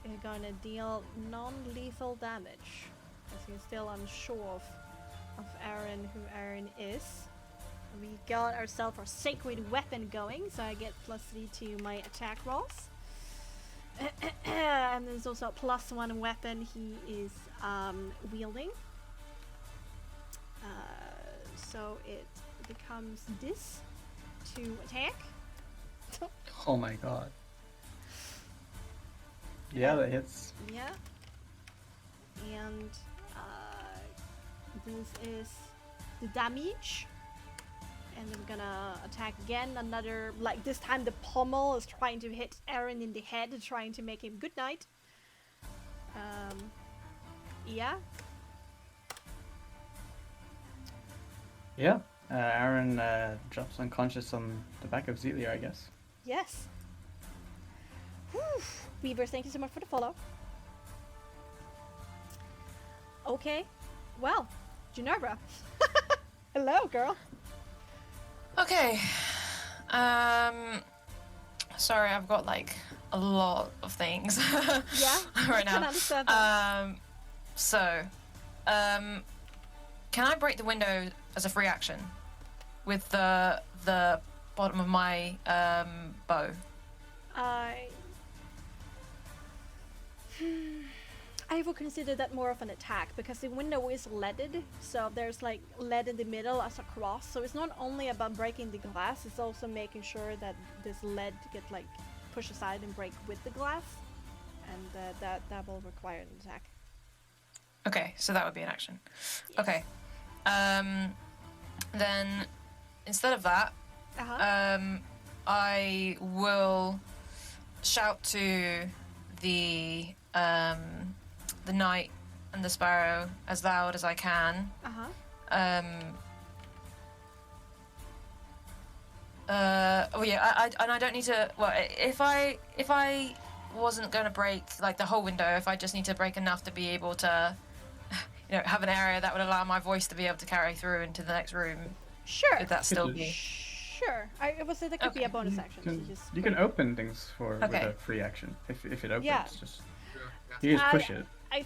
Speaker 1: He's going to deal non-lethal damage, because he's still unsure of Aaron, who Aaron is. We got ourselves our sacred weapon going, so I get +3 to my attack rolls. And there's also a +1 weapon he is wielding. So it becomes this to attack.
Speaker 2: Oh my god. Yeah, that hits.
Speaker 1: Yeah. And this is the damage. And I'm gonna attack again. Another, like this time the pommel is trying to hit Aaron in the head, trying to make him good night. Yeah.
Speaker 2: Yeah. Aaron drops unconscious on the back of Zelia, I guess.
Speaker 1: Yes. Whew. Weaver, thank you so much for the follow. Okay. Well, Ginevra. Hello, girl.
Speaker 4: Okay. Sorry, I've got like a lot of things.
Speaker 1: Yeah.
Speaker 4: right
Speaker 1: Can
Speaker 4: now.
Speaker 1: understand that.
Speaker 4: Can I break the window as a free action with the bottom of my bow?
Speaker 1: I will consider that more of an attack because the window is leaded, so there's like lead in the middle as a cross. So it's not only about breaking the glass; it's also making sure that this lead gets like pushed aside and break with the glass, and that will require an attack.
Speaker 4: Okay, so that would be an action.
Speaker 1: Yes.
Speaker 4: Okay. Then instead of that, I will shout to the knight and the sparrow as loud as I can. Oh yeah, I don't need to. Well, if I wasn't going to break like the whole window, if I just need to break enough to be able to, have an area that would allow my voice to be able to carry through into the next room.
Speaker 1: Sure.
Speaker 4: Would that still be?
Speaker 1: Sure. I would say that could be a bonus action.
Speaker 2: You can open things with a free action if it opens. You just push it.
Speaker 1: I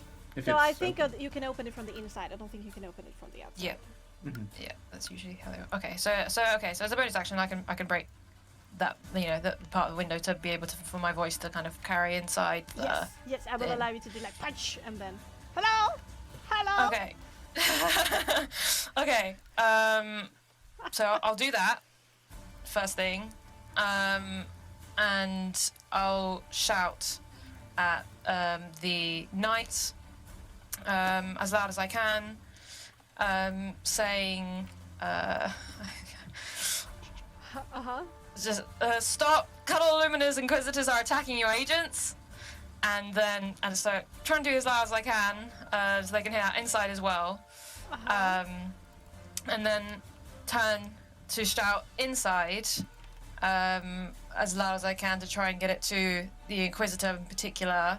Speaker 1: think you can open it from the inside. I don't think you can open it from the outside.
Speaker 4: Yeah. Mm-hmm. Yeah, that's usually how they work. Okay, so as a bonus action, I can break that the part of the window to be able to for my voice to kind of carry inside the.
Speaker 1: Yes, I will allow you to do like punch and then hello.
Speaker 4: Okay. Okay. So I'll do that first thing, and I'll shout at the knight as loud as I can, saying, just stop! Cuddle Luminous Inquisitors are attacking your agents. And so try and do as loud as I can, so they can hear inside as well. And then turn to shout inside as loud as I can to try and get it to the Inquisitor in particular.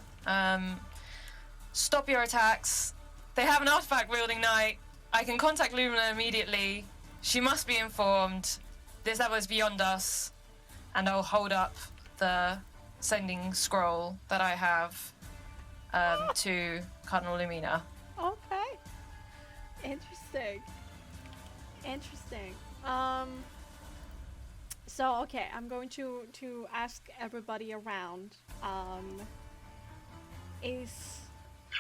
Speaker 4: Stop your attacks. They have an artifact-wielding knight. I can contact Lumina immediately. She must be informed. This level is beyond us. And I'll hold up the sending scroll that I have to Cardinal Lumina.
Speaker 1: Okay. Interesting. So okay, I'm going to ask everybody around. Is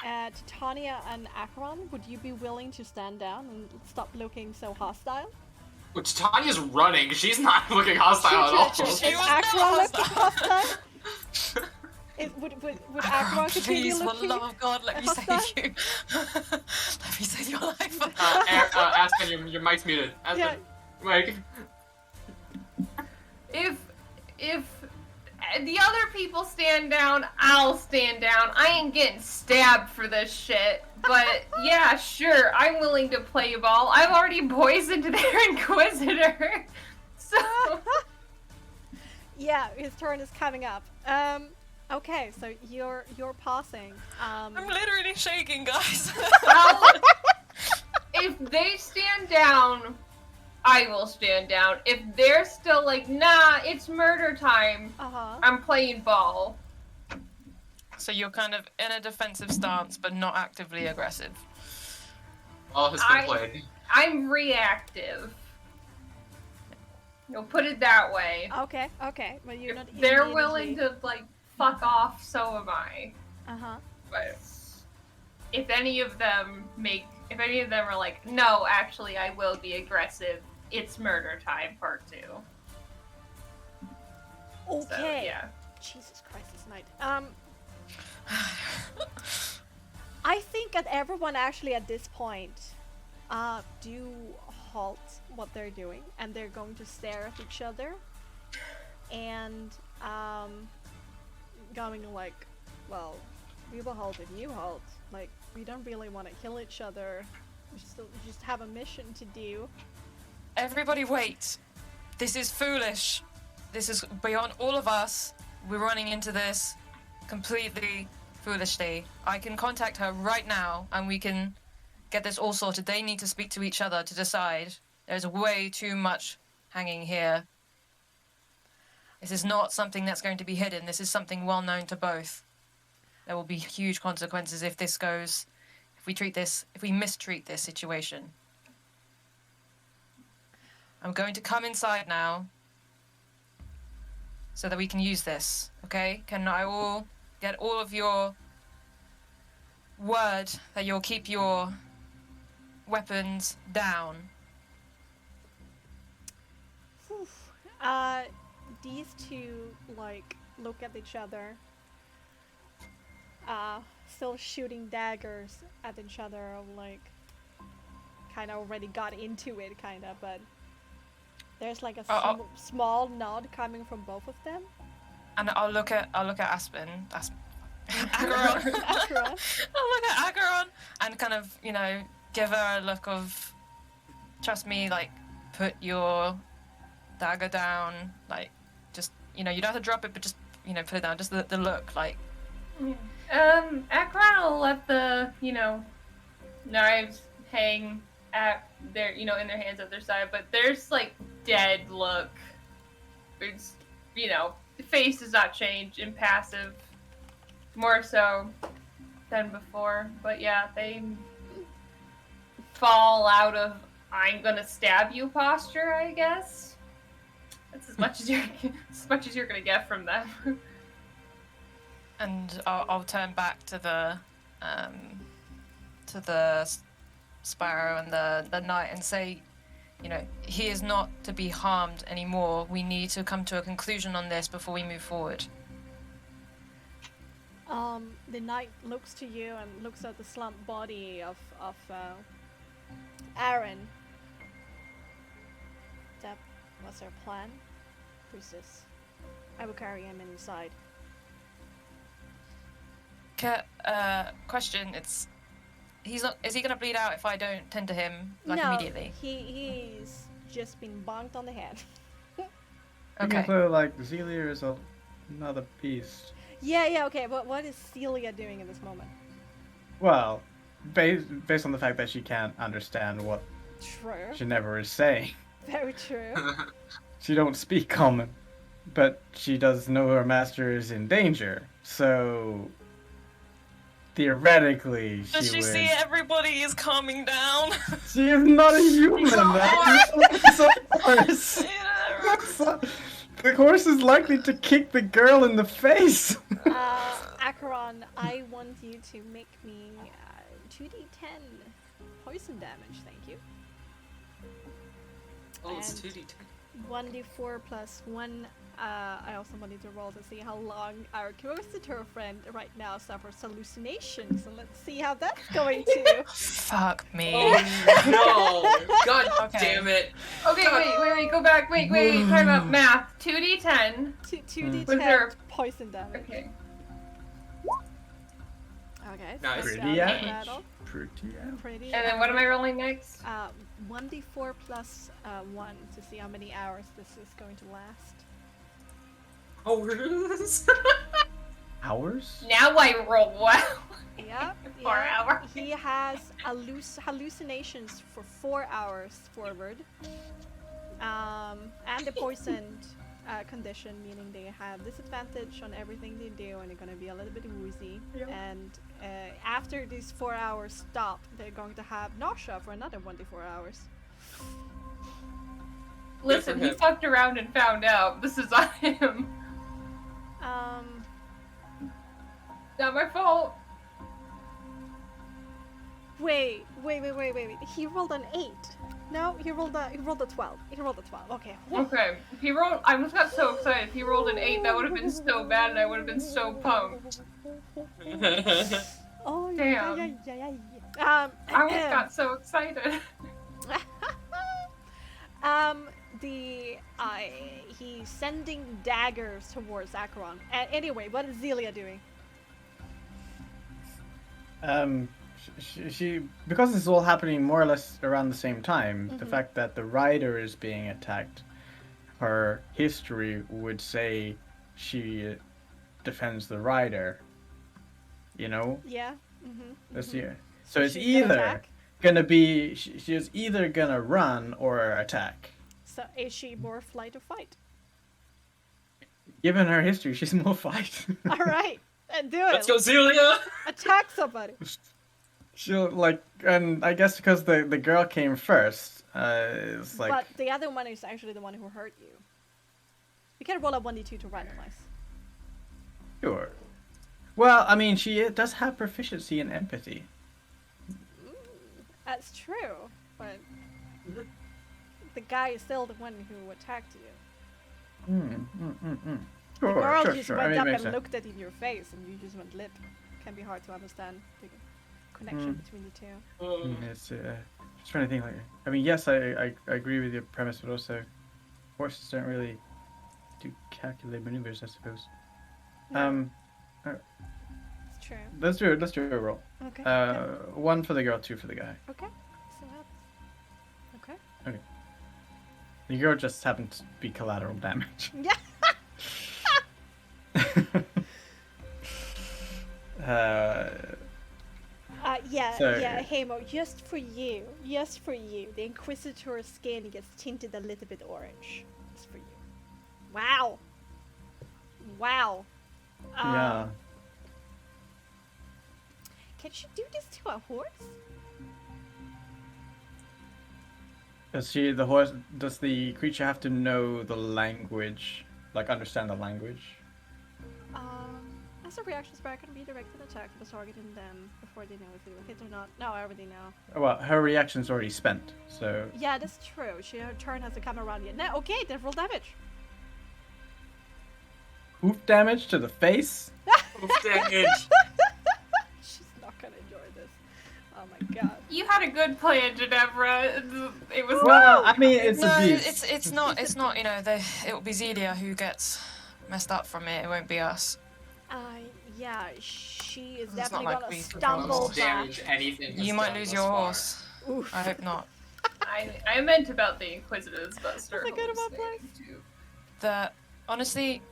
Speaker 1: Titania and Akron, would you be willing to stand down and stop looking so hostile?
Speaker 3: Which Tanya's running. She's not looking hostile at all.
Speaker 1: Is Akron looking hostile? Would Akron continue looking?
Speaker 4: Please, for the love of God, let me
Speaker 1: hostile?
Speaker 4: save you. Let me save your life.
Speaker 3: Aspen, your mic's muted. Aspen, Mike.
Speaker 5: If the other people stand down, I'll stand down. I ain't getting stabbed for this shit. But yeah, sure, I'm willing to play ball. I've already poisoned their Inquisitor. So
Speaker 1: yeah, his turn is coming up. Okay, so you're passing.
Speaker 4: I'm literally shaking, guys.
Speaker 5: If they stand down, I will stand down. If they're still like, nah, it's murder time, I'm playing ball.
Speaker 4: So you're kind of in a defensive stance, but not actively aggressive.
Speaker 3: All has been played.
Speaker 5: I'm reactive. You'll put it that way.
Speaker 1: Okay. Well, you're not.
Speaker 5: If they're willing to like fuck off, so am I. But if any of them make if any of them are like, no, actually, I will be aggressive, it's murder time, part 2.
Speaker 1: Okay.
Speaker 5: So, yeah.
Speaker 1: Jesus Christ, this night. I think that everyone actually at this point do halt what they're doing, and they're going to stare at each other and going like, well, we will halt if you halt. Like, we don't really want to kill each other. We just have a mission to do.
Speaker 4: Everybody wait. This is foolish. This is beyond all of us. We're running into this completely foolishly. I can contact her right now and we can get this all sorted. They need to speak to each other to decide. There's way too much hanging here. This is not something that's going to be hidden. This is something well known to both. There will be huge consequences if we mistreat this situation. I'm going to come inside now so that we can use this, okay? Can I all get all of your word that you'll keep your weapons down?
Speaker 1: Whew. These two, like, look at each other. Still shooting daggers at each other, like, kind of already got into it, kind of, but there's like a small nod coming from both of them.
Speaker 4: And I'll look at Aspen. Acheron.
Speaker 1: Acheron.
Speaker 4: I'll look at Acheron and kind of, give her a look of, trust me, like, put your dagger down, like, just, you don't have to drop it, but just, put it down, just the look, like.
Speaker 5: Acheron will let the, knives hang at their, in their hands at their side, but there's, like, dead look. It's, the face does not change, impassive, more so than before, but yeah, they fall out of I'm gonna stab you posture, I guess. That's as much as you're gonna get from them.
Speaker 4: And I'll turn back to the Sparrow and the Knight and say, he is not to be harmed anymore. We need to come to a conclusion on this before we move forward.
Speaker 1: The Knight looks to you and looks at the slumped body of Aaron. That was our plan. Who's this? I will carry him inside.
Speaker 4: Question, is he gonna bleed out if I don't tend to him immediately?
Speaker 1: He's just been bonked on the head.
Speaker 4: Okay.
Speaker 2: Although, like, Zelia is another beast.
Speaker 1: Yeah, okay, but what is Celia doing in this moment?
Speaker 2: Well, based on the fact that she can't understand what
Speaker 1: True.
Speaker 2: Ginevra is saying.
Speaker 1: Very true.
Speaker 2: She don't speak common, but she does know her master is in danger, so theoretically
Speaker 4: Does she see everybody is calming down?
Speaker 2: She is not a human! That's a horse! The horse is likely to kick the girl in the face!
Speaker 1: Acheron, I want you to make me 2d10 poison damage, thank you.
Speaker 3: Oh, it's 2d10.
Speaker 1: 1d4 plus 1. I also wanted to roll to see how long our Inquisitor friend right now suffers hallucinations, and let's see how that's going to.
Speaker 4: Fuck me.
Speaker 3: Oh no! God damn it!
Speaker 5: Okay, wait, go back, wait, time out, math. 2d10.
Speaker 1: 2d10 poison damage.
Speaker 5: Okay.
Speaker 1: Okay.
Speaker 3: Nice.
Speaker 2: Pretty average. Pretty.
Speaker 5: And then what am I rolling next?
Speaker 1: 1d4 plus 1 to see how many hours this is going to last.
Speaker 3: Hours?
Speaker 2: Hours?
Speaker 5: Now I roll well.
Speaker 1: Yep.
Speaker 5: 4 hours.
Speaker 1: He has hallucinations for 4 hours forward. And the poisoned condition, meaning they have disadvantage on everything they do and they're going to be a little bit woozy. Yep. And after these 4 hours stop, they're going to have nausea for another 1d4 hours.
Speaker 5: Listen, he fucked around and found out. This is on him. Not my fault.
Speaker 1: Wait. He rolled an 8. No, he rolled a 12. He rolled a 12. Okay.
Speaker 5: Okay. If he rolled, I just got so excited. If he rolled an 8, that would have been so bad, and I would have been so pumped.
Speaker 1: Oh,
Speaker 5: Damn.
Speaker 1: yeah.
Speaker 5: I almost got so excited.
Speaker 1: He's sending daggers towards Acheron. Anyway, what is Zelia doing?
Speaker 2: She because this is all happening more or less around the same time. The
Speaker 1: Mhm.
Speaker 2: fact that the rider is being attacked, her history would say she defends the rider. You know,
Speaker 1: Yeah.
Speaker 2: that's
Speaker 1: Mm-hmm.
Speaker 2: yeah. So it's
Speaker 1: she's gonna
Speaker 2: either
Speaker 1: attack?
Speaker 2: gonna be she's either gonna run or attack.
Speaker 1: So is she more flight or fight?
Speaker 2: Given her history, she's more fight.
Speaker 1: All right, and do it.
Speaker 3: Let's go, Zelia!
Speaker 1: Attack somebody.
Speaker 2: She'll and I guess because the girl came first, it's like.
Speaker 1: But the other one is actually the one who hurt you. You can roll a 1d2 to randomize.
Speaker 2: Sure. Well, I mean, she does have proficiency in empathy.
Speaker 1: That's true, but the guy is still the one who attacked you. The
Speaker 2: Sure,
Speaker 1: girl
Speaker 2: sure,
Speaker 1: just
Speaker 2: sure.
Speaker 1: went
Speaker 2: I mean, it
Speaker 1: up
Speaker 2: makes
Speaker 1: and
Speaker 2: sense.
Speaker 1: looked at in your face, and you just went lip. Can be hard to understand the connection between the two.
Speaker 2: It's just trying to think. Like, I mean, yes, I agree with your premise, but also horses don't really do calculated maneuvers, I suppose.
Speaker 1: It's true.
Speaker 2: Let's do a roll.
Speaker 1: Okay.
Speaker 2: 1 for the girl, 2 for the guy.
Speaker 1: Okay. So that's okay.
Speaker 2: The girl just happened to be collateral damage.
Speaker 1: Yeah. Yeah, Hamo, just for you, the Inquisitor's skin gets tinted a little bit orange. Just for you. Wow.
Speaker 2: Yeah.
Speaker 1: Can she do this to a horse?
Speaker 2: Does the creature have to know the language, like understand the language?
Speaker 1: As a reaction spell, can be directed attack for targeting them before they know if they will hit or not. No, I already know.
Speaker 2: Well, her reaction's already spent, so.
Speaker 1: Yeah, that's true. Her turn has to come around yet. No, okay, then roll damage.
Speaker 2: Hoof damage to the face?
Speaker 3: Hoof damage!
Speaker 1: She's not gonna enjoy this. Oh my god.
Speaker 5: You had a good plan, Ginevra. It was
Speaker 2: Well, I mean, it's
Speaker 4: no,
Speaker 2: abuse.
Speaker 4: it's not. You know, it will be Zelia who gets messed up from it. It won't be us.
Speaker 1: Yeah, she is
Speaker 4: It's
Speaker 1: definitely
Speaker 4: not like
Speaker 1: gonna
Speaker 4: we
Speaker 1: stumble back.
Speaker 3: Damage anything.
Speaker 4: You might lose your horse.
Speaker 1: Oof.
Speaker 4: I hope not.
Speaker 5: I meant about the Inquisitors, but
Speaker 1: That's a good one, please.
Speaker 4: Honestly,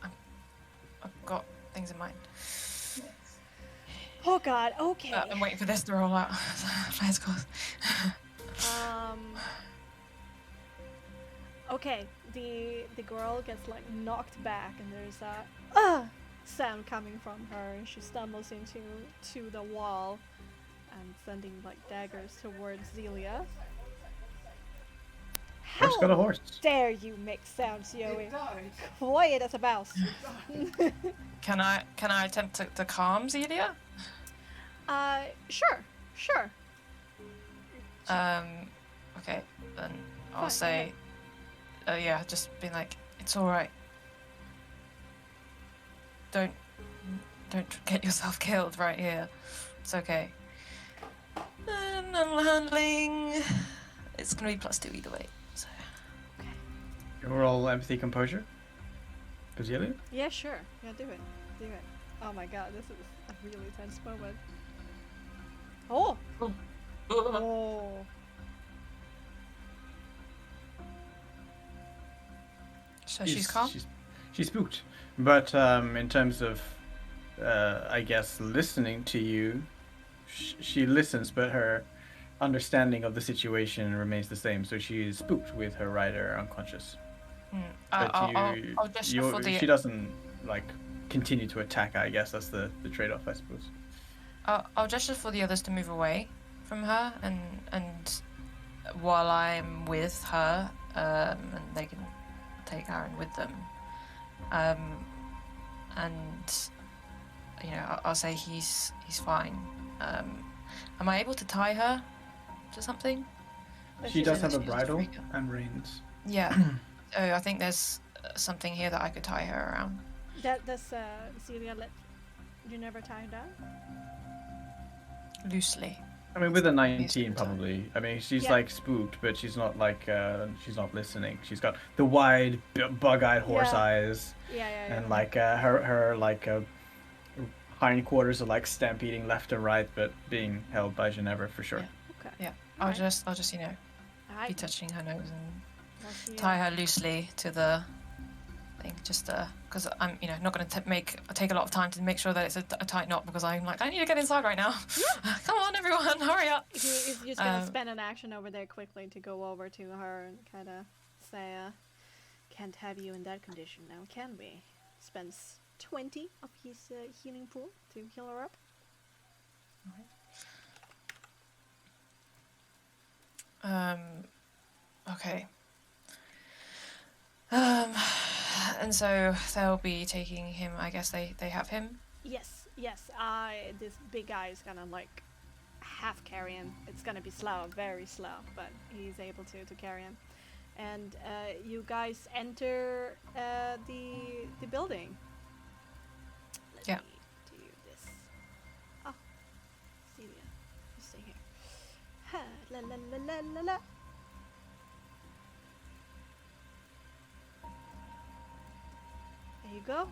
Speaker 4: I've got things in mind.
Speaker 1: Oh god, okay.
Speaker 4: I'm waiting for this to roll out. Let's go.
Speaker 1: Okay, the girl gets like knocked back, and there's a sound coming from her, and she stumbles into the wall and sending like daggers towards Zelia.
Speaker 2: Horse got a horse.
Speaker 1: Dare you make sounds, Yoey? Quiet as a mouse.
Speaker 4: Can I attempt to calm Zelia?
Speaker 1: Sure.
Speaker 4: Okay, then I'll
Speaker 1: Fine,
Speaker 4: say, yeah, just be like, it's all right. Don't get yourself killed right here. It's okay. And handling. It's gonna be +2 either way. So.
Speaker 2: You roll empathy composure. Brazilian?
Speaker 1: Yeah, sure. Yeah, do it. Oh my god, this is a really tense moment. Oh!
Speaker 4: So she's calm?
Speaker 2: She's spooked. But in terms of, I guess, listening to you, she listens, but her understanding of the situation remains the same. So she is spooked with her rider unconscious.
Speaker 4: I'll gesture for the...
Speaker 2: She doesn't, like, continue to attack, I guess. That's the trade-off, I suppose.
Speaker 4: I'll gesture for the others to move away from her, and while I'm with her, and they can take Aaron with them. And you know, I'll say he's fine. Am I able to tie her to something?
Speaker 2: She does have a
Speaker 4: She's
Speaker 2: bridle
Speaker 4: freak.
Speaker 2: and reins.
Speaker 4: Yeah. Oh, I think there's something here that I could tie her around.
Speaker 1: Does Celia let you never tie her down?
Speaker 4: Loosely.
Speaker 2: I mean, with a
Speaker 4: Basically
Speaker 2: 19,
Speaker 4: the time.
Speaker 2: probably. I mean, she's
Speaker 1: Yeah.
Speaker 2: like spooked, but she's not like she's not listening. She's got the wide, bug-eyed horse
Speaker 1: Yeah.
Speaker 2: eyes,
Speaker 1: Yeah.
Speaker 2: and like her like hindquarters are like stampeding left and right, but being held by Ginevra for sure.
Speaker 4: Yeah.
Speaker 1: Okay.
Speaker 4: Yeah.
Speaker 1: Alright.
Speaker 4: I'll just be
Speaker 1: Alright.
Speaker 4: touching her nose and
Speaker 1: Well, she,
Speaker 4: tie her loosely to the thing, just because I'm not going to take a lot of time to make sure that it's a tight knot, because I'm like, I need to get inside right now. Come on, everyone, hurry up.
Speaker 1: He is just gonna spend an action over there quickly to go over to her and kind of say, "Can't have you in that condition now, can we?" Spends 20 of his healing pool to heal her up.
Speaker 4: Okay. And so they'll be taking him. I guess they have him.
Speaker 1: Yes. This big guy is gonna like half carry him. It's gonna be slow, very slow, but he's able to carry him. And you guys enter the building. Let
Speaker 4: Yeah.
Speaker 1: me do this. Oh, Celia, you stay here. Ha, la la la la la la. There you go.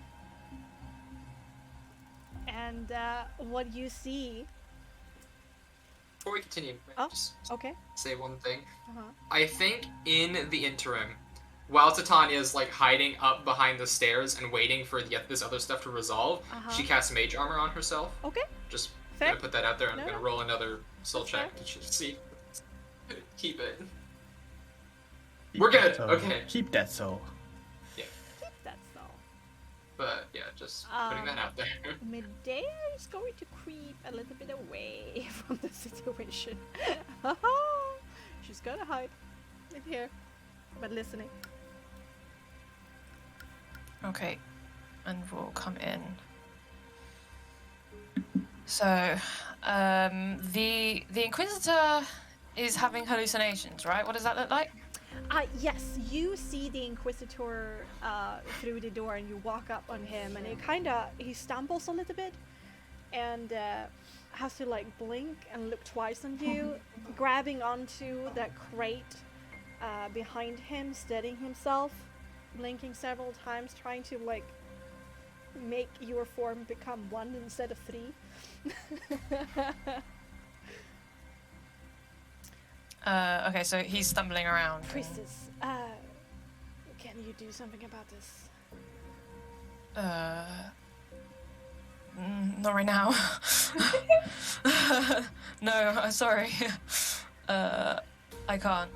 Speaker 1: And what you see.
Speaker 3: Before we continue,
Speaker 1: Oh.
Speaker 3: just
Speaker 1: Okay.
Speaker 3: say one thing.
Speaker 1: Uh-huh.
Speaker 3: I think in the interim, while Titania's like hiding up behind the stairs and waiting for this other stuff to resolve,
Speaker 1: Uh-huh.
Speaker 3: she casts mage armor on herself.
Speaker 1: Okay.
Speaker 3: Just
Speaker 1: Fair.
Speaker 3: gonna put that out there. I'm
Speaker 1: No,
Speaker 3: gonna
Speaker 1: no.
Speaker 3: roll another soul
Speaker 1: That's
Speaker 3: check
Speaker 1: fair.
Speaker 3: to see. Keep it. We're good.
Speaker 2: So,
Speaker 3: Okay.
Speaker 2: Keep that soul.
Speaker 1: That's all.
Speaker 3: But yeah, just putting that out there.
Speaker 1: Medea is going to creep a little bit away from the situation. She's gonna hide in here, but listening.
Speaker 4: Okay, and we'll come in. So, the Inquisitor is having hallucinations, right? What does that look like?
Speaker 1: Yes, you see the Inquisitor through the door, and you walk up on him, and he stumbles a little bit, and has to like blink and look twice on you, grabbing onto that crate behind him, steadying himself, blinking several times, trying to like make your form become 1 instead of 3.
Speaker 4: Okay, so he's stumbling around.
Speaker 1: Priestess, can you do something about this?
Speaker 4: Not right now. No, sorry. I can't.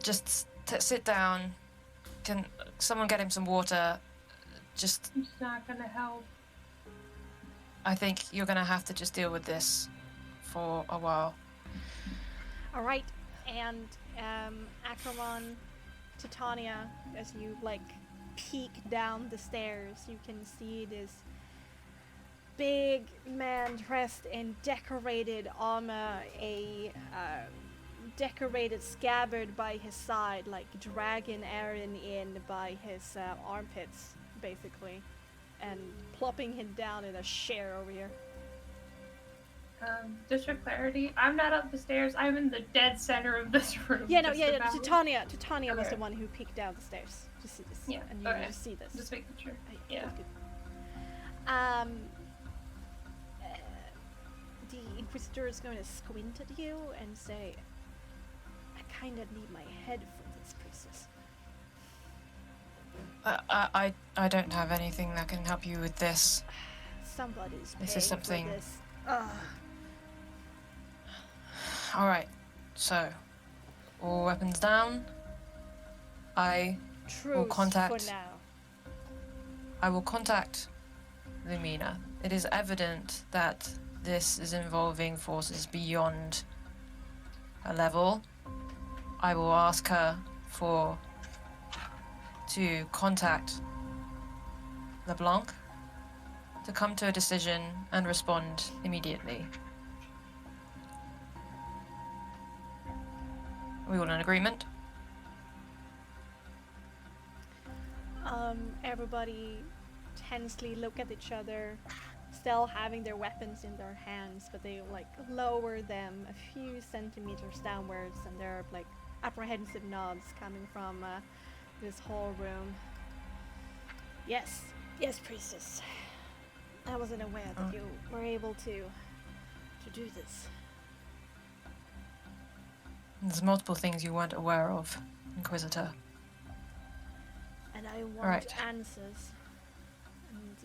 Speaker 4: Just sit down. Can someone get him some water? Just.
Speaker 5: It's not gonna help.
Speaker 4: I think you're gonna have to just deal with this for a while.
Speaker 1: All right, and Acromon, Titania, as you like peek down the stairs, you can see this big man dressed in decorated armor, a decorated scabbard by his side, like dragging Aaron in by his armpits, basically, and plopping him down in a chair over here.
Speaker 5: Just for clarity, I'm not up the stairs. I'm in the dead center of this room.
Speaker 1: Yeah, no,
Speaker 5: just
Speaker 1: yeah,
Speaker 5: about.
Speaker 1: Titania was
Speaker 5: Okay.
Speaker 1: the one who peeked down the stairs to see this.
Speaker 5: Yeah,
Speaker 1: And you
Speaker 5: okay.
Speaker 1: see this.
Speaker 5: Just making sure.
Speaker 1: Right,
Speaker 5: Yeah.
Speaker 1: good. The Inquisitor is going to squint at you and say, "I kind of need my head for this, priestess."
Speaker 4: I don't have anything that can help you with this.
Speaker 1: Somebody's
Speaker 4: This is
Speaker 1: paying
Speaker 4: something-
Speaker 1: for this. Ugh.
Speaker 4: All right, so all weapons down. I
Speaker 1: Truce
Speaker 4: contact-
Speaker 1: for now.
Speaker 4: will contact Lumina. It is evident that this is involving forces beyond her level. I will ask her to contact LeBlanc to come to a decision and respond immediately. Are we all in agreement?
Speaker 1: Everybody tensely look at each other, still having their weapons in their hands, but they like lower them a few centimeters downwards, and there are like apprehensive nods coming from this whole room. Yes, priestess. I wasn't aware that you were able to do this.
Speaker 4: There's multiple things you weren't aware of, Inquisitor.
Speaker 1: And I want
Speaker 4: Right.
Speaker 1: answers. And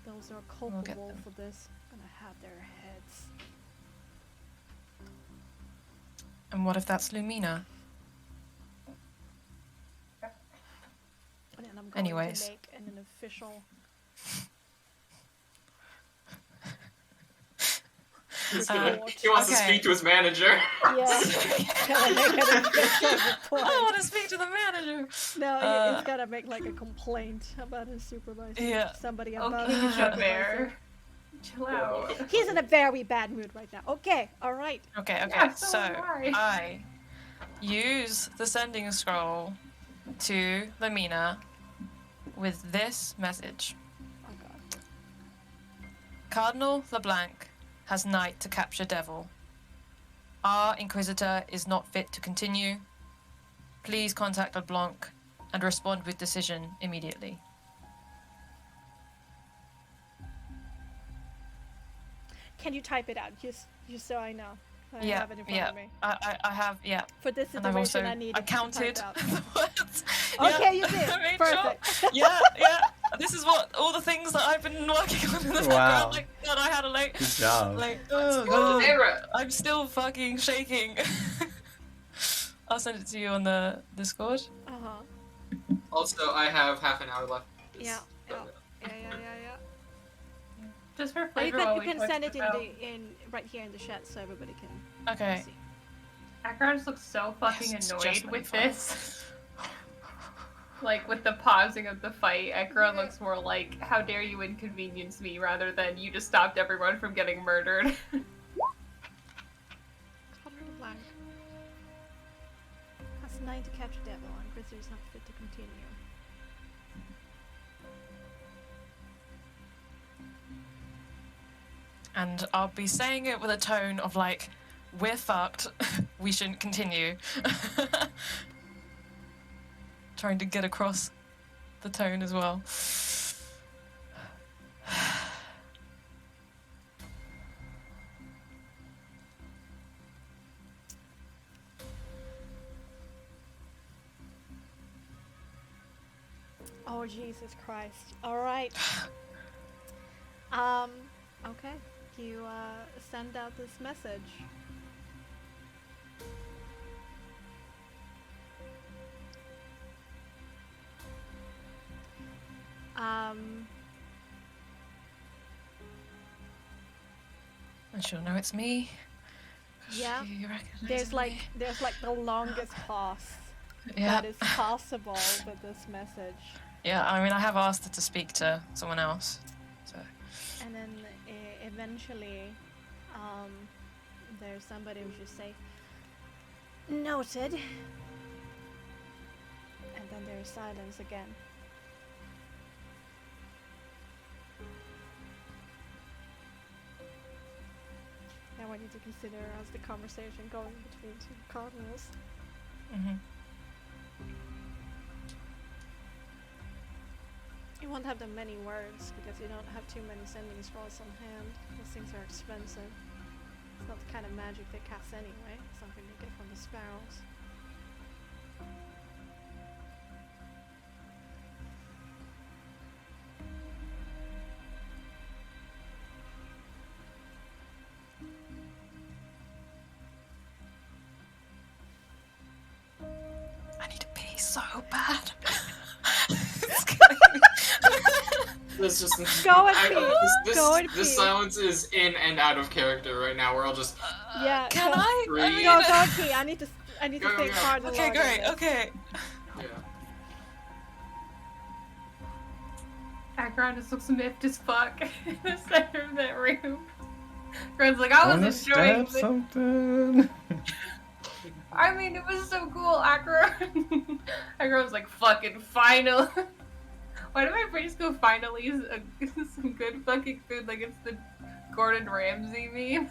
Speaker 1: those who are
Speaker 4: We'll get
Speaker 1: culpable
Speaker 4: them.
Speaker 1: for this gonna have their heads.
Speaker 4: And what if that's Lumina?
Speaker 1: And then I'm going
Speaker 4: Anyways.
Speaker 1: to make an official report.
Speaker 3: He wants to
Speaker 4: Okay.
Speaker 3: speak to his manager.
Speaker 1: Yeah. Gotta make an official report.
Speaker 4: I want to speak to the manager.
Speaker 1: No, he's gotta make like a complaint about his supervisor.
Speaker 4: Yeah.
Speaker 1: Somebody about
Speaker 5: Okay,
Speaker 1: his supervisor.
Speaker 5: Bear. Chill out.
Speaker 1: He's in a very bad mood right now. Okay, alright.
Speaker 4: Okay.
Speaker 5: Yeah, so
Speaker 4: So
Speaker 5: am I.
Speaker 4: I use the sending scroll to Lumina with this message.
Speaker 1: Oh god.
Speaker 4: Cardinal LeBlanc has night to capture Devil. Our Inquisitor is not fit to continue. Please contact LeBlanc and respond with decision immediately.
Speaker 1: Can you type it out? Just so I know. I
Speaker 4: Yeah,
Speaker 1: have it in front
Speaker 4: yeah.
Speaker 1: of me.
Speaker 4: I have, yeah.
Speaker 1: For this
Speaker 4: And I've also
Speaker 1: situation, I need it
Speaker 4: counted
Speaker 1: typed out.
Speaker 4: the words.
Speaker 1: Okay, you did.
Speaker 4: I made
Speaker 1: Perfect.
Speaker 4: Sure. Yeah. This is what all the things that I've been working on in the
Speaker 2: Wow.
Speaker 4: background. Like that I had a
Speaker 2: Good job.
Speaker 3: Sarah.
Speaker 4: I'm still fucking shaking. I'll send it to you on the Discord.
Speaker 1: Uh-huh.
Speaker 3: Also, I have half an hour left.
Speaker 1: Yeah. Yeah.
Speaker 5: Just for
Speaker 1: Or you
Speaker 5: flavor
Speaker 1: can,
Speaker 5: while
Speaker 1: you
Speaker 5: we
Speaker 1: can
Speaker 5: talk
Speaker 1: send it
Speaker 5: about-
Speaker 1: right here in the chat so everybody can
Speaker 4: Okay.
Speaker 1: see.
Speaker 5: Akron just looks so fucking
Speaker 4: Yes, it's
Speaker 5: annoyed
Speaker 4: just
Speaker 5: with
Speaker 4: 25.
Speaker 5: this. Like, with the pausing of the fight, Ekron looks more like, how dare you inconvenience me, rather than you just stopped everyone from getting murdered.
Speaker 1: Cardinal Blanc has 9 to capture Devil, and Grizzly is not fit to continue.
Speaker 4: And I'll be saying it with a tone of like, we're fucked. We shouldn't continue. Trying to get across the tone as well.
Speaker 1: Oh Jesus Christ! All right. Okay. You send out this message.
Speaker 4: And she'll know it's me.
Speaker 1: Yeah.
Speaker 4: She recognizes
Speaker 1: There's
Speaker 4: me.
Speaker 1: like the longest pause
Speaker 4: Yeah.
Speaker 1: that is possible with this message,
Speaker 4: Yeah, I mean, I have asked her to speak to someone else. So.
Speaker 1: and then eventually, there's somebody who should say, "Noted," and then there's silence again. Now I need to consider as the conversation going between two cardinals.
Speaker 4: Mm-hmm.
Speaker 1: You won't have that many words because you don't have too many sending scrolls on hand. Those things are expensive. It's not the kind of magic they cast anyway. It's something they get from the sparrows.
Speaker 4: I need to pee so bad.
Speaker 3: This just
Speaker 1: Go and
Speaker 3: I-
Speaker 1: pee.
Speaker 3: This,
Speaker 1: Go and
Speaker 3: this
Speaker 1: pee.
Speaker 3: silence is in and out of character right now. We're all just
Speaker 1: Yeah,
Speaker 4: Can
Speaker 1: go-
Speaker 4: I?
Speaker 3: Breathe.
Speaker 1: Go, go pee. I need to
Speaker 3: Go,
Speaker 1: think
Speaker 3: go.
Speaker 1: hard and
Speaker 4: Okay,
Speaker 1: long on
Speaker 4: great.
Speaker 1: this.
Speaker 4: Okay.
Speaker 3: yeah.
Speaker 5: Akron just looks miffed as fuck in the center of that room. Akron's like, I
Speaker 2: Wanna
Speaker 5: was enjoying
Speaker 2: stab
Speaker 5: this.
Speaker 2: something?
Speaker 5: I mean, it was so cool, Akron. Akron's like, fucking final. Why did my brain just go finally some good fucking food like it's the Gordon Ramsay meme?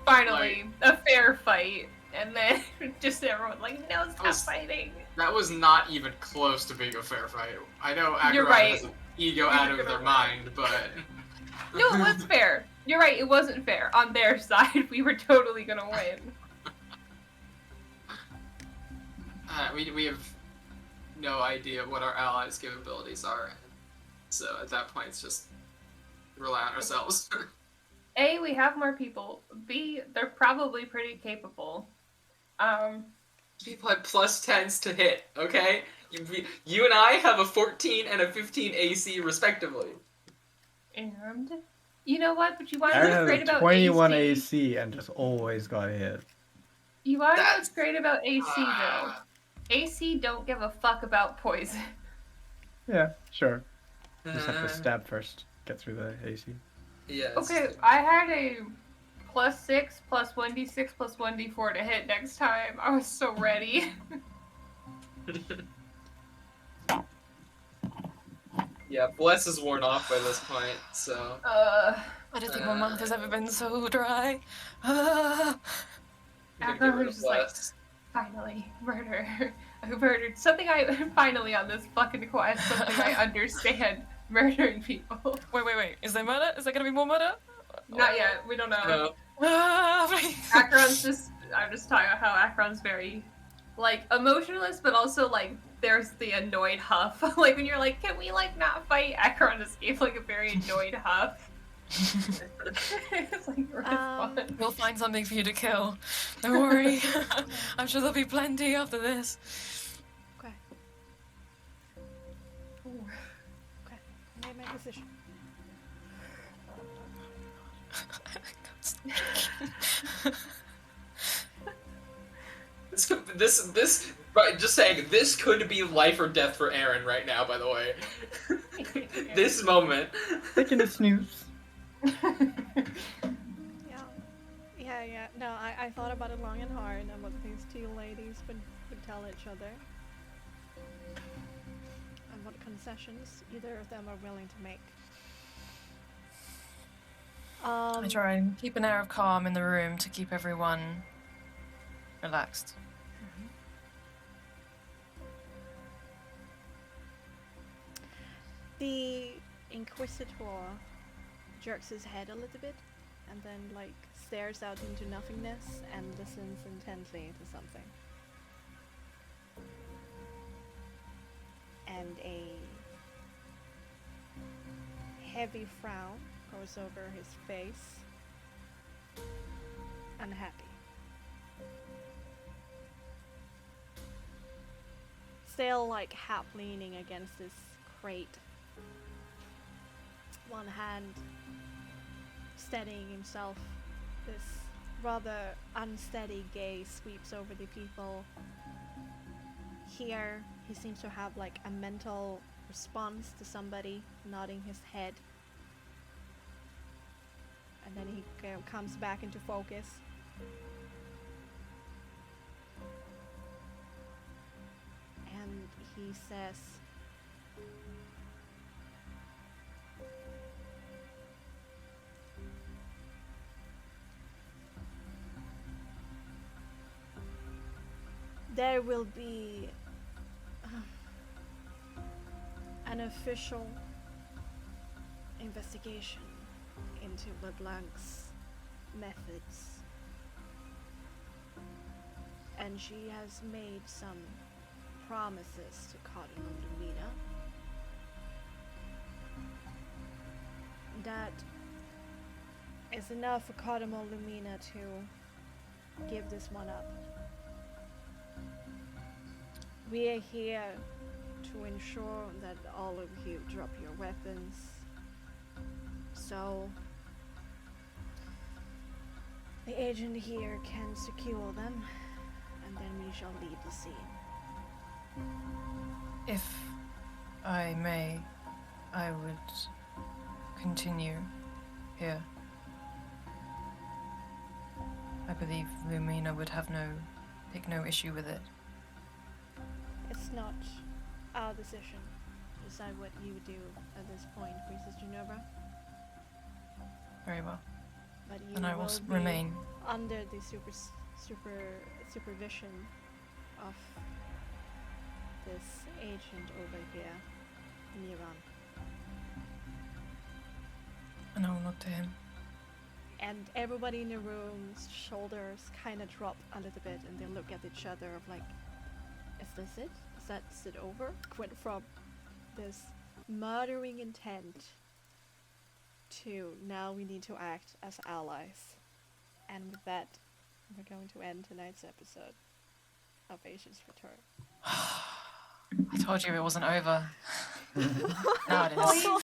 Speaker 5: Finally, a fair fight. And then just everyone like, no, stop fighting.
Speaker 3: That was not even close to being a fair fight. I know
Speaker 5: You're
Speaker 3: Acheron
Speaker 5: right.
Speaker 3: has an ego out of their mind, but...
Speaker 5: No, it was fair. You're right, it wasn't fair. On their side, we were totally gonna win.
Speaker 3: We have no idea what our allies' capabilities are. So at that point, it's just rely on ourselves.
Speaker 5: A, we have more people. B, they're probably pretty capable.
Speaker 3: People had plus 10s to hit, okay? You and I have a 14 and a 15 AC respectively.
Speaker 5: And you know what? But you want to
Speaker 2: Aaron
Speaker 5: know what's
Speaker 2: has
Speaker 5: great
Speaker 2: a
Speaker 5: about
Speaker 2: 21
Speaker 5: AC?
Speaker 2: AC and just always got hit.
Speaker 5: You want to know what's great about AC though? AC don't give a fuck about poison.
Speaker 2: Yeah, sure. Just have to stab first. Get through the AC.
Speaker 3: Yes.
Speaker 5: Okay, I had a +6 plus 1d6 plus 1d4 to hit next time. I was so ready.
Speaker 3: Yeah, Bless is worn off by this point, so...
Speaker 4: I don't think my mouth has ever been so dry.
Speaker 5: After was just like, finally, murder. I murdered something finally on this fucking quest, something I understand. Murdering people.
Speaker 4: Wait. Is there murder? Is there gonna be more murder?
Speaker 5: Not yet, we don't know.
Speaker 3: No.
Speaker 5: Akron's I'm just talking about how Akron's very, like, emotionless, but also, like, there's the annoyed huff. Like, when you're like, can we, like, not fight? Akron just gave, like, a very annoyed huff. It's like, response.
Speaker 4: We'll find something for you to kill. Don't worry. I'm sure there'll be plenty after this.
Speaker 1: Okay. Okay. I made my decision.
Speaker 3: This right, just saying, this could be life or death for Aaron right now, by the way. This moment.
Speaker 2: Taking a snooze.
Speaker 1: Yeah. No, I thought about it long and hard and what these two ladies would tell each other. And what concessions either of them are willing to make.
Speaker 4: I try and keep an air of calm in the room to keep everyone relaxed.
Speaker 1: The Inquisitor jerks his head a little bit and then, like, stares out into nothingness and listens intently to something. And a heavy frown goes over his face. Unhappy. Still, like, half leaning against this crate. One hand steadying himself. This rather unsteady gaze sweeps over the people. Here, he seems to have, like, a mental response to somebody nodding his head. And then he comes back into focus. And he says, there will be an official investigation into LeBlanc's methods, and she has made some promises to Cardinal Lumina that is enough for Cardinal Lumina to give this one up. We are here to ensure that all of you drop your weapons, so the agent here can secure them, and then we shall leave the scene.
Speaker 4: If I may, I would continue here. I believe Lumina would take no issue with it.
Speaker 1: It's not our decision to decide what you do at this point, Princess Genova.
Speaker 4: Very well.
Speaker 1: But you
Speaker 4: And I will
Speaker 1: will be
Speaker 4: remain.
Speaker 1: under the supervision of this agent over here, Miran.
Speaker 4: And I will look to him.
Speaker 1: And everybody in the room's shoulders kind of drop a little bit, and they look at each other of like, is this it? Is it over? Went from this murdering intent to now we need to act as allies. And with that, we're going to end tonight's episode of Asia's Return.
Speaker 4: I told you it wasn't over. Now it is.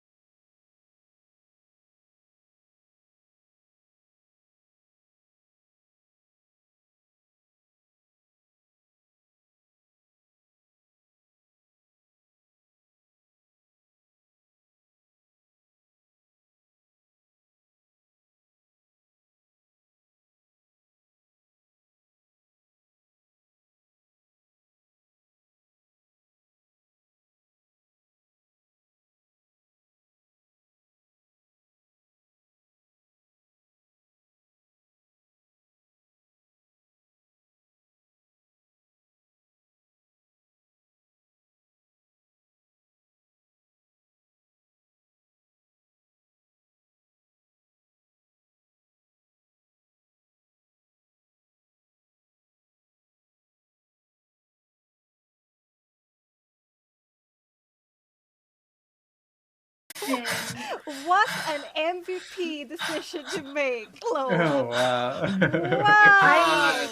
Speaker 1: What an MVP decision to make, Chloe.
Speaker 2: Oh, wow.
Speaker 1: Wow.